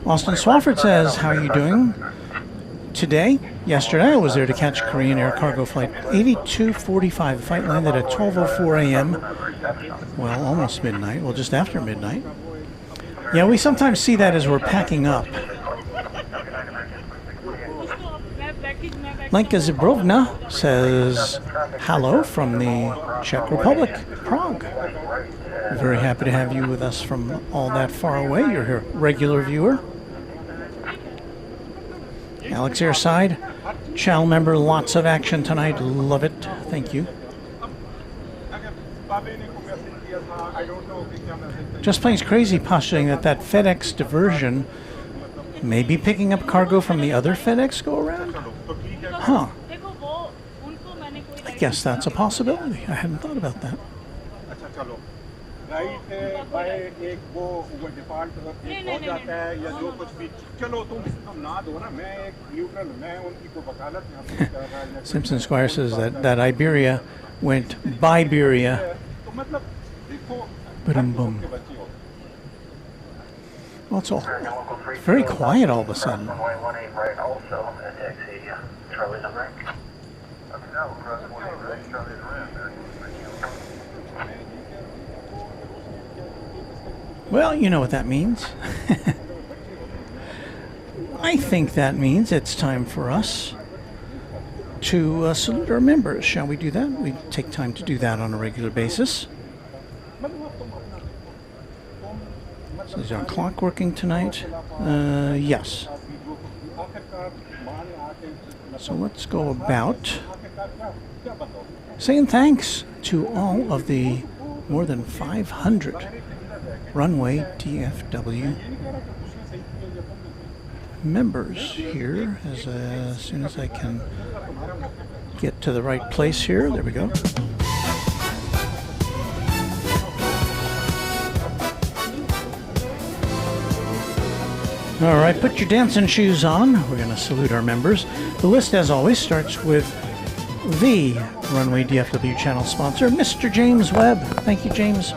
Austin Swafford says, how are you doing? Today, yesterday, I was there to catch Korean Air Cargo Flight 8245. The flight landed at 12:04 a.m. Well, almost midnight. Well, just after midnight. Yeah, we sometimes see that as we're packing up. Lenka Zibrovna says, hello from the Czech Republic, Prague. Very happy to have you with us from all that far away. You're a regular viewer. Alex Airside, channel member, lots of action tonight. Love it. Thank you. Just plain crazy postulating that FedEx diversion may be picking up cargo from the other FedEx go-around? Huh. I guess that's a possibility. I hadn't thought about that. Simpson Squire says that Iberia went by Iberia. Boom. Well, it's all very quiet all of a sudden. Well, you know what that means. I think that means it's time for us to salute our members. Shall we do that? We take time to do that on a regular basis. So is our clock working tonight? Yes. So let's go about saying thanks to all of the more than 500 Runway DFW members here as soon as I can get to the right place here. There we go. All right, put your dancing shoes on. We're going to salute our members. The list, as always, starts with the Runway DFW channel sponsor, Mr. James Webb. Thank you, James,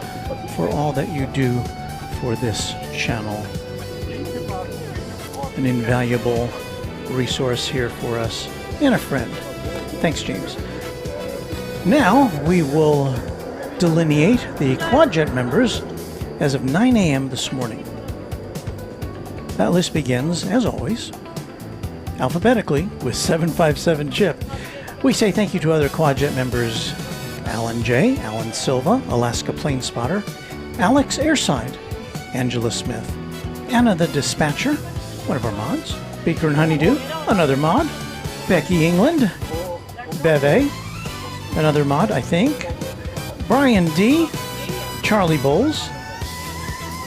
for all that you do for this channel. An invaluable resource here for us and a friend. Thanks, James. Now we will delineate the Quadjet members as of 9 a.m. this morning. That list begins, as always, alphabetically with 757 Chip. We say thank you to other Quadjet members: Alan J., Alan Silva, Alaska Plane Spotter, Alex Airside, Angela Smith, Anna the Dispatcher, one of our mods, Baker and Honeydew, another mod, Becky England, Beve, another mod, I think, Brian D., Charlie Bowles,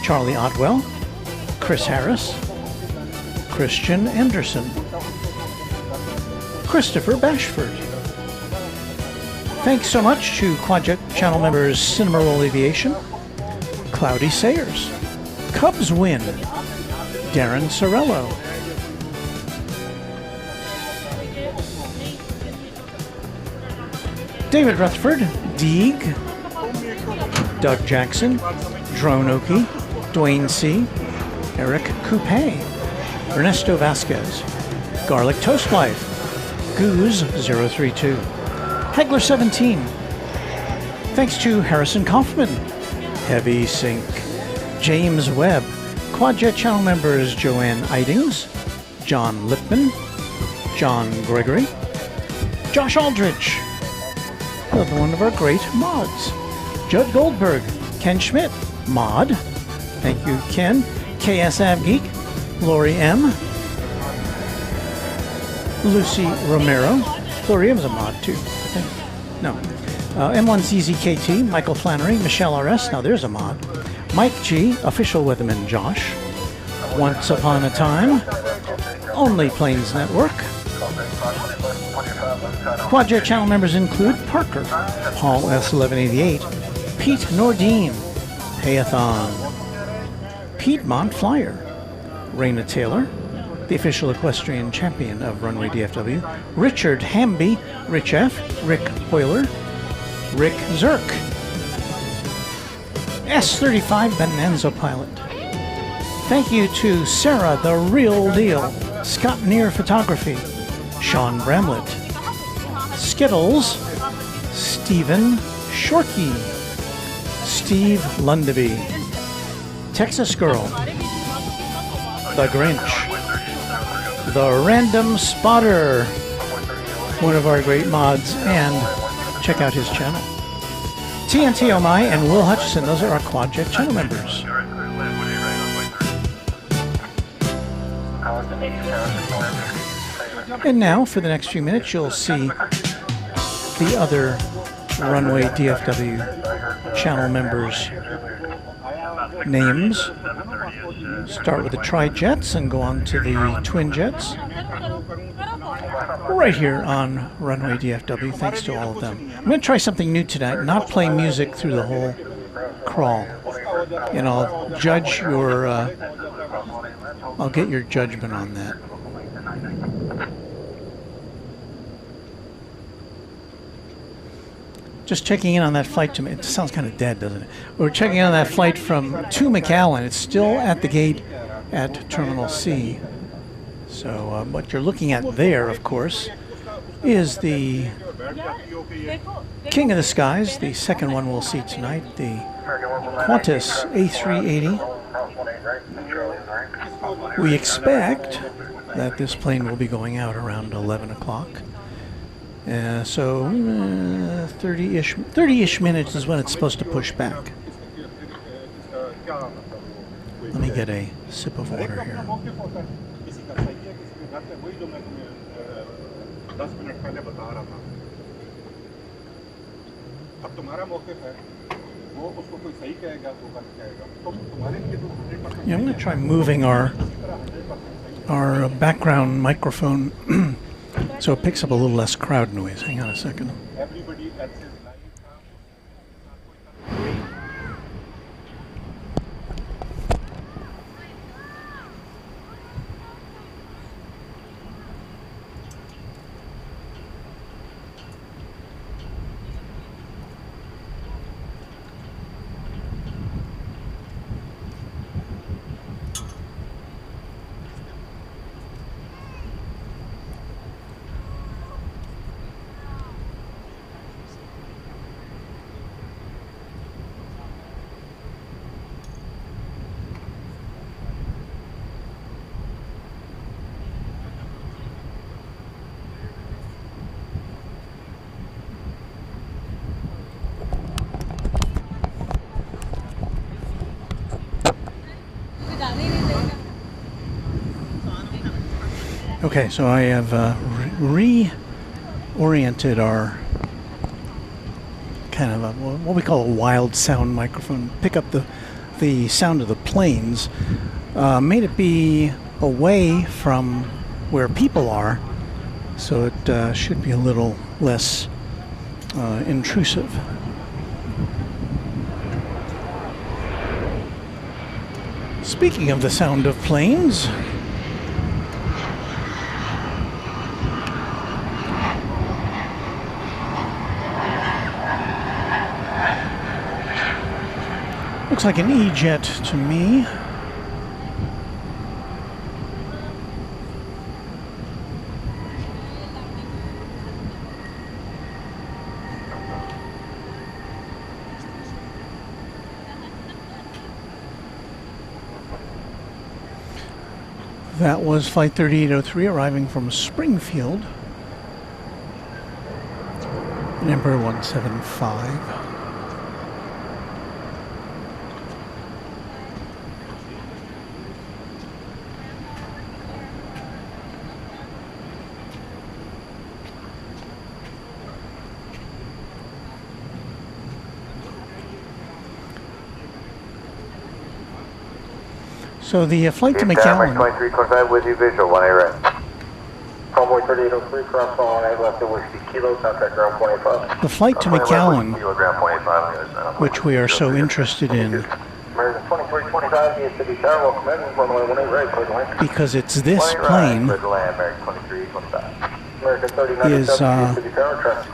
Charlie Otwell, Chris Harris, Christian Anderson, Christopher Bashford. Thanks so much to Quadjet channel members Cinema Roll Aviation, Cloudy Sayers, Cubs Win, Darren Sorello, David Rutherford, Deeg, Doug Jackson, Drone Oki, Dwayne C., Eric Coupe, Ernesto Vasquez, Garlic Toast Life, Goose032, Hegler 17. Thanks to Harrison Kaufman, Heavy Sink, James Webb, Quadjet channel members Joanne Idings, John Lipman, John Gregory, Josh Aldrich, another one of our great mods, Judd Goldberg, Ken Schmidt, mod, thank you Ken, KS Geek, Lori M, Lucy Romero, Lori M's a mod too, I think. No. M1CZKT, Michael Flannery, Michelle RS, now there's a mod. Mike G, official weatherman Josh, Once Upon a Time, Only Planes Network. Quadjet channel members include Parker, Paul S1188, Pete Nordine, Payathon, Piedmont Flyer, Raina Taylor, the official equestrian champion of Runway DFW, Richard Hamby, Rich F, Rick Hoyler, Rick Zirk, S35 Bonanza Pilot. Thank you to Sarah the Real Deal, Scott Near Photography, Sean Bramlett, Skittles, Stephen Shorkey, Steve Lundaby, Texas Girl, The Grinch, The Random Spotter, one of our great mods, and check out his channel. TNT Omai and Will Hutchison, those are our Quadjet channel members. And now, for the next few minutes, you'll see the other Runway DFW channel members' names. Start with the Tri-Jets and go on to the Twin Jets. Right here on Runway DFW, thanks to all of them. I'm going to try something new tonight, not play music through the whole crawl. And I'll judge your, I'll get your judgment on that. Just checking in on that flight to, it sounds kind of dead, doesn't it? We're checking in on that flight to McAllen. It's still at the gate at Terminal C. So what you're looking at there, of course, is the King of the Skies, the second one we'll see tonight, the Qantas A380. We expect that this plane will be going out around 11 o'clock. So 30-ish minutes is when it's supposed to push back. Let me get a sip of water here. Yeah, I'm going to try moving our background microphone so it picks up a little less crowd noise. Hang on a second. Okay, so I have reoriented our kind of what we call a wild sound microphone. Pick up the sound of the planes. Made it be away from where people are, so it should be a little less intrusive. Speaking of the sound of planes, looks like an E-jet to me. That was Flight 3803 arriving from Springfield in Emperor 175. So the flight to McAllen.
2325 with you, visual, 1A right. Convoy 3803, cross 1A left to Whiskey Kilo, contact ground 25.
The flight to McAllen, which we are so interested in, because it's this plane, is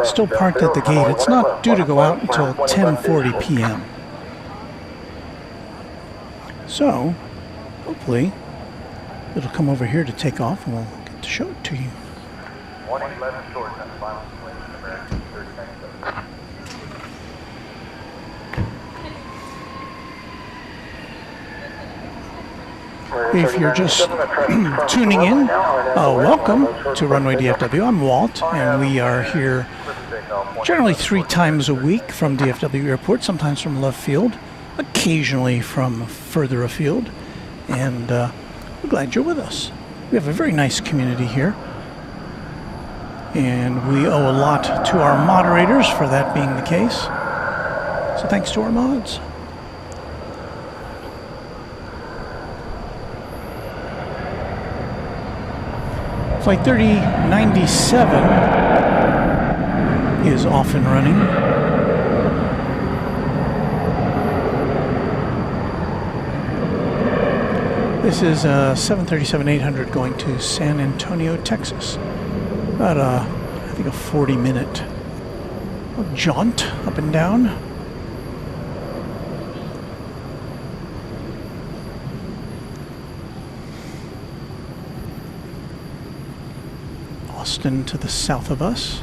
still parked at the gate. It's not due to go out until 10:40 p.m. So, hopefully, it'll come over here to take off and we'll get to show it to you.
111 short, that's final plane, American 39.
If you're just tuning in, welcome to Runway DFW. I'm Walt, and we are here generally 3 times a week from DFW Airport, sometimes from left field, occasionally from further afield, and we're glad you're with us. We have a very nice community here, and we owe a lot to our moderators for that being the case. So thanks to our mods. Flight 3097 is off and running. This is a 737-800 going to San Antonio, Texas. About I think a 40-minute jaunt up and down. Austin to the south of us.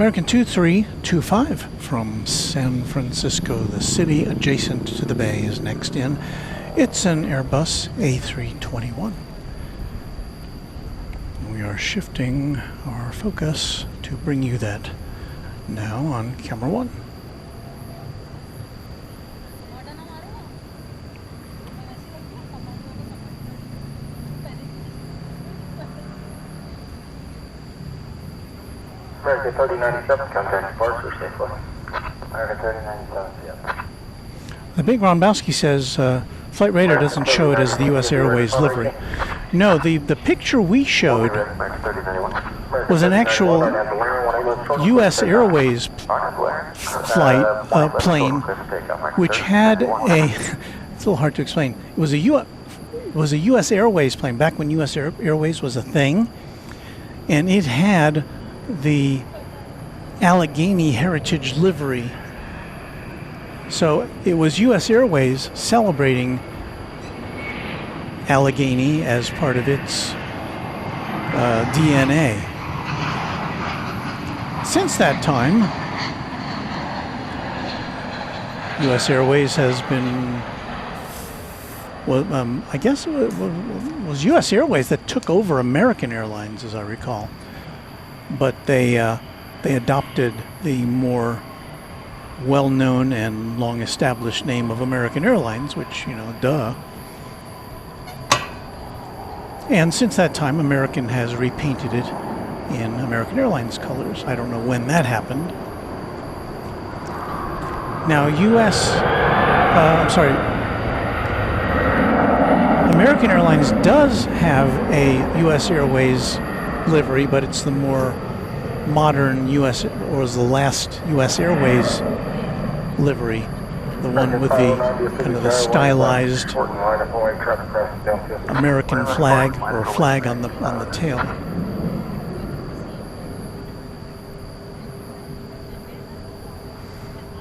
American 2325 from San Francisco, the city adjacent to the bay, is next in. It's an Airbus A321. We are shifting our focus to bring you that now on camera 1.
American 3097, contact departure safely. American 3097, yeah.
The Big Rombowski says Flight Radar doesn't show it as the U.S. Airways livery. No, the picture we showed was an actual U.S. Airways plane, which had a. It's a little hard to explain. It was a U.S. Airways plane back when U.S. Airways was a thing, and it had the Allegheny Heritage livery. So it was U.S. Airways celebrating Allegheny as part of its DNA. Since that time, U.S. Airways has been, well, I guess it was U.S. Airways that took over American Airlines, as I recall. But they adopted the more well-known and long-established name of American Airlines, which, you know, duh. And since that time, American has repainted it in American Airlines colors. I don't know when that happened. Now, American Airlines does have a U.S. Airways livery, but it's the more modern U.S. or was the last U.S. Airways livery, the one with the kind of the stylized American flag or flag on the tail.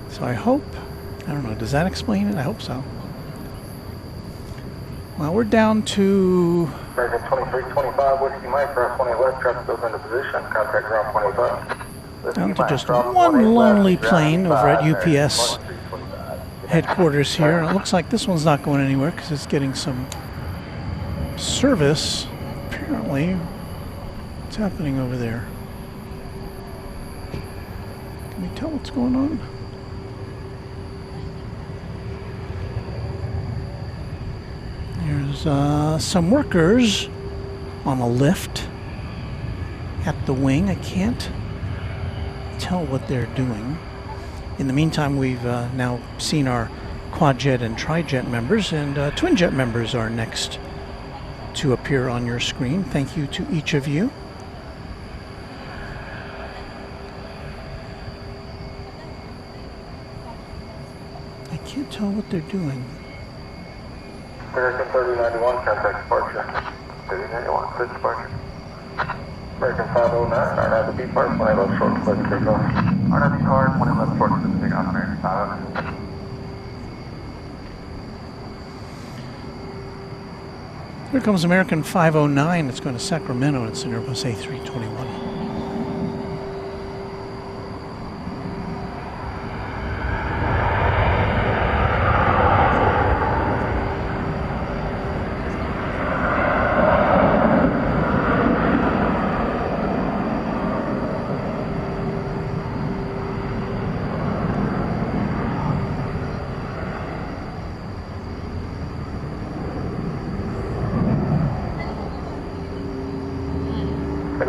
So I hope, I don't know, does that explain it? I hope so. Well, we're down to
American 2325, Whiskey Mike, cross 20 left, traffic goes into position, contact ground 25.
Down to just one lonely plane over at UPS headquarters here. It looks like this one's not going anywhere because it's getting some service. Apparently, what's happening over there? Can we tell what's going on? There's some workers on a lift at the wing. I can't tell what they're doing. In the meantime, we've now seen our quad-jet and tri-jet members, and twin-jet members are next to appear on your screen. Thank you to each of you. I can't tell what they're doing.
American 3091, contact departure. 3091, good departure. American 509, RWB part, 20 left short, clear to take off. RWB part, 20 left short, clear to take off, American 509.
Here comes American 509. It's going to Sacramento. It's an Airbus A321.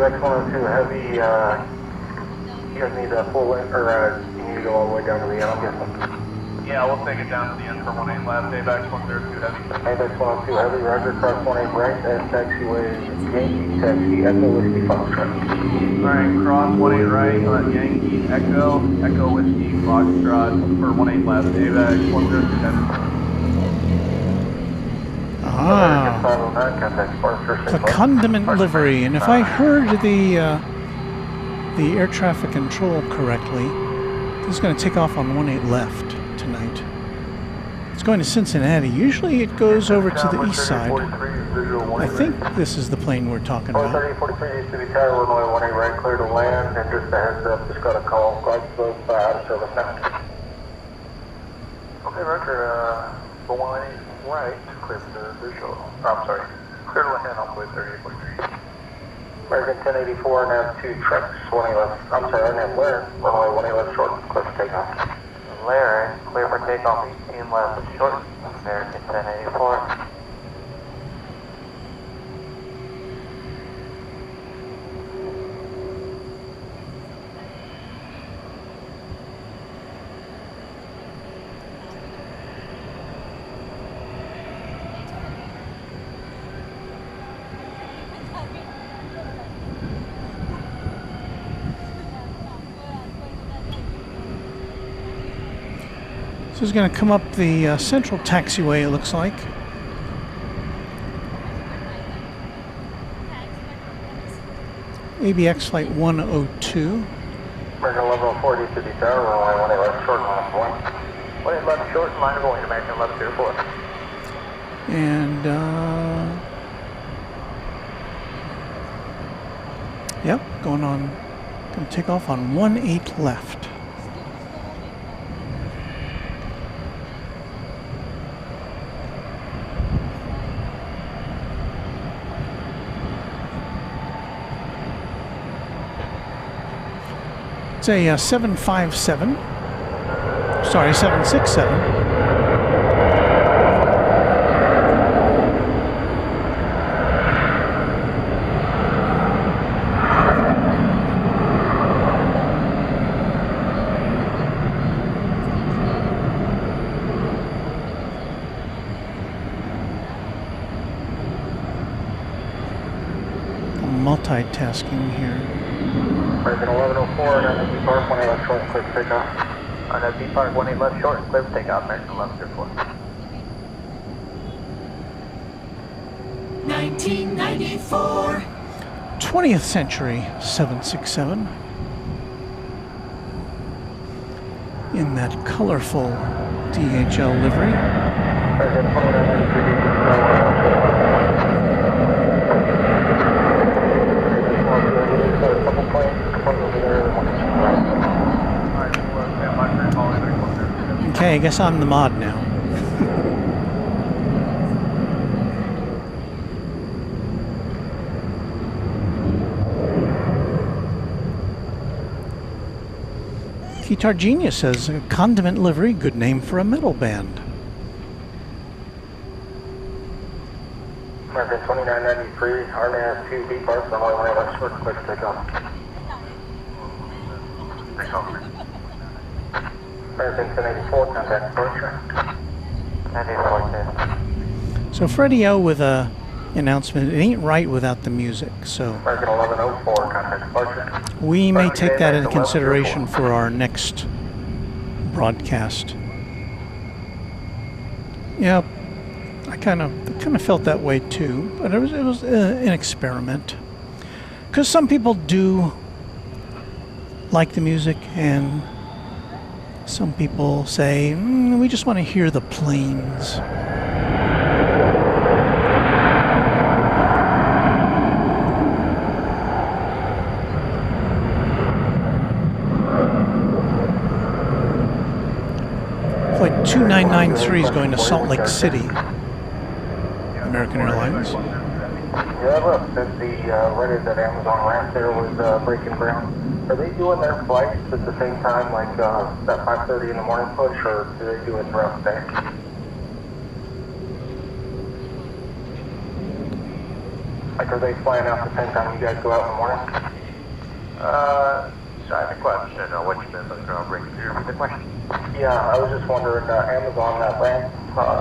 X102 Heavy, you guys need a full in, or you need to go all the way down to the end, I'm guessing.
Yeah, we'll take it down to the end for 18 left, AVAX 102 Heavy.
AVAX 102 Heavy, Roger, cross 18 right, and taxiway Yankee, taxi, Echo Whiskey Foxtrot.
Alright, cross 18 right, on Yankee, Echo Whiskey Foxtrot for 18 left, AVAX 102 Heavy.
The condiment livery, and if I heard the air traffic control correctly, this is going to take off on 18 left tonight. It's going to Cincinnati. Usually it goes over to the east side. I think this is the plane we're talking about.
3043 City Tower, runway 18 right, clear to land, and just a heads up, just got a call, glide slope out of service now. Okay, Roger, going right, clear for the visual, I'm sorry, clear to land on way 3843. American 1084, nav 2 trucks, 20 left, I'm sorry, nav Blair, runway 18 left short, clear for takeoff. Blair, clear for takeoff, 18 left short, American 1084.
So it's going to come up the central taxiway, it looks like. ABX flight 102.
American 1140 to the tower, runway 18 left short, line of going. 18 left short, line of going, American 1104.
And, yep, going to take off on 18 left. It's a 757, sorry, 767. Multitasking here.
American 1104, and then B Park 18 left short, clear for takeoff. On that B Park 18 left short, clear for takeoff, American 1104.
1994.
20th century 767. In that colorful DHL livery.
American 2993.
Okay, I guess I'm the mod now. Guitar Genius says, condiment livery, good name for a metal band.
American 2993, RNAV 2 B Park, runway 18 left short, clear for takeoff. American 1084, contact departure. 1084.
So Freddie O with a announcement, it ain't right without the music, so
American 1104, contact departure.
we may take that into consideration for our next broadcast. Yep, I kind of felt that way too, but it was an experiment. Because some people do like the music, and some people say, we just want to hear the planes. Flight 2993 is going to Salt Lake City, American Airlines.
Yeah, look, since the Reddit at Amazon ramp there was breaking ground. Are they doing their flights at the same time, like that 5:30 in the morning push, or do they do it throughout the day? Like, are they flying out the same time you guys go out in the morning?
Sorry, the question, what you meant by the ground breaking through the question?
Yeah, I was just wondering, Amazon, that ramp,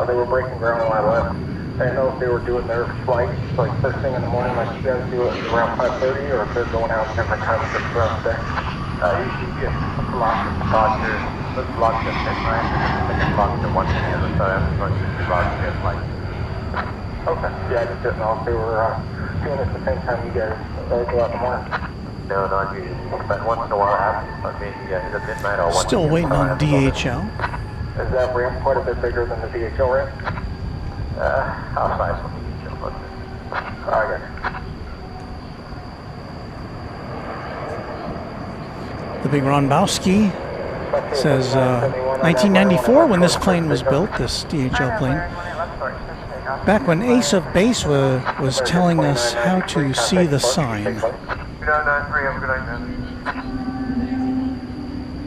they were breaking ground when I left. I didn't know if they were doing their flights, like first thing in the morning, like you guys do it around 5:30, or if they're going out different times throughout the day.
You get lots of departure, lots of midnight, and then lots of 1 p.m. So that's going to be lots of like.
Okay, yeah, I just didn't know if they were doing it at the same time you guys go out in the morning.
No, not usually, but once in a while it happens, but maybe either midnight or 1
Still waiting on DHL.
Is that ramp quite a bit bigger than the DHL ramp?
How size will DHL look?
Alright.
The big Ronbowski says 1994 when this plane was built, this DHL plane. Back when Ace of Base was telling us how to see the sign.
2993, have a good night, man.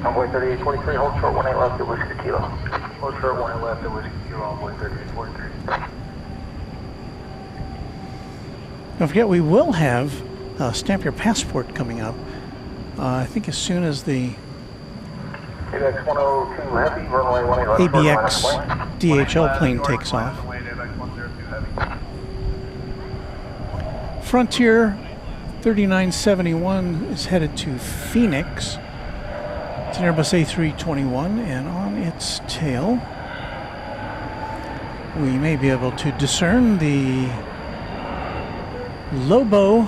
Envoy 3843, hold short 18 left at Whiskey Kilo. Hold short 18 left at Whiskey Kilo, Envoy 3843.
Don't forget, we will have Stamp Your Passport coming up. I think as soon as the
ABX 102 Heavy, runway 18 left.
ABX DHL plane takes off. Frontier 3971 is headed to Phoenix. It's an Airbus A321, and on its tail we may be able to discern the Lobo,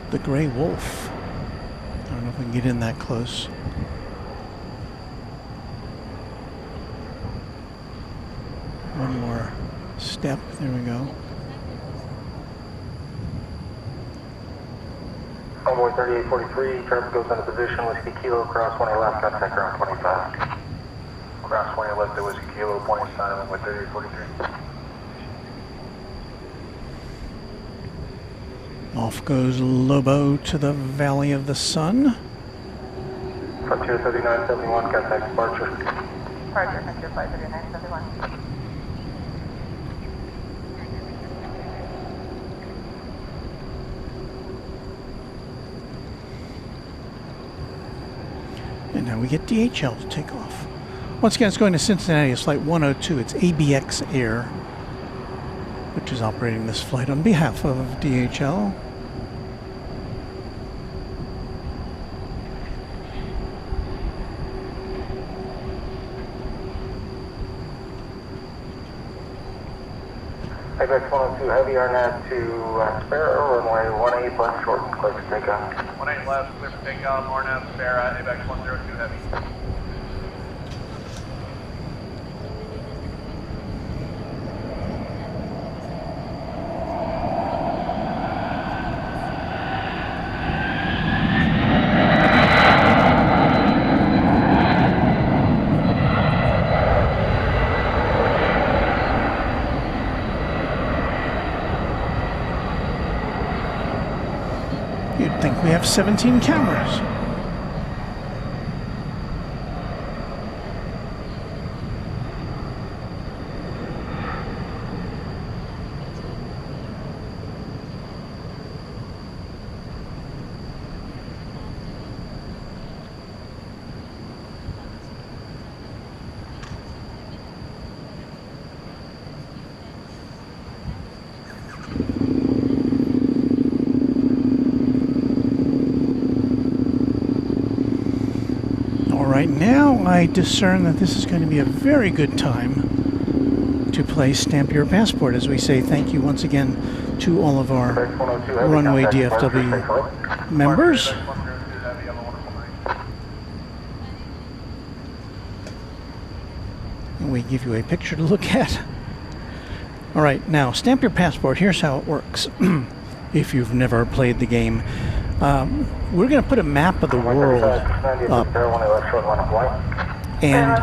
the gray wolf. I don't know if we can get in that close. One more step. There we go.
Envoy 3843, traffic goes into position, Whiskey Kilo, cross 20 left, contact around 25. Cross 20 left at Whiskey Kilo, point sign, Envoy 3843.
Off goes Lobo to the Valley of the Sun.
Frontier 3971, contact departure.
Departure, Frontier Flight 3971.
And now we get DHL to take off. Once again, it's going to Cincinnati. It's flight 102. It's ABX Air, which is operating this flight on behalf of DHL.
ABX 102 Heavy, RNAV to Sparrow, runway 18 left, short, clear for takeoff. 18 left, clear for takeoff, RNAV Sparrow, ABX 102 Heavy.
You'd think we have 17 cameras. Right now, I discern that this is going to be a very good time to play Stamp Your Passport, as we say thank you once again to all of our Runway DFW members. And we give you a picture to look at. All right, now Stamp Your Passport. Here's how it works. If you've never played the game, we're going to put a map of the world up, and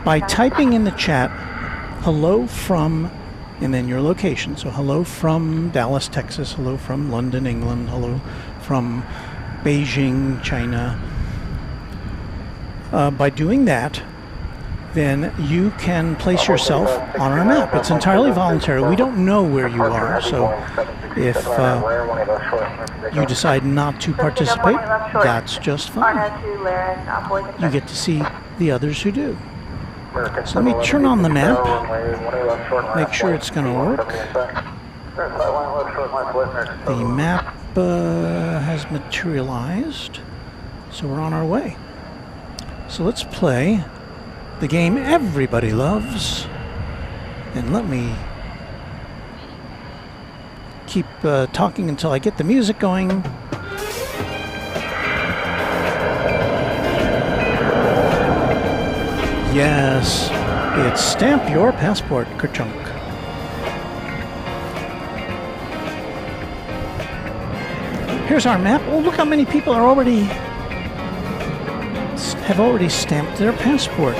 by typing in the chat hello from, and then your location, so hello from Dallas, Texas, hello from London, England, hello from Beijing, China, by doing that, then you can place yourself on our map. It's entirely voluntary. We don't know where you are, so if you decide not to participate, that's just fine. You get to see the others who do. So let me turn on the map, make sure it's going to work. The map has materialized, so we're on our way. So let's play the game everybody loves, and let me keep talking until I get the music going. Yes, it's Stamp Your Passport, Kerchunk. Here's our map. Oh, look how many people are have already stamped their passport.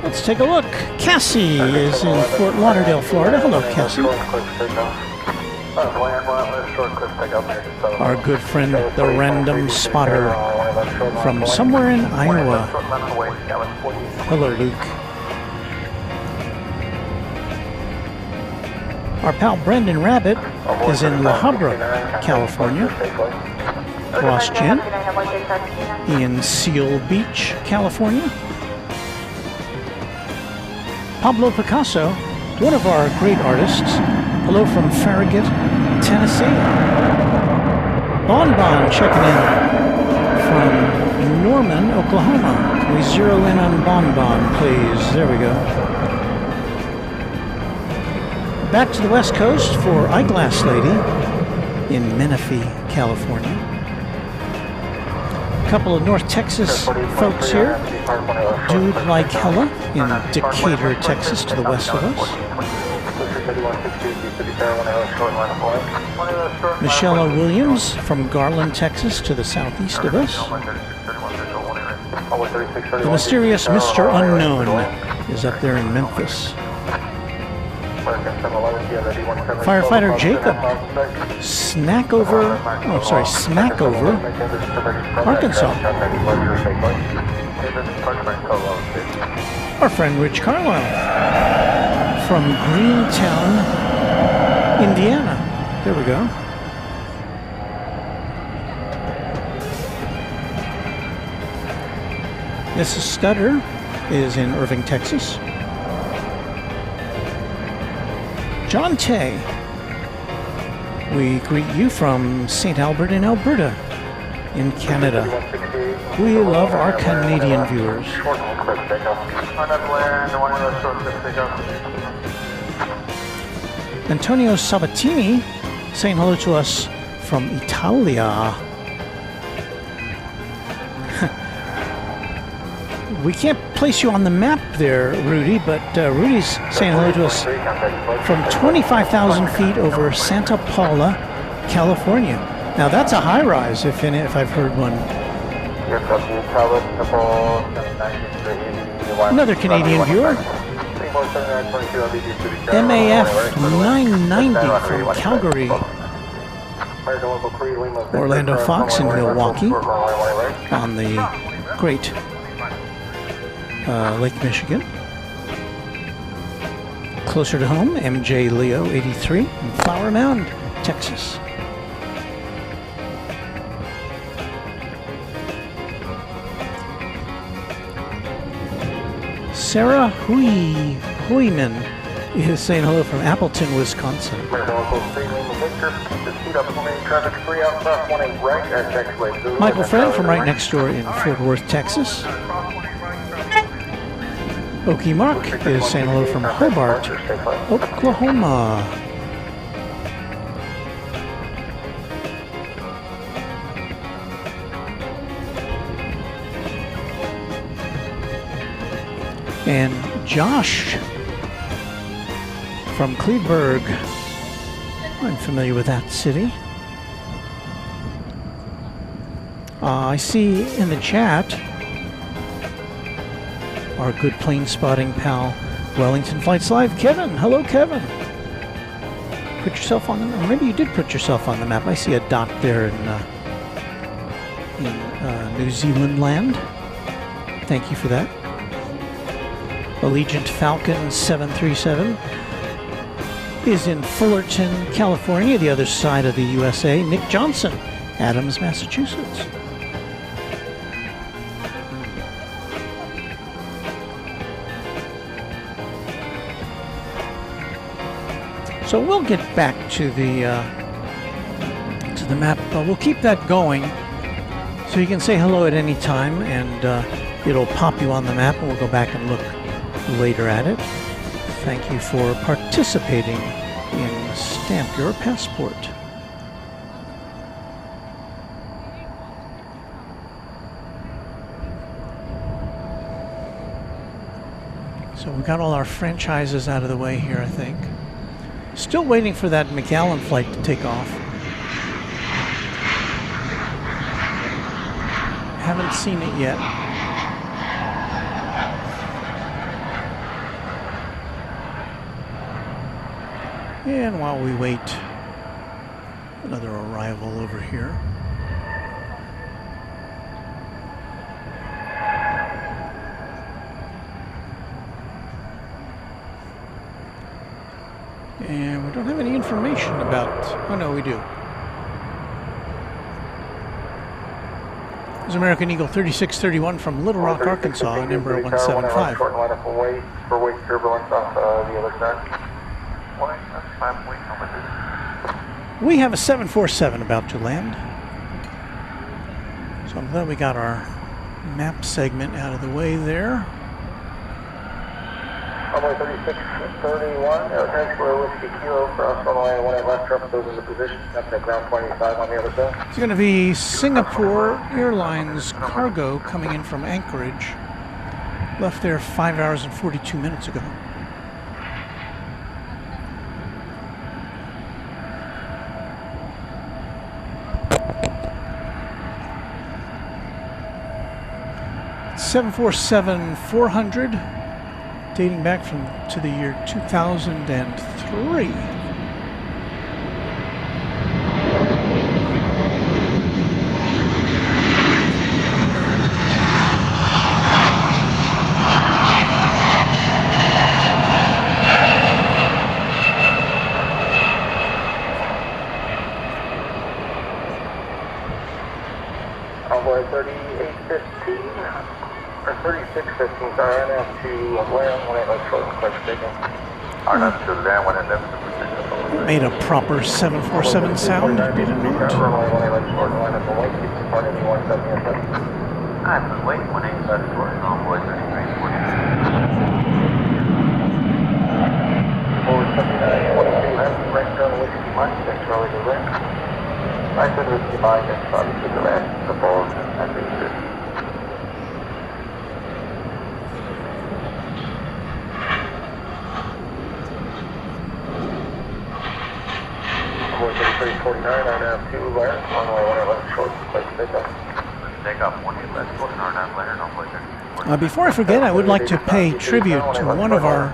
Let's take a look. Cassie is in Fort Lauderdale, Florida. Hello, Cassie. Our good friend, the random spotter from somewhere in Iowa. Hello, Luke. Our pal Brendan Rabbit is in La Habra, California. Ross Jen in Seal Beach, California. Pablo Picasso, one of our great artists. Hello from Farragut, Tennessee. Bon Bon checking in from Norman, Oklahoma. Can we zero in on Bon Bon, please? There we go. Back to the West Coast for Eyeglass Lady in Menifee, California. A couple of North Texas folks here. Dude Like Hella in Decatur, Texas, to the west of us. Michelle Williams from Garland, Texas, to the southeast of us. The mysterious Mr. Unknown is up there in Memphis. Firefighter Jacob, Smackover, Arkansas. Our friend Rich Carlisle from Greentown, Indiana. There we go. Mrs. Stutter is in Irving, Texas. John Tay, we greet you from St. Albert in Alberta, in Canada. We love our Canadian viewers. Antonio Sabatini saying hello to us from Italia. We can't place you on the map there, Rudy, but Rudy's saying hello to us from 25,000 feet over Santa Paula, California. Now that's a high rise, if I've heard one. Another Canadian viewer. MAF 990 from Calgary. Orlando Fox in Milwaukee on the great Lake Michigan. Closer to home, MJ Leo 83 in Flower Mound, Texas. Sarah Huyman is saying hello from Appleton, Wisconsin. Michael Friend from right next door in Fort Worth, Texas. Okie Mark is saying hello from Hobart, Oklahoma. And Josh from Cleveburg. I'm familiar with that city. I see in the chat our good plane spotting pal, Wellington Flights Live, Kevin. Hello, Kevin. Put yourself on the map. Maybe you did put yourself on the map. I see a dot there in New Zealand land. Thank you for that. Allegiant Falcon 737 is in Fullerton, California, the other side of the USA. Nick Johnson, Adams, Massachusetts. So we'll get back to the map. We'll keep that going, so you can say hello at any time, and it'll pop you on the map, and we'll go back and look later at it. Thank you for participating in Stamp Your Passport. So we got all our franchises out of the way here, I think. Still waiting for that McAllen flight to take off. Haven't seen it yet. And while we wait, another arrival over here. And we don't have any information about, oh no, we do. This is American Eagle 3631 from Little Rock, Arkansas, on Embraer 175.
Short line up for weight turbulence off the other side.
We have a 747 about to land. So I'm glad we got our map segment out of the way there.
Runway 3631, transfer Whiskey Kilo, cross runway 18 left, traffic goes into position, up to ground 25 on the other side.
It's going to be Singapore Airlines cargo coming in from Anchorage. Left there 5 hours and 42 minutes ago. (747-400), dating back to the year 2003.
Envoy 3815, or 3615, sorry, RNF to land, 18 left, short, clear for taking.
RNF to land, 18 left for taking.
Made a proper 747 sound, did it not?
Runway 18 left, short, line up and wait, keep supporting me 177.
I'm wait, 18 left, short, Envoy 3340.
Forward 79, 22 left, right turn, Whiskey Mike, next rally to right. Right turn, Whiskey Mike, next rally to the left, the forward, and the east. Envoy 3349, RNAV 2, land, runway 18 left, short, clear for takeoff.
Takeoff 18 left, short, RNF land, Envoy 3340.
Before I forget, I would like to pay tribute to one of our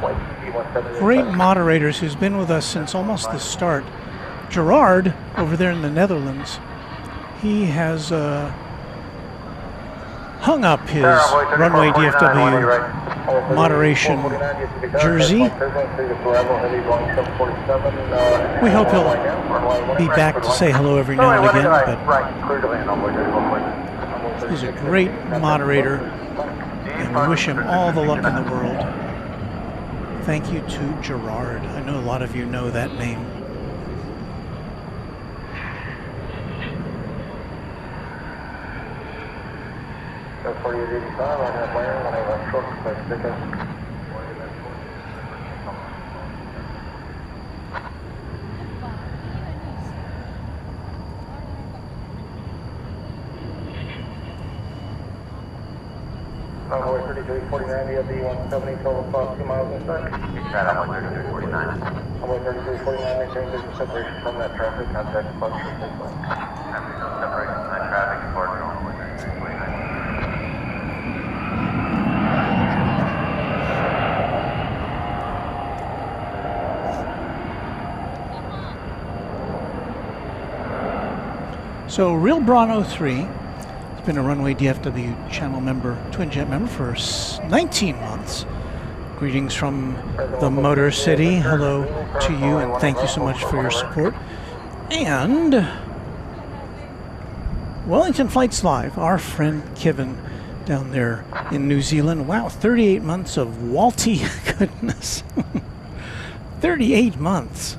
great moderators who's been with us since almost the start, Gerard, over there in the Netherlands. He has hung up his Runway DFW moderation jersey. We hope he'll be back to say hello every now and again, but he's a great moderator, and we wish him all the luck in the world. Thank you to Gerard. I know a lot of you know that name.
So 4885, I have land, 18 left, short, clear for takeoff. Envoy 3349, DFW 170, total cost 2 miles inside.
Envoy 3349.
Envoy 3349, maintain visual separation from that traffic, contact departure, take line.
Separation from that traffic, departure, Envoy 3349.
So Real Braun 03 has been a Runway DFW channel member, Twin Jet member for 19 months. Greetings from the Motor City. Hello to you, and thank you so much for your support. And Wellington Flights Live, our friend Kevin down there in New Zealand. Wow, 38 months of Walty goodness. 38 months.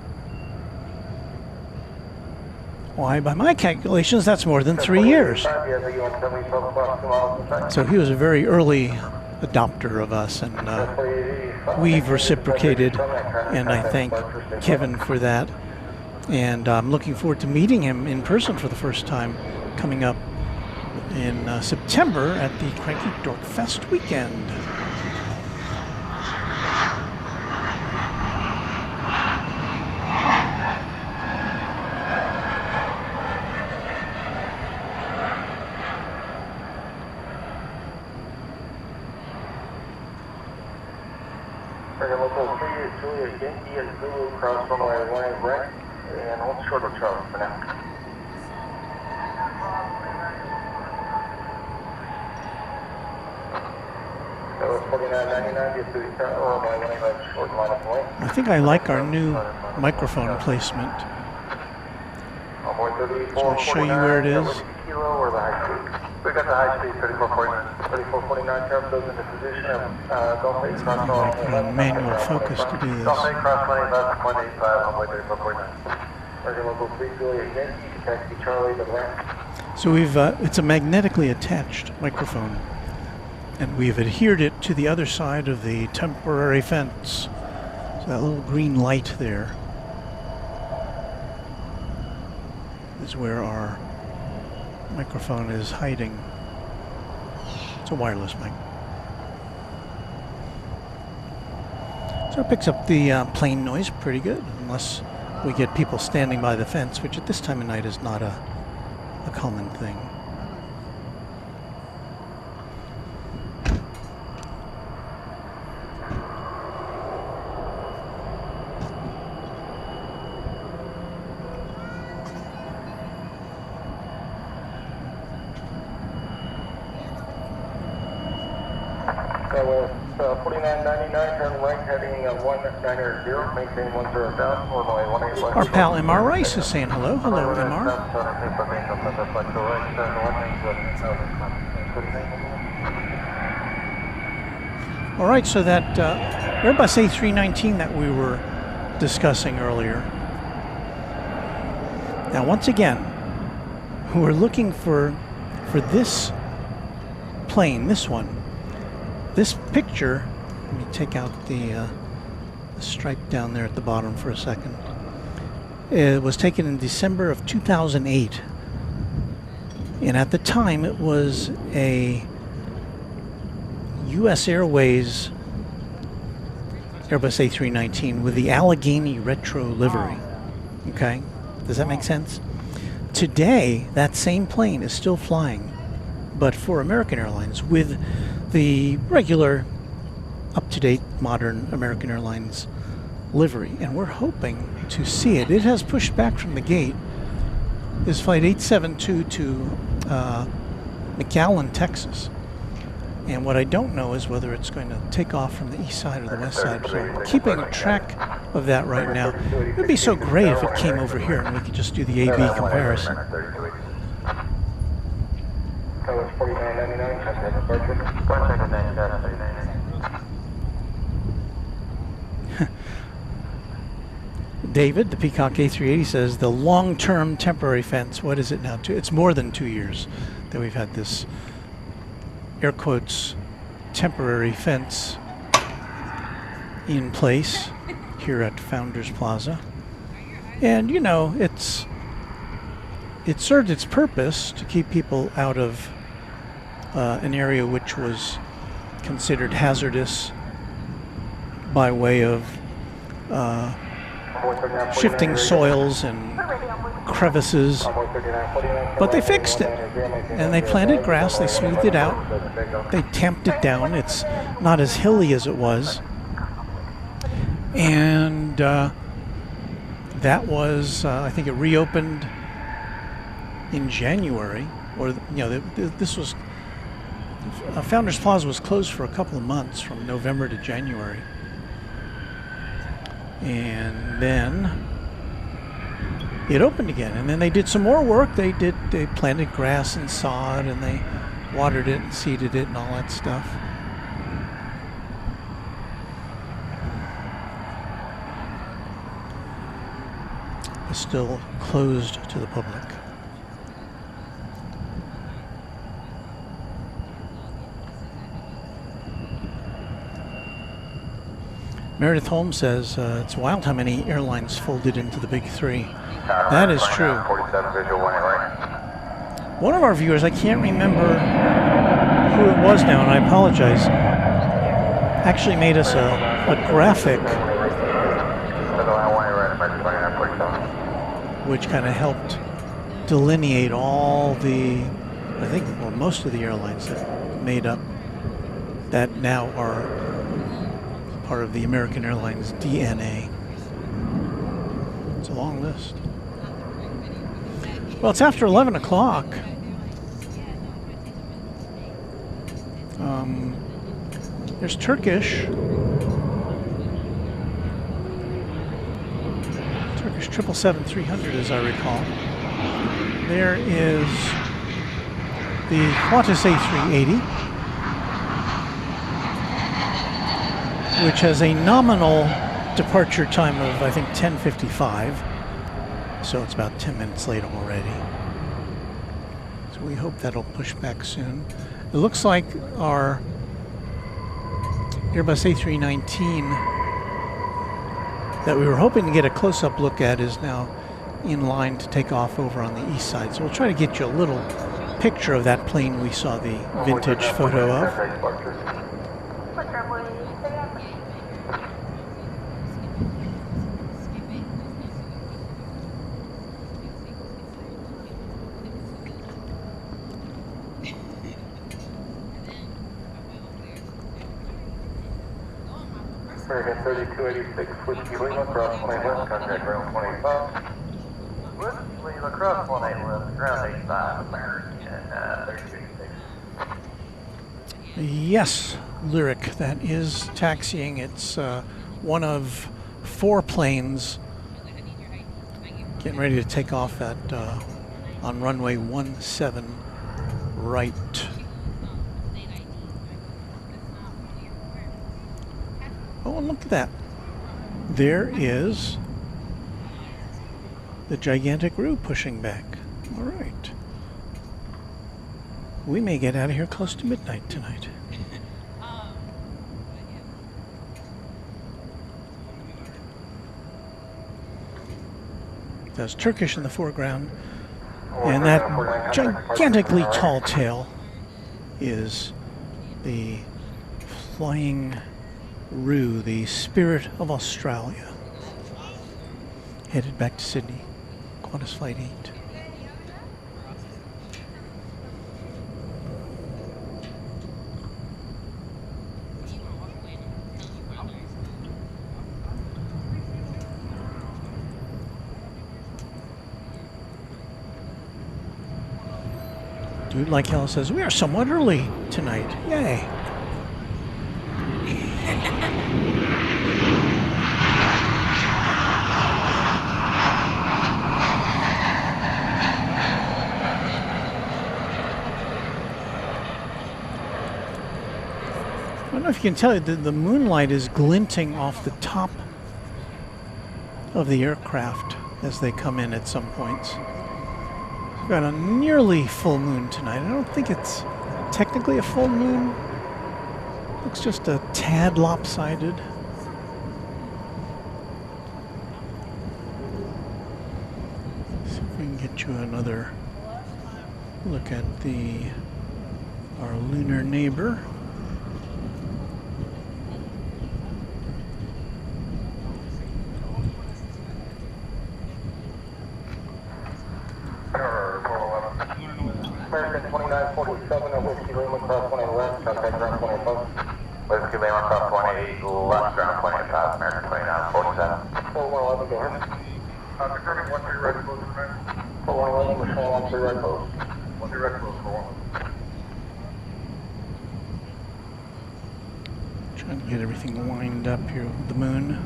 Why, by my calculations, that's more than 3 years. So he was a very early adopter of us, and we've reciprocated, and I thank Kevin for that. And I'm looking forward to meeting him in person for the first time coming up in September at the Cranky Dork Fest weekend.
Regular local 3 is Julia Yankee is Zulu, cross runway 18 right, and hold short of Charlie for now. So it's 4999, DFW start runway 18 right, short line of way.
I think I like our new microphone placement. So I'll show you where it is.
Kilo or the high speed? We got the high speed, 3449. 3449, turn those into position. Don't face cross
I'll put on manual focus to do this.
Don't face cross 20, left 185, runway 3449. Regular local 3, Julia Yankee, taxi Charlie to the right.
So we've it's a magnetically attached microphone, and we've adhered it to the other side of the temporary fence. So that little green light there is where our microphone is hiding. It's a wireless mic. So it picks up the plane noise pretty good, unless we get people standing by the fence, which at this time of night is not a common thing.
So 4999, turn right, heading 190, maintain 10,000, runway 18 left.
Our pal MR Rice is saying hello. Hello, MR. All right, so that Airbus A319 that we were discussing earlier. Now, once again, we're looking for this plane, this one. This picture, let me take out the stripe down there at the bottom for a second. It was taken in December of 2008. And at the time, it was a U.S. Airways Airbus A319 with the Allegheny retro livery. Okay? Does that make sense? Today, that same plane is still flying, but for American Airlines with the regular, up-to-date, modern American Airlines livery, and we're hoping to see it. It has pushed back from the gate. This flight 872 to McAllen, Texas. And what I don't know is whether it's going to take off from the east side or the west side. So we're keeping track of that right now. It would be so great if it came over here and we could just do the AB comparison.
So it's 4999, contact departure. 199.
David, the Peacock A380, says the long-term temporary fence. What is it now? It's more than 2 years that we've had this, air quotes, temporary fence in place here at Founders Plaza. And, you know, it served its purpose to keep people out of an area which was considered hazardous by way of shifting soils and crevices. But they fixed it, and they planted grass, they smoothed it out, they tamped it down. It's not as hilly as it was. And that was, I think it reopened in January, or, you know, this was, Founders Plaza was closed for a couple of months from November to January. And then it opened again, and then they did some more work. They planted grass and sod, and they watered it and seeded it and all that stuff. It's still closed to the public. Meredith Holmes says it's wild how many airlines folded into the big three. That is true.
47 visual 1 right.
One of our viewers, I can't remember who it was now, and I apologize, actually made us a graphic which kind of helped delineate all the, I think, well, most of the airlines that made up, that now are part of the American Airlines DNA. It's a long list. Well, it's after 11 o'clock. There's Turkish 777-300, as I recall. There is the Qantas A380, which has a nominal departure time of, I think, 10:55. So it's about 10 minutes late already. So we hope that'll push back soon. It looks like our Airbus A319 that we were hoping to get a close-up look at is now in line to take off over on the east side. So we'll try to get you a little picture of that plane we saw the vintage photo of.
American 3286, Whiskey Lima, cross 21, contact ground 25.
Whiskey Lima, cross 18, ground 85, American 3286.
Yes, Lyric, that is taxiing. It's one of 4 planes getting ready to take off at on runway 17 right. Oh, and look at that. There is the gigantic Roo pushing back. All right. We may get out of here close to midnight tonight. There's Turkish in the foreground. And that gigantically tall tail is the flying Roo, the Spirit of Australia, headed back to Sydney, Qantas Flight 8. Dude Like Hell says, we are somewhat early tonight. Yay. I don't know if you can tell, the moonlight is glinting off the top of the aircraft as they come in at some points. We've got a nearly full moon tonight. I don't think it's technically a full moon. Looks just a tad lopsided. See if we can get you another look at our lunar neighbor.
American 2947 at Whiskey Lima, cross 20 left, contact ground 25.
Whiskey Lima, cross 28, left, ground 25, American 2947.
4111, go ahead.
Confirming 13 right close to me.
4111, we're showing 13 right close.
13 right close, go on.
Trying to get everything lined up here with the moon.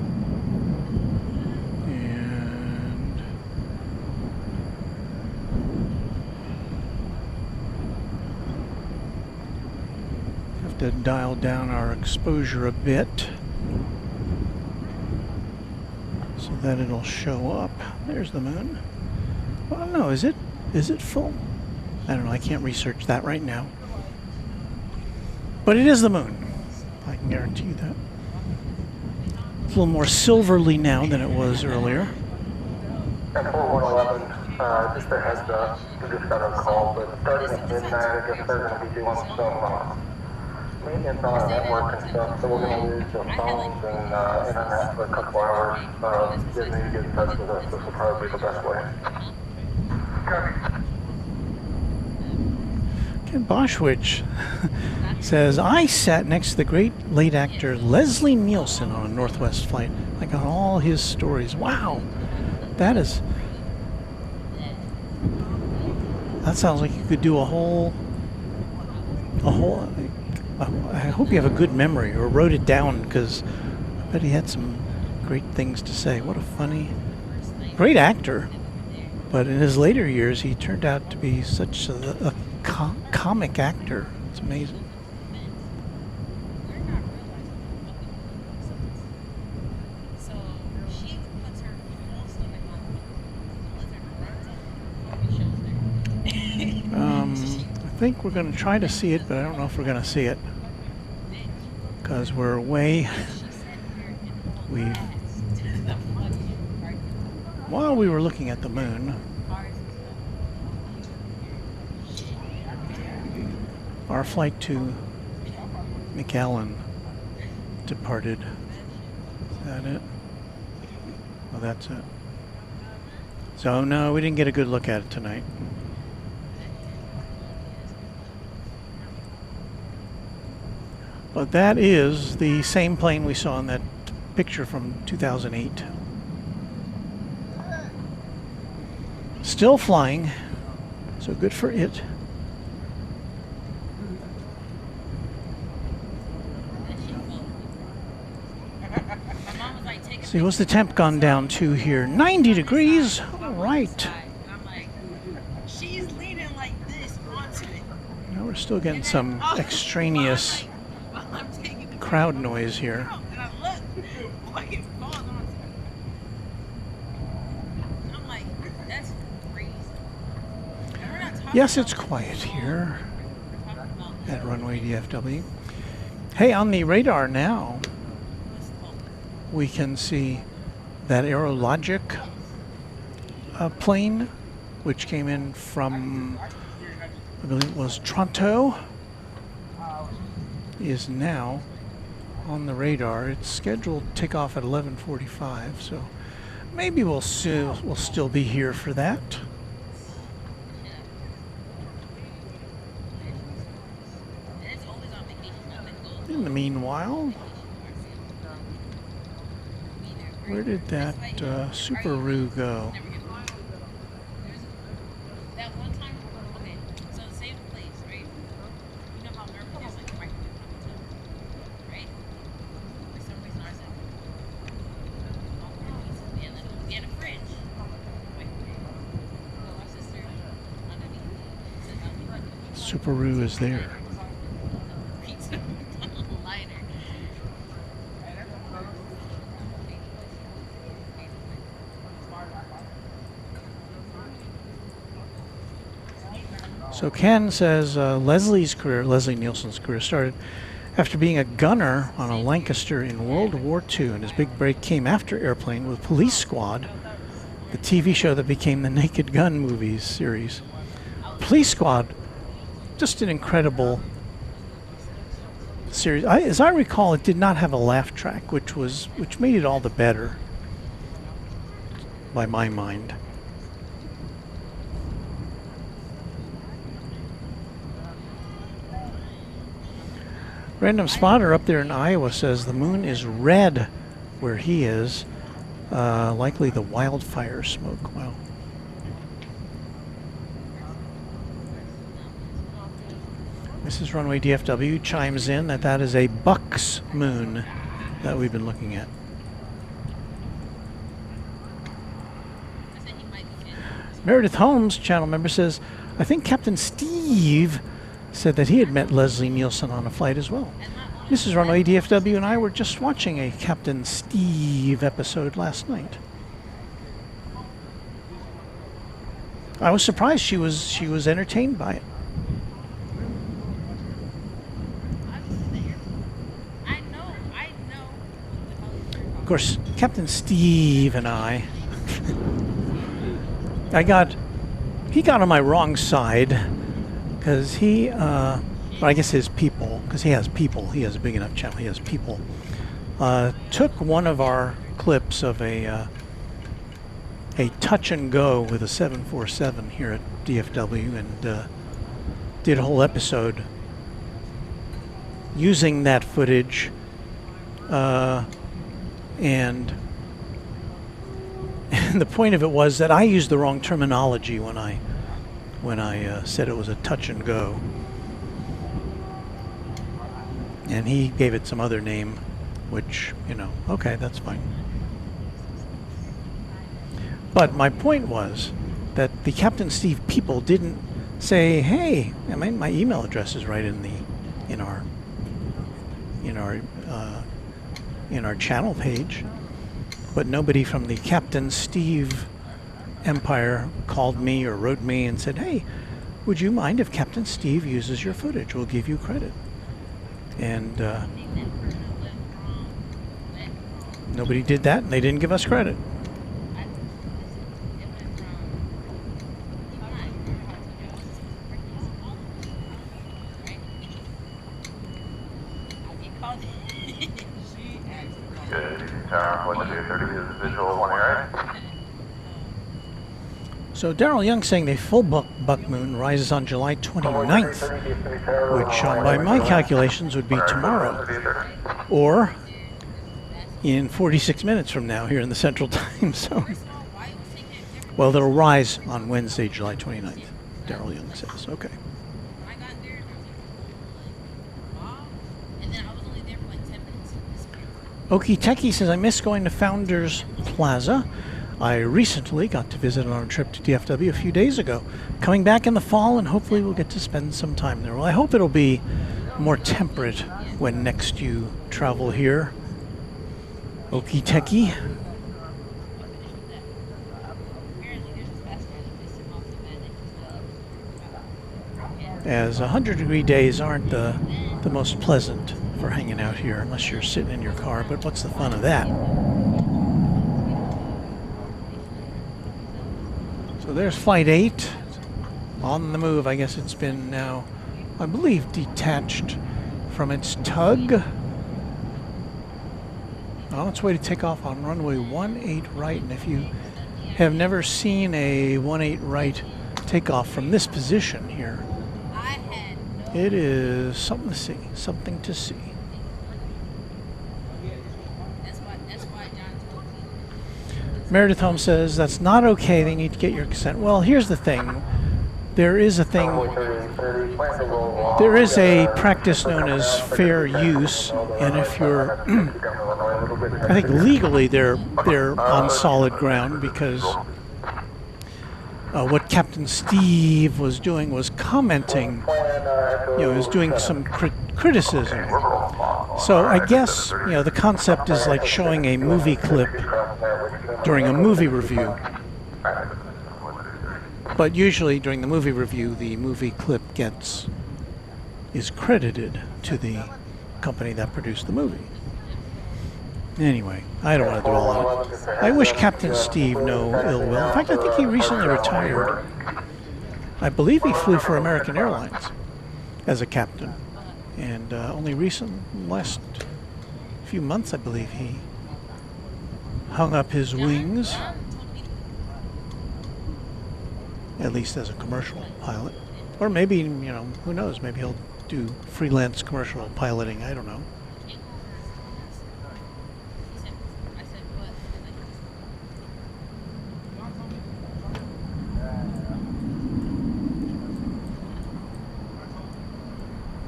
To dial down our exposure a bit so that it'll show up. There's the moon. Well, I don't know, is it full? I don't know, I can't research that right now. But it is the moon. I can guarantee you that. It's a little more silverly now than it was earlier.
At 4111, just a heads up, we just got a call, but starting at midnight, I guess they're going to be doing some maintenance on our network and stuff, so we're going to lose the phones and internet for a couple hours. Get me to get in touch with us. This will probably be the best way.
Okay, And Boschwich says, I sat next to the great late actor Leslie Nielsen on a Northwest flight. I got all his stories. Wow. That sounds like you could do a whole, I hope you have a good memory or wrote it down, because I bet he had some great things to say. What a funny, great actor. But in his later years, he turned out to be such a comic actor. It's amazing. I think we're going to try to see it, but I don't know if we're going to see it because we're away. While we were looking at the moon, our flight to McAllen departed. Is that it? Oh, that's it. So no, we didn't get a good look at it tonight. But that is the same plane we saw in that picture from 2008. Still flying, so good for it. See, what's the temp gone down to here? 90 degrees. All right.
She's leaning like this onto it.
Now we're still getting some extraneous crowd noise here.
And I look, like it falls onto it. I'm like, that's crazy. And we're not talking
Yes, it's quiet here at Runway DFW. Hey, on the radar now, we can see that Aerologic plane, which came in from, I believe it was Toronto, is now on the radar. It's scheduled to take off at 11:45, so maybe we'll still be here for that. In the meanwhile, where did that Subaru go?
That one time, okay, so same place, right? You know how America has like a microwave coming to, right? For some reason ours is. Oh, yeah, let's go get a fridge. Microwave. So our sister underneath.
Subaru is there.
Pizza lighter.
So Ken says Leslie Nielsen's career started after being a gunner on a Lancaster in World War II, and his big break came after Airplane with Police Squad, the TV show that became the Naked Gun movies series. Police Squad, just an incredible series. As I recall, it did not have a laugh track, which made it all the better, by my mind. Random spotter up there in Iowa says the moon is red where he is, likely the wildfire smoke. Wow. Mrs. Runway DFW chimes in that is a Bucks moon that we've been looking at. Meredith Holmes, channel member, says, I think Captain Steve said that he had met Leslie Nielsen on a flight as well. Mrs. Runway DFW and I were just watching a Captain Steve episode last night. I was surprised she was entertained by it. Of course, Captain Steve and I, he got on my wrong side because he, well, I guess his people, because he has people, he has a big enough channel, he has people, took one of our clips of a touch and go with a 747 here at DFW, and did a whole episode using that footage, and the point of it was that I used the wrong terminology when I said it was a touch and go, and he gave it some other name, which, you know, okay, that's fine. But my point was that the Captain Steve people didn't say, "Hey, my email address is right in our channel page," but nobody from the Captain Steve empire called me or wrote me and said, "Hey, would you mind if Captain Steve uses your footage? We'll give you credit." And nobody did that, and they didn't give us credit. So Daryl Young saying the full buck moon rises on July 29th, which by my calculations would be tomorrow, or in 46 minutes from now here in the Central Time Zone. Well, it'll rise on Wednesday, July 29th, Daryl Young says. Okay. Okie Techie says, I miss going to Founders Plaza. I recently got to visit on a trip to DFW a few days ago. Coming back in the fall, and hopefully we'll get to spend some time there. Well, I hope it'll be more temperate when next you travel here. Okie Techie. As 100-degree days aren't the most pleasant for hanging out here, unless you're sitting in your car, but what's the fun of that? So there's Flight 8 on the move. I guess it's been now, I believe, detached from its tug. On its way to take off on runway 18 right, and if you have never seen a 18 right takeoff from this position here, it is something to see, something to see. Meredith Holmes says, that's not okay, they need to get your consent. Well, here's the thing. There is a practice known as fair use, and if you're, I think legally they're on solid ground, because what Captain Steve was doing was commenting, was doing some criticism. So I guess, the concept is like showing a movie clip during a movie review. But usually during the movie review, the movie clip is credited to the company that produced the movie. Anyway, I don't want to dwell on it. I wish Captain Steve no ill will. In fact, I think he recently retired. I believe he flew for American Airlines as a captain. And only last few months, I believe, he hung up his wings, at least as a commercial pilot. Or maybe, who knows, maybe he'll do freelance commercial piloting, I don't know.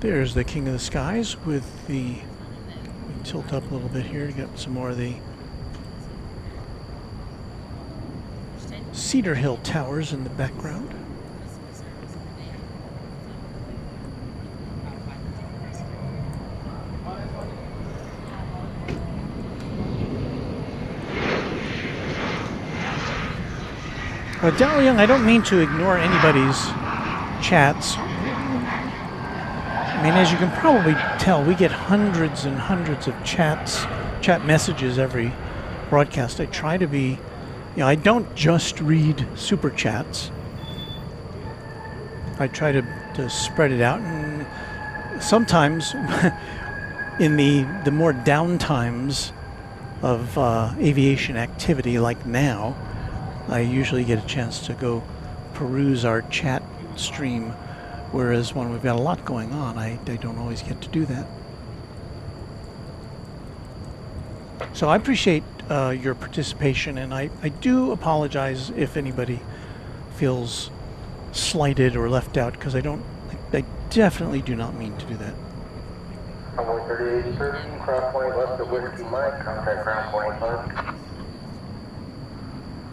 There's the King of the Skies with the, tilt up a little bit here to get some more of the Cedar Hill Towers in the background. Daryl Young, I don't mean to ignore anybody's chats. I mean, as you can probably tell, we get hundreds and hundreds of chat messages every broadcast. I try to be, I don't just read super chats. I try to spread it out, and sometimes in the more down times of aviation activity, like now, I usually get a chance to go peruse our chat stream Whereas when we've got a lot going on, I don't always get to do that. So I appreciate your participation, and I do apologize if anybody feels slighted or left out, because I definitely do not mean to do that.
Runway 3830, cross 20 left of Whiskey Mike, contact ground 25.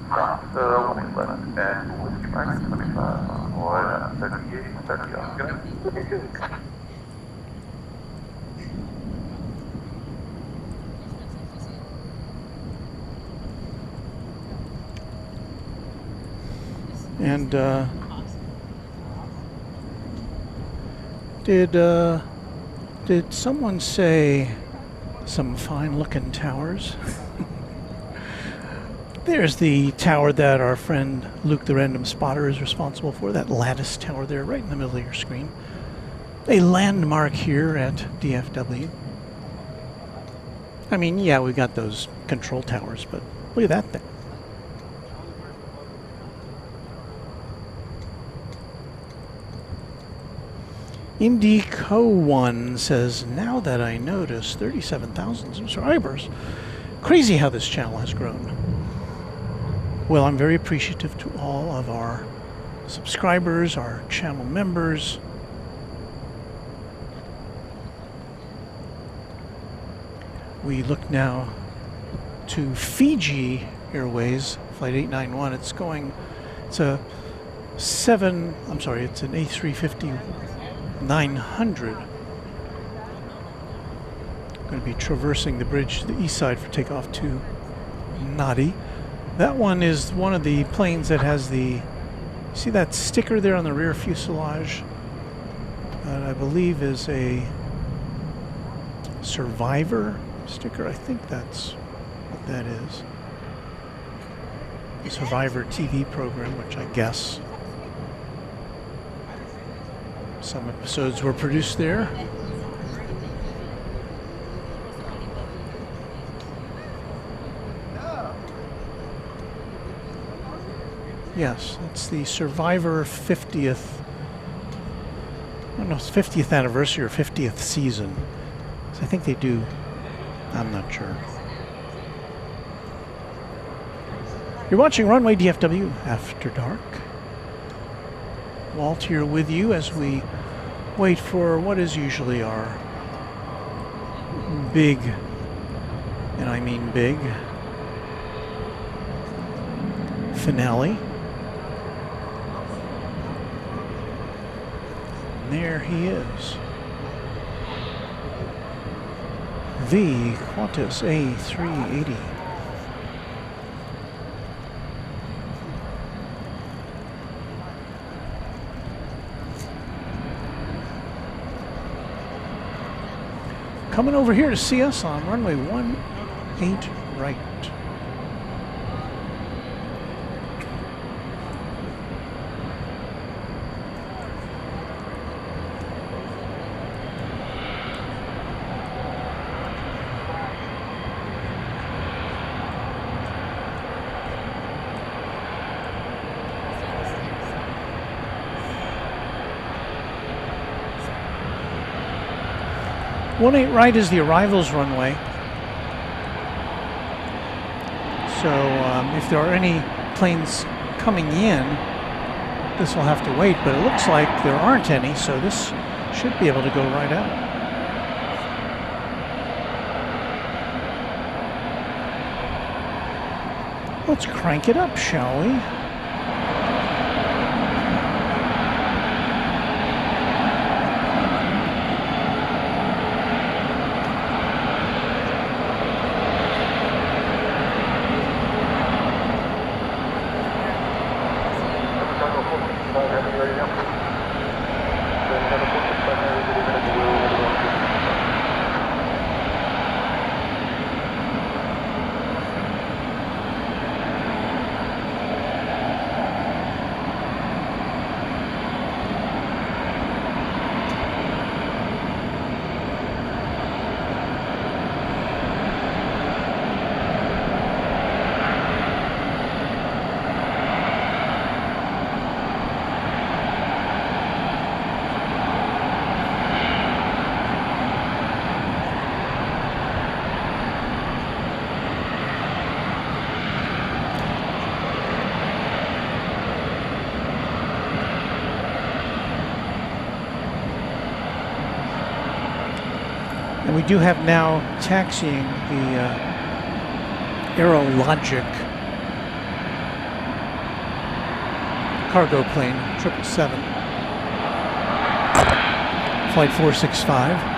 Cross 20 left at Whiskey Mike, 25 on board, 38, 30 off. Good night.
And did someone say some fine-looking towers? There's the tower that our friend Luke the Random Spotter is responsible for, that lattice tower there right in the middle of your screen. A landmark here at DFW. I mean, yeah, we got those control towers, but look at that thing. Indico1 says, now that I notice 37,000 subscribers, crazy how this channel has grown. Well, I'm very appreciative to all of our subscribers, our channel members. We look now to Fiji Airways, Flight 891. It's an A350 900. Going to be traversing the bridge to the east side for takeoff to Nadi. That one is one of the planes that has the, see that sticker there on the rear fuselage? That I believe is a Survivor sticker. I think that's what that is. The Survivor TV program, which I guess some episodes were produced there. Yes, it's the Survivor 50th, I don't know, it's 50th anniversary or 50th season. So I think they do, I'm not sure. You're watching Runway DFW After Dark. Walt here with you as we wait for what is usually our big, and I mean big, finale. And there he is. The Qantas A380. Coming over here to see us on runway 18 right. One 8 right is the arrivals runway. So if there are any planes coming in, this will have to wait, but it looks like there aren't any, so this should be able to go right out. Let's crank it up, shall we? We do have now taxiing the Aerologic cargo plane, 777, flight 465.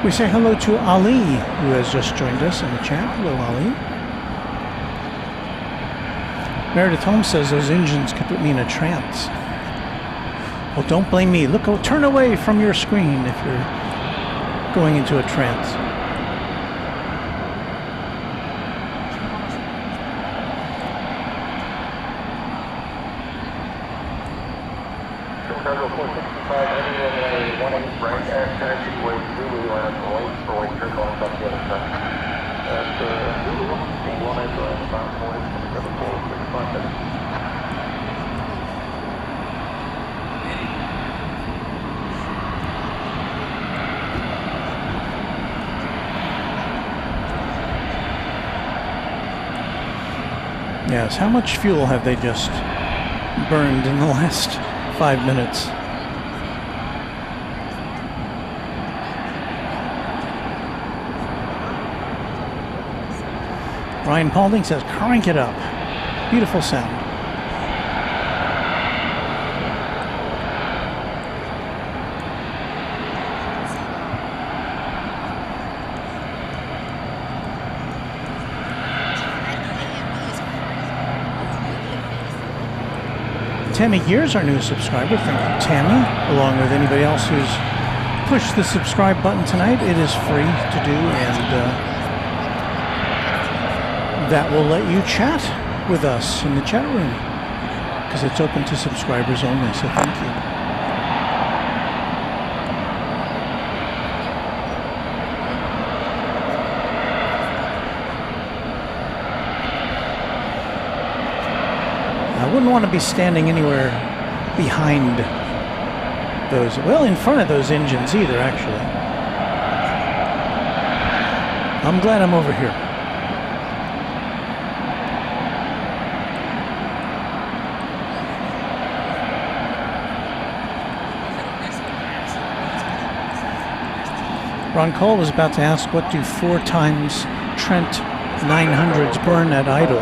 We say hello to Ali, who has just joined us in the chat. Hello, Ali. Meredith Holmes says those engines could put me in a trance. Well, don't blame me. Look, turn away from your screen if you're going into a trance.
Chicago 465, anyone 18 right, taxi way Zulu, and for white circle on top of the other side. At Zulu, 18 bound for white, Chicago 465.
Yes, how much fuel have they just burned in the last 5 minutes? Ryan Paulding says, crank it up. Beautiful sound. Tammy Gears, our new subscriber. Thank you, Tammy, along with anybody else who's pushed the subscribe button tonight. It is free to do, and that will let you chat with us in the chat room because it's open to subscribers only, so thank you. I wouldn't want to be standing anywhere behind those, well, in front of those engines either, actually. I'm glad I'm over here. Ron Cole was about to ask, what do 4 times Trent 900s burn at idle?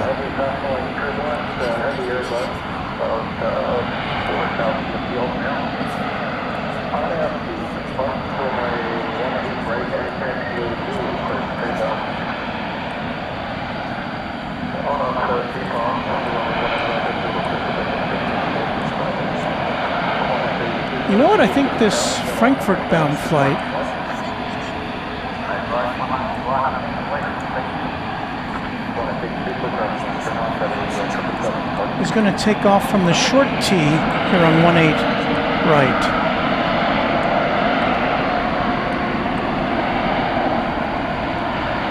You know what? I think this Frankfurt-bound flight is going to take off from the short T here on 18 right.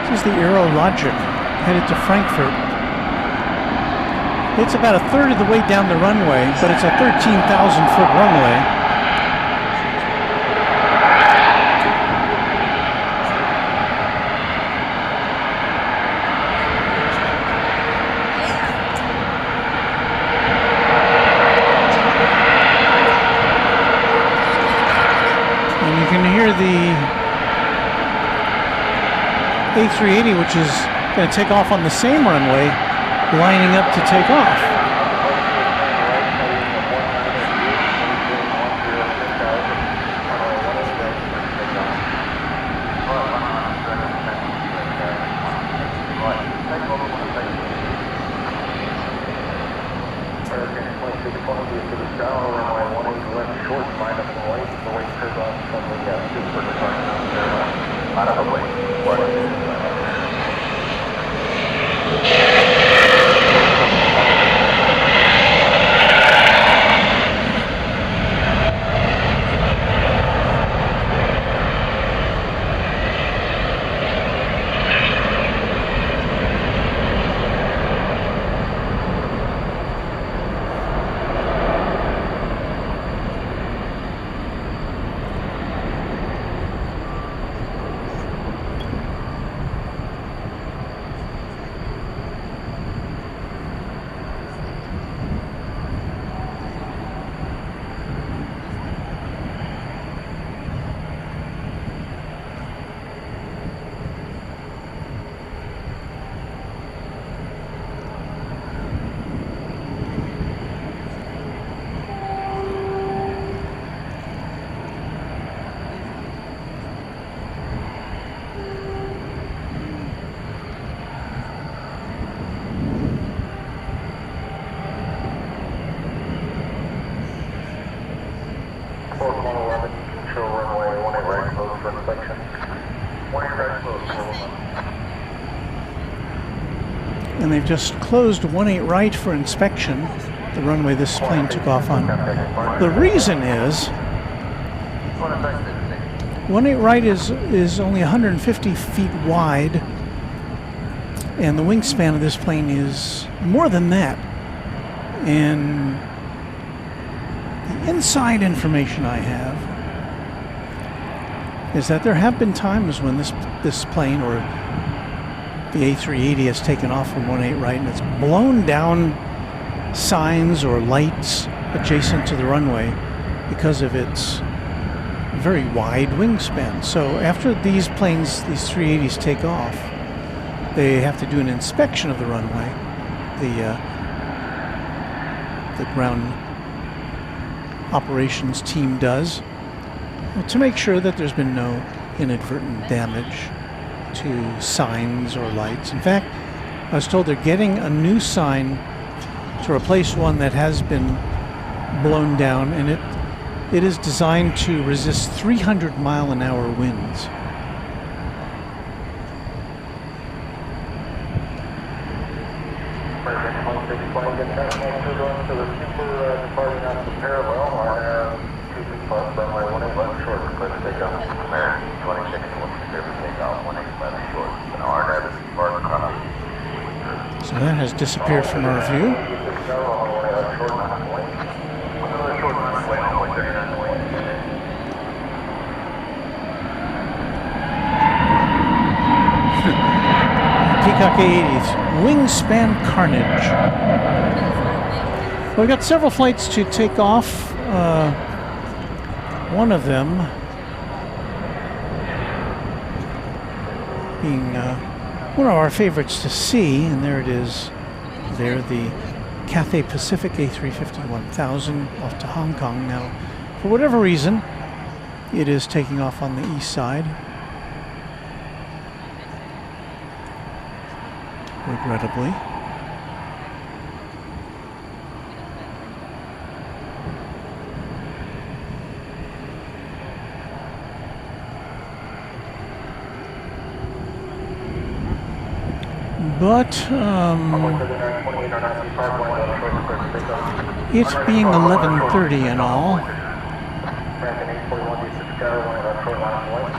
This is the Aerologic headed to Frankfurt. It's about a third of the way down the runway, but it's a 13,000-foot runway. And you can hear the A380, which is going to take off on the same runway, lining up to take off. And they've just closed 18 right for inspection, the runway this plane took off on. The reason is 18 right is only 150 feet wide, and the wingspan of this plane is more than that. And the inside information I have is that there have been times when this plane, or the A380, has taken off from 18 right and it's blown down signs or lights adjacent to the runway because of its very wide wingspan. So after these planes, these 380s, take off, they have to do an inspection of the runway. The ground operations team does, to make sure that there's been no inadvertent damage to signs or lights. In fact, I was told they're getting a new sign to replace one that has been blown down, and it is designed to resist 300-mile-an-hour winds. So that has disappeared from our view. Peacock A80s, wingspan carnage. Well, we've got several flights to take off. One of them being one of our favorites to see, and there it is. There, the Cathay Pacific A350-1000 off to Hong Kong. Now, for whatever reason, it is taking off on the east side, regrettably. But it being 11:30 and all,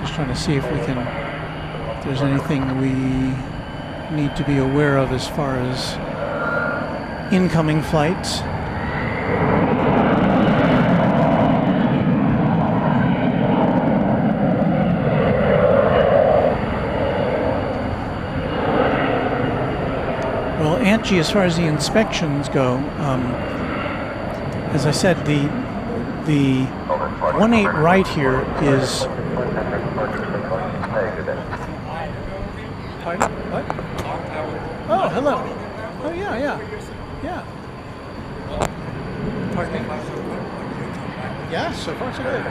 just trying to see if we can, if there's anything we need to be aware of as far as incoming flights. Well, Angie, as far as the inspections go, as I said, the 18 right here is... Pardon? What? Oh, hello. Oh, yeah. Pardon me? Yeah, so far so good.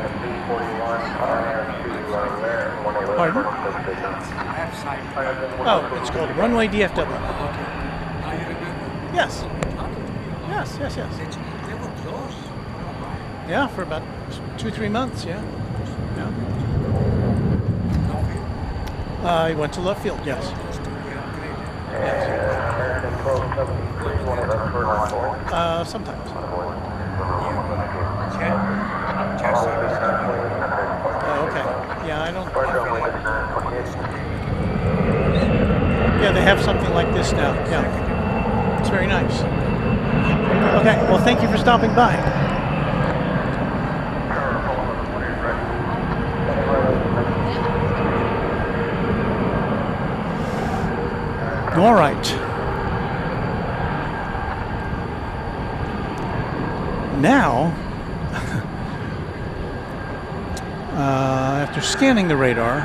Pardon? Oh, it's called Runway DFW. Yes. Yeah, for about 2-3 months, yeah. I went to Love Field, yes. Sometimes. Oh, okay. Yeah, I don't... Yeah, they have something like this now. Yeah. It's very nice. Okay, well, thank you for stopping by. All right. Now, after scanning the radar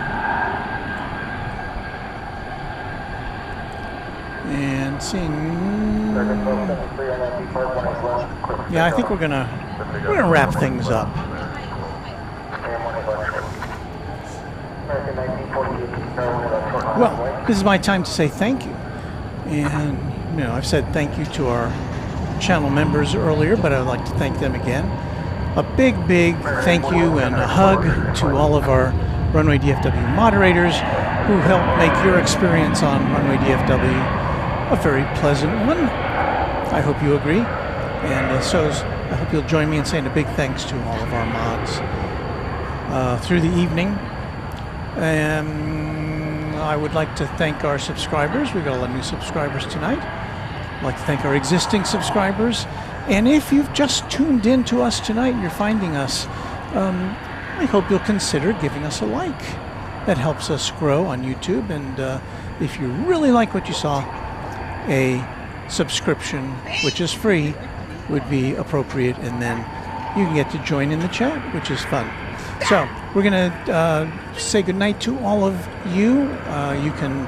and seeing, yeah, I think we're gonna wrap things up. Well, this is my time to say thank you. And, you know, I've said thank you to our channel members earlier, but I'd like to thank them again. A big thank you and a hug to all of our Runway DFW moderators who helped make your experience on Runway DFW a very pleasant one. I hope you agree. And I hope you'll join me in saying a big thanks to all of our mods through the evening. I would like to thank our subscribers. We've got a lot of new subscribers tonight. I'd like to thank our existing subscribers. And if you've just tuned in to us tonight and you're finding us, I hope you'll consider giving us a like. That helps us grow on YouTube. And if you really like what you saw, a subscription, which is free, would be appropriate. And then you can get to join in the chat, which is fun. So we're going to say goodnight to all of you. You can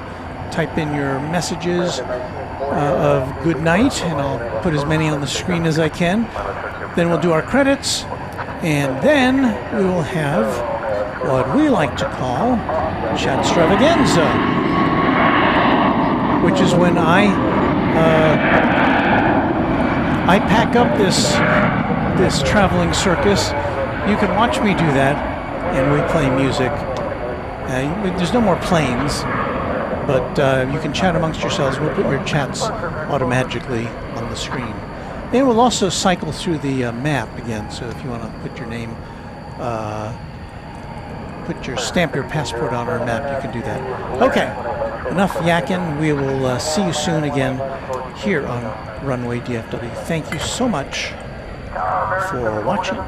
type in your messages of good night, and I'll put as many on the screen as I can. Then we'll do our credits, and then we will have what we like to call Chat Extravaganza, which is when I pack up this traveling circus. You can watch me do that, and we play music. There's no more planes, but you can chat amongst yourselves. We'll put your chats automatically on the screen. And we'll also cycle through the map again, so if you want to put your name, stamp your passport on our map, you can do that. Okay, enough yakking. We will see you soon again here on Runway DFW. Thank you so much for watching.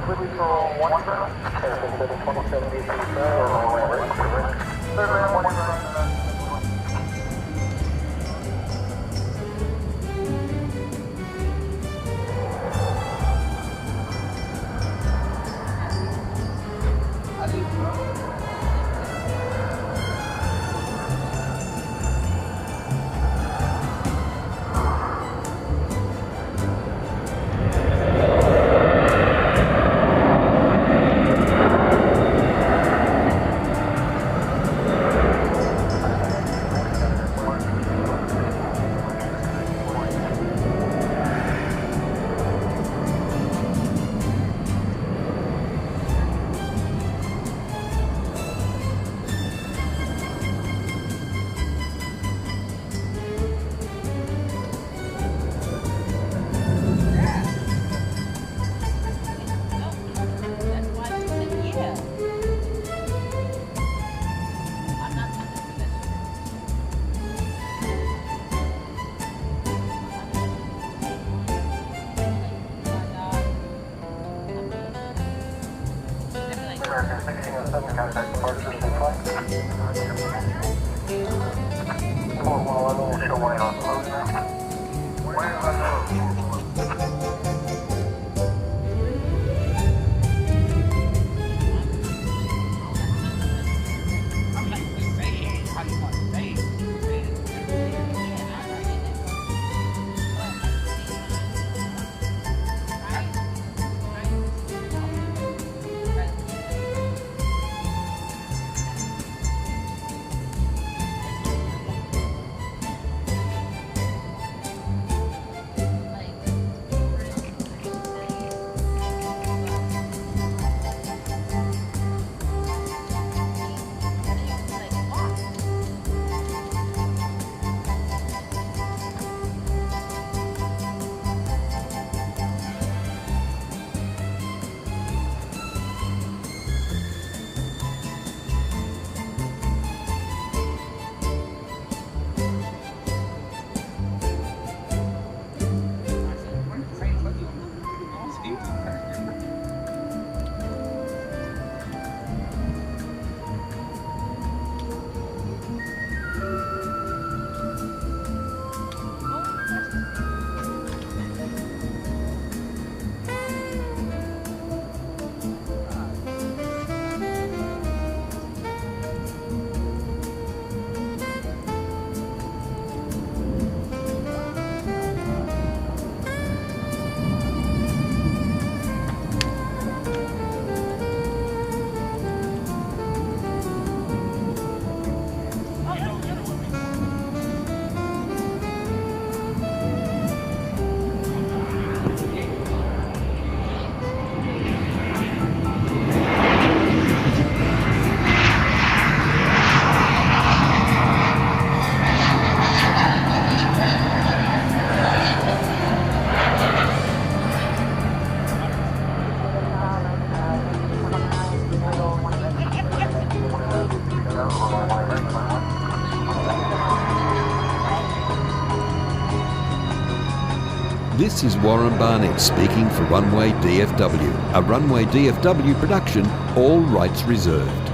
This is Warren Barnett speaking for Runway DFW, a Runway DFW production, all rights reserved.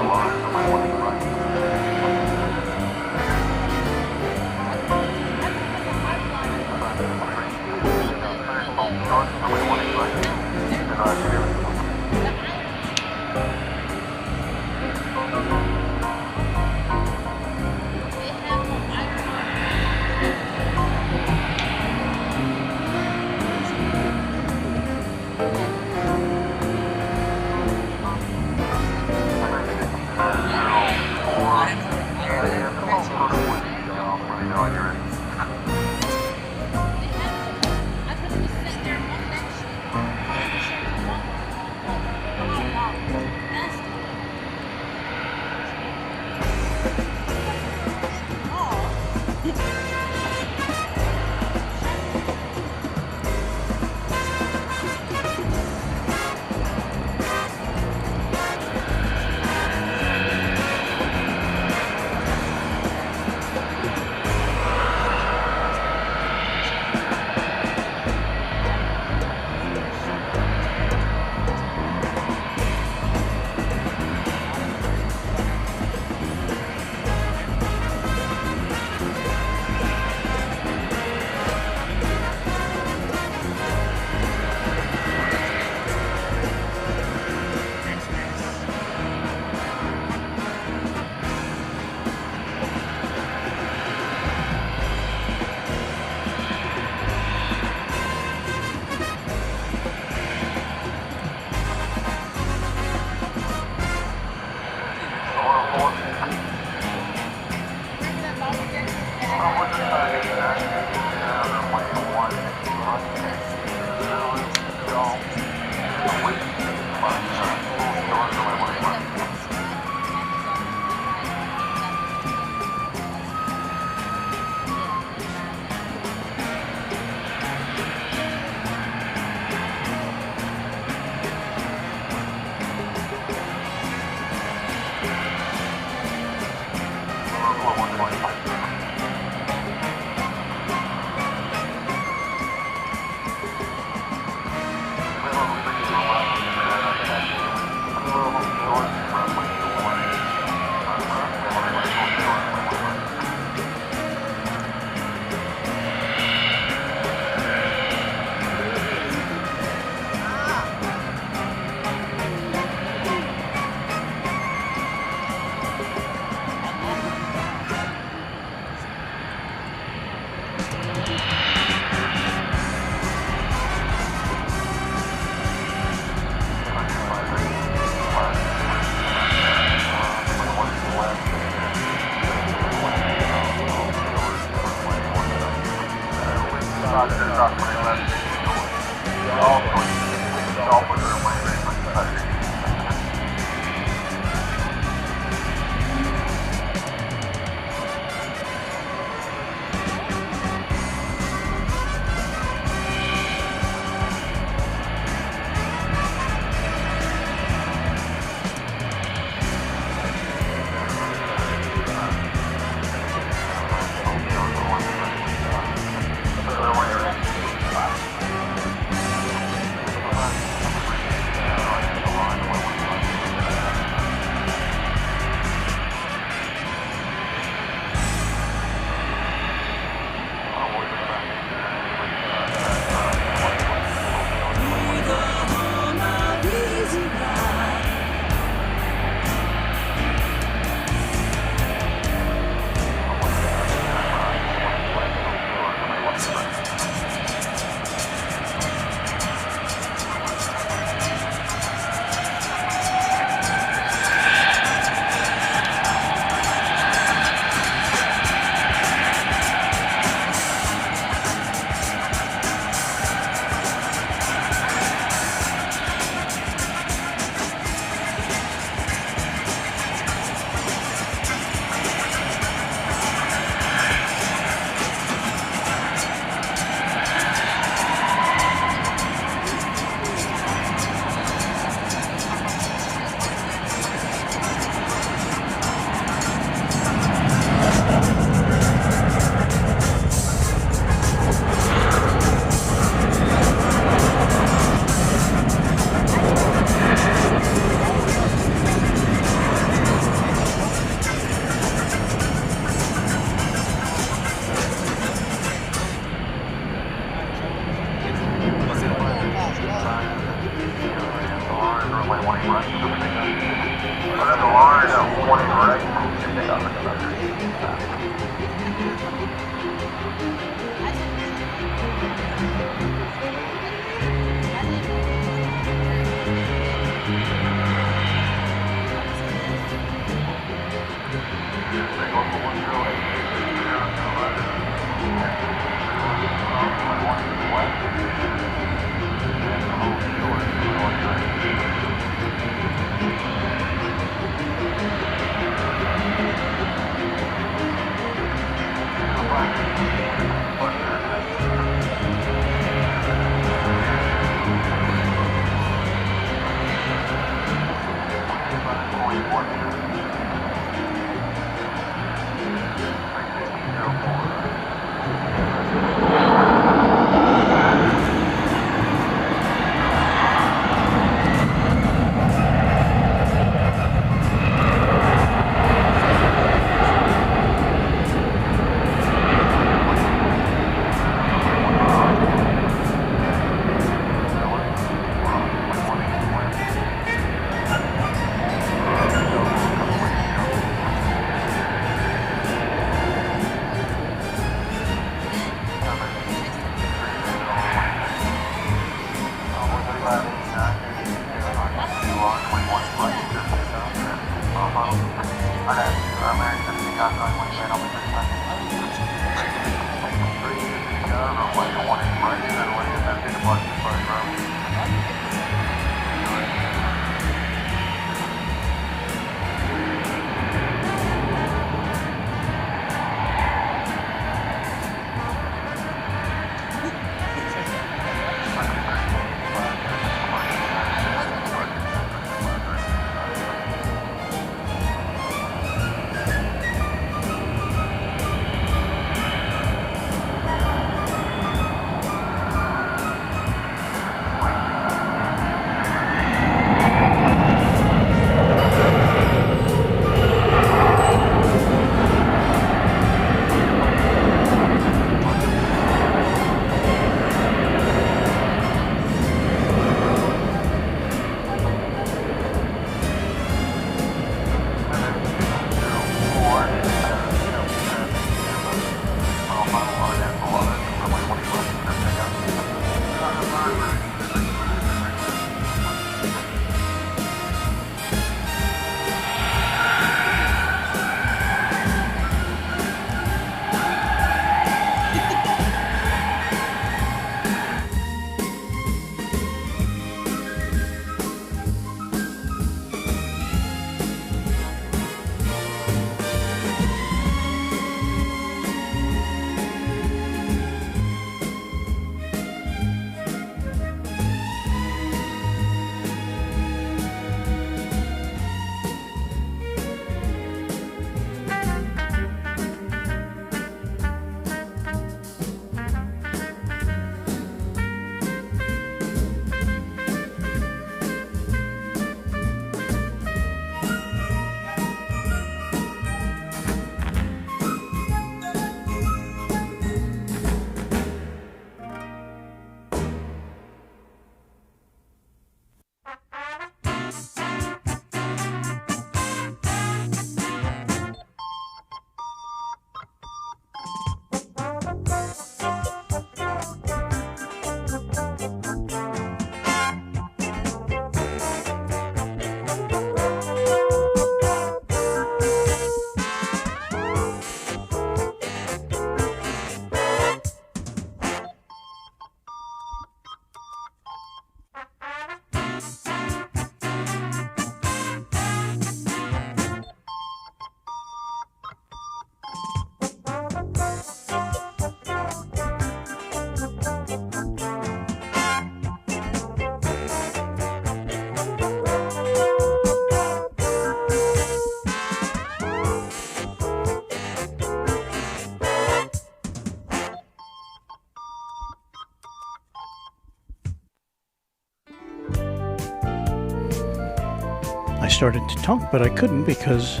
I started to talk, but I couldn't because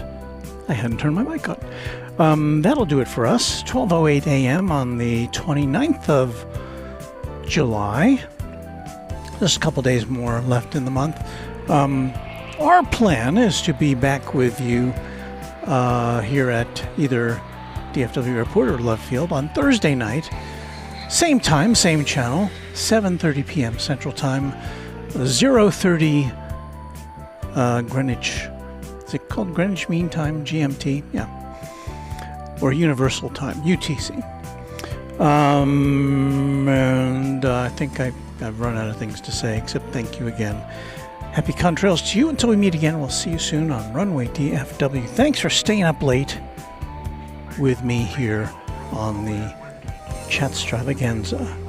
I hadn't turned my mic on. That'll do it for us. 12:08 a.m. on the 29th of July. Just a couple days more left in the month. Our plan is to be back with you here at either DFW Airport or Love Field on Thursday night. Same time, same channel, 7:30 p.m. Central Time, 0:30 Greenwich. Is it called Greenwich Mean Time, GMT? Yeah. Or Universal Time, UTC. And I think I've run out of things to say, except thank you again. Happy contrails to you. Until we meet again, we'll see you soon on Runway DFW. Thanks for staying up late with me here on the Chatstravaganza.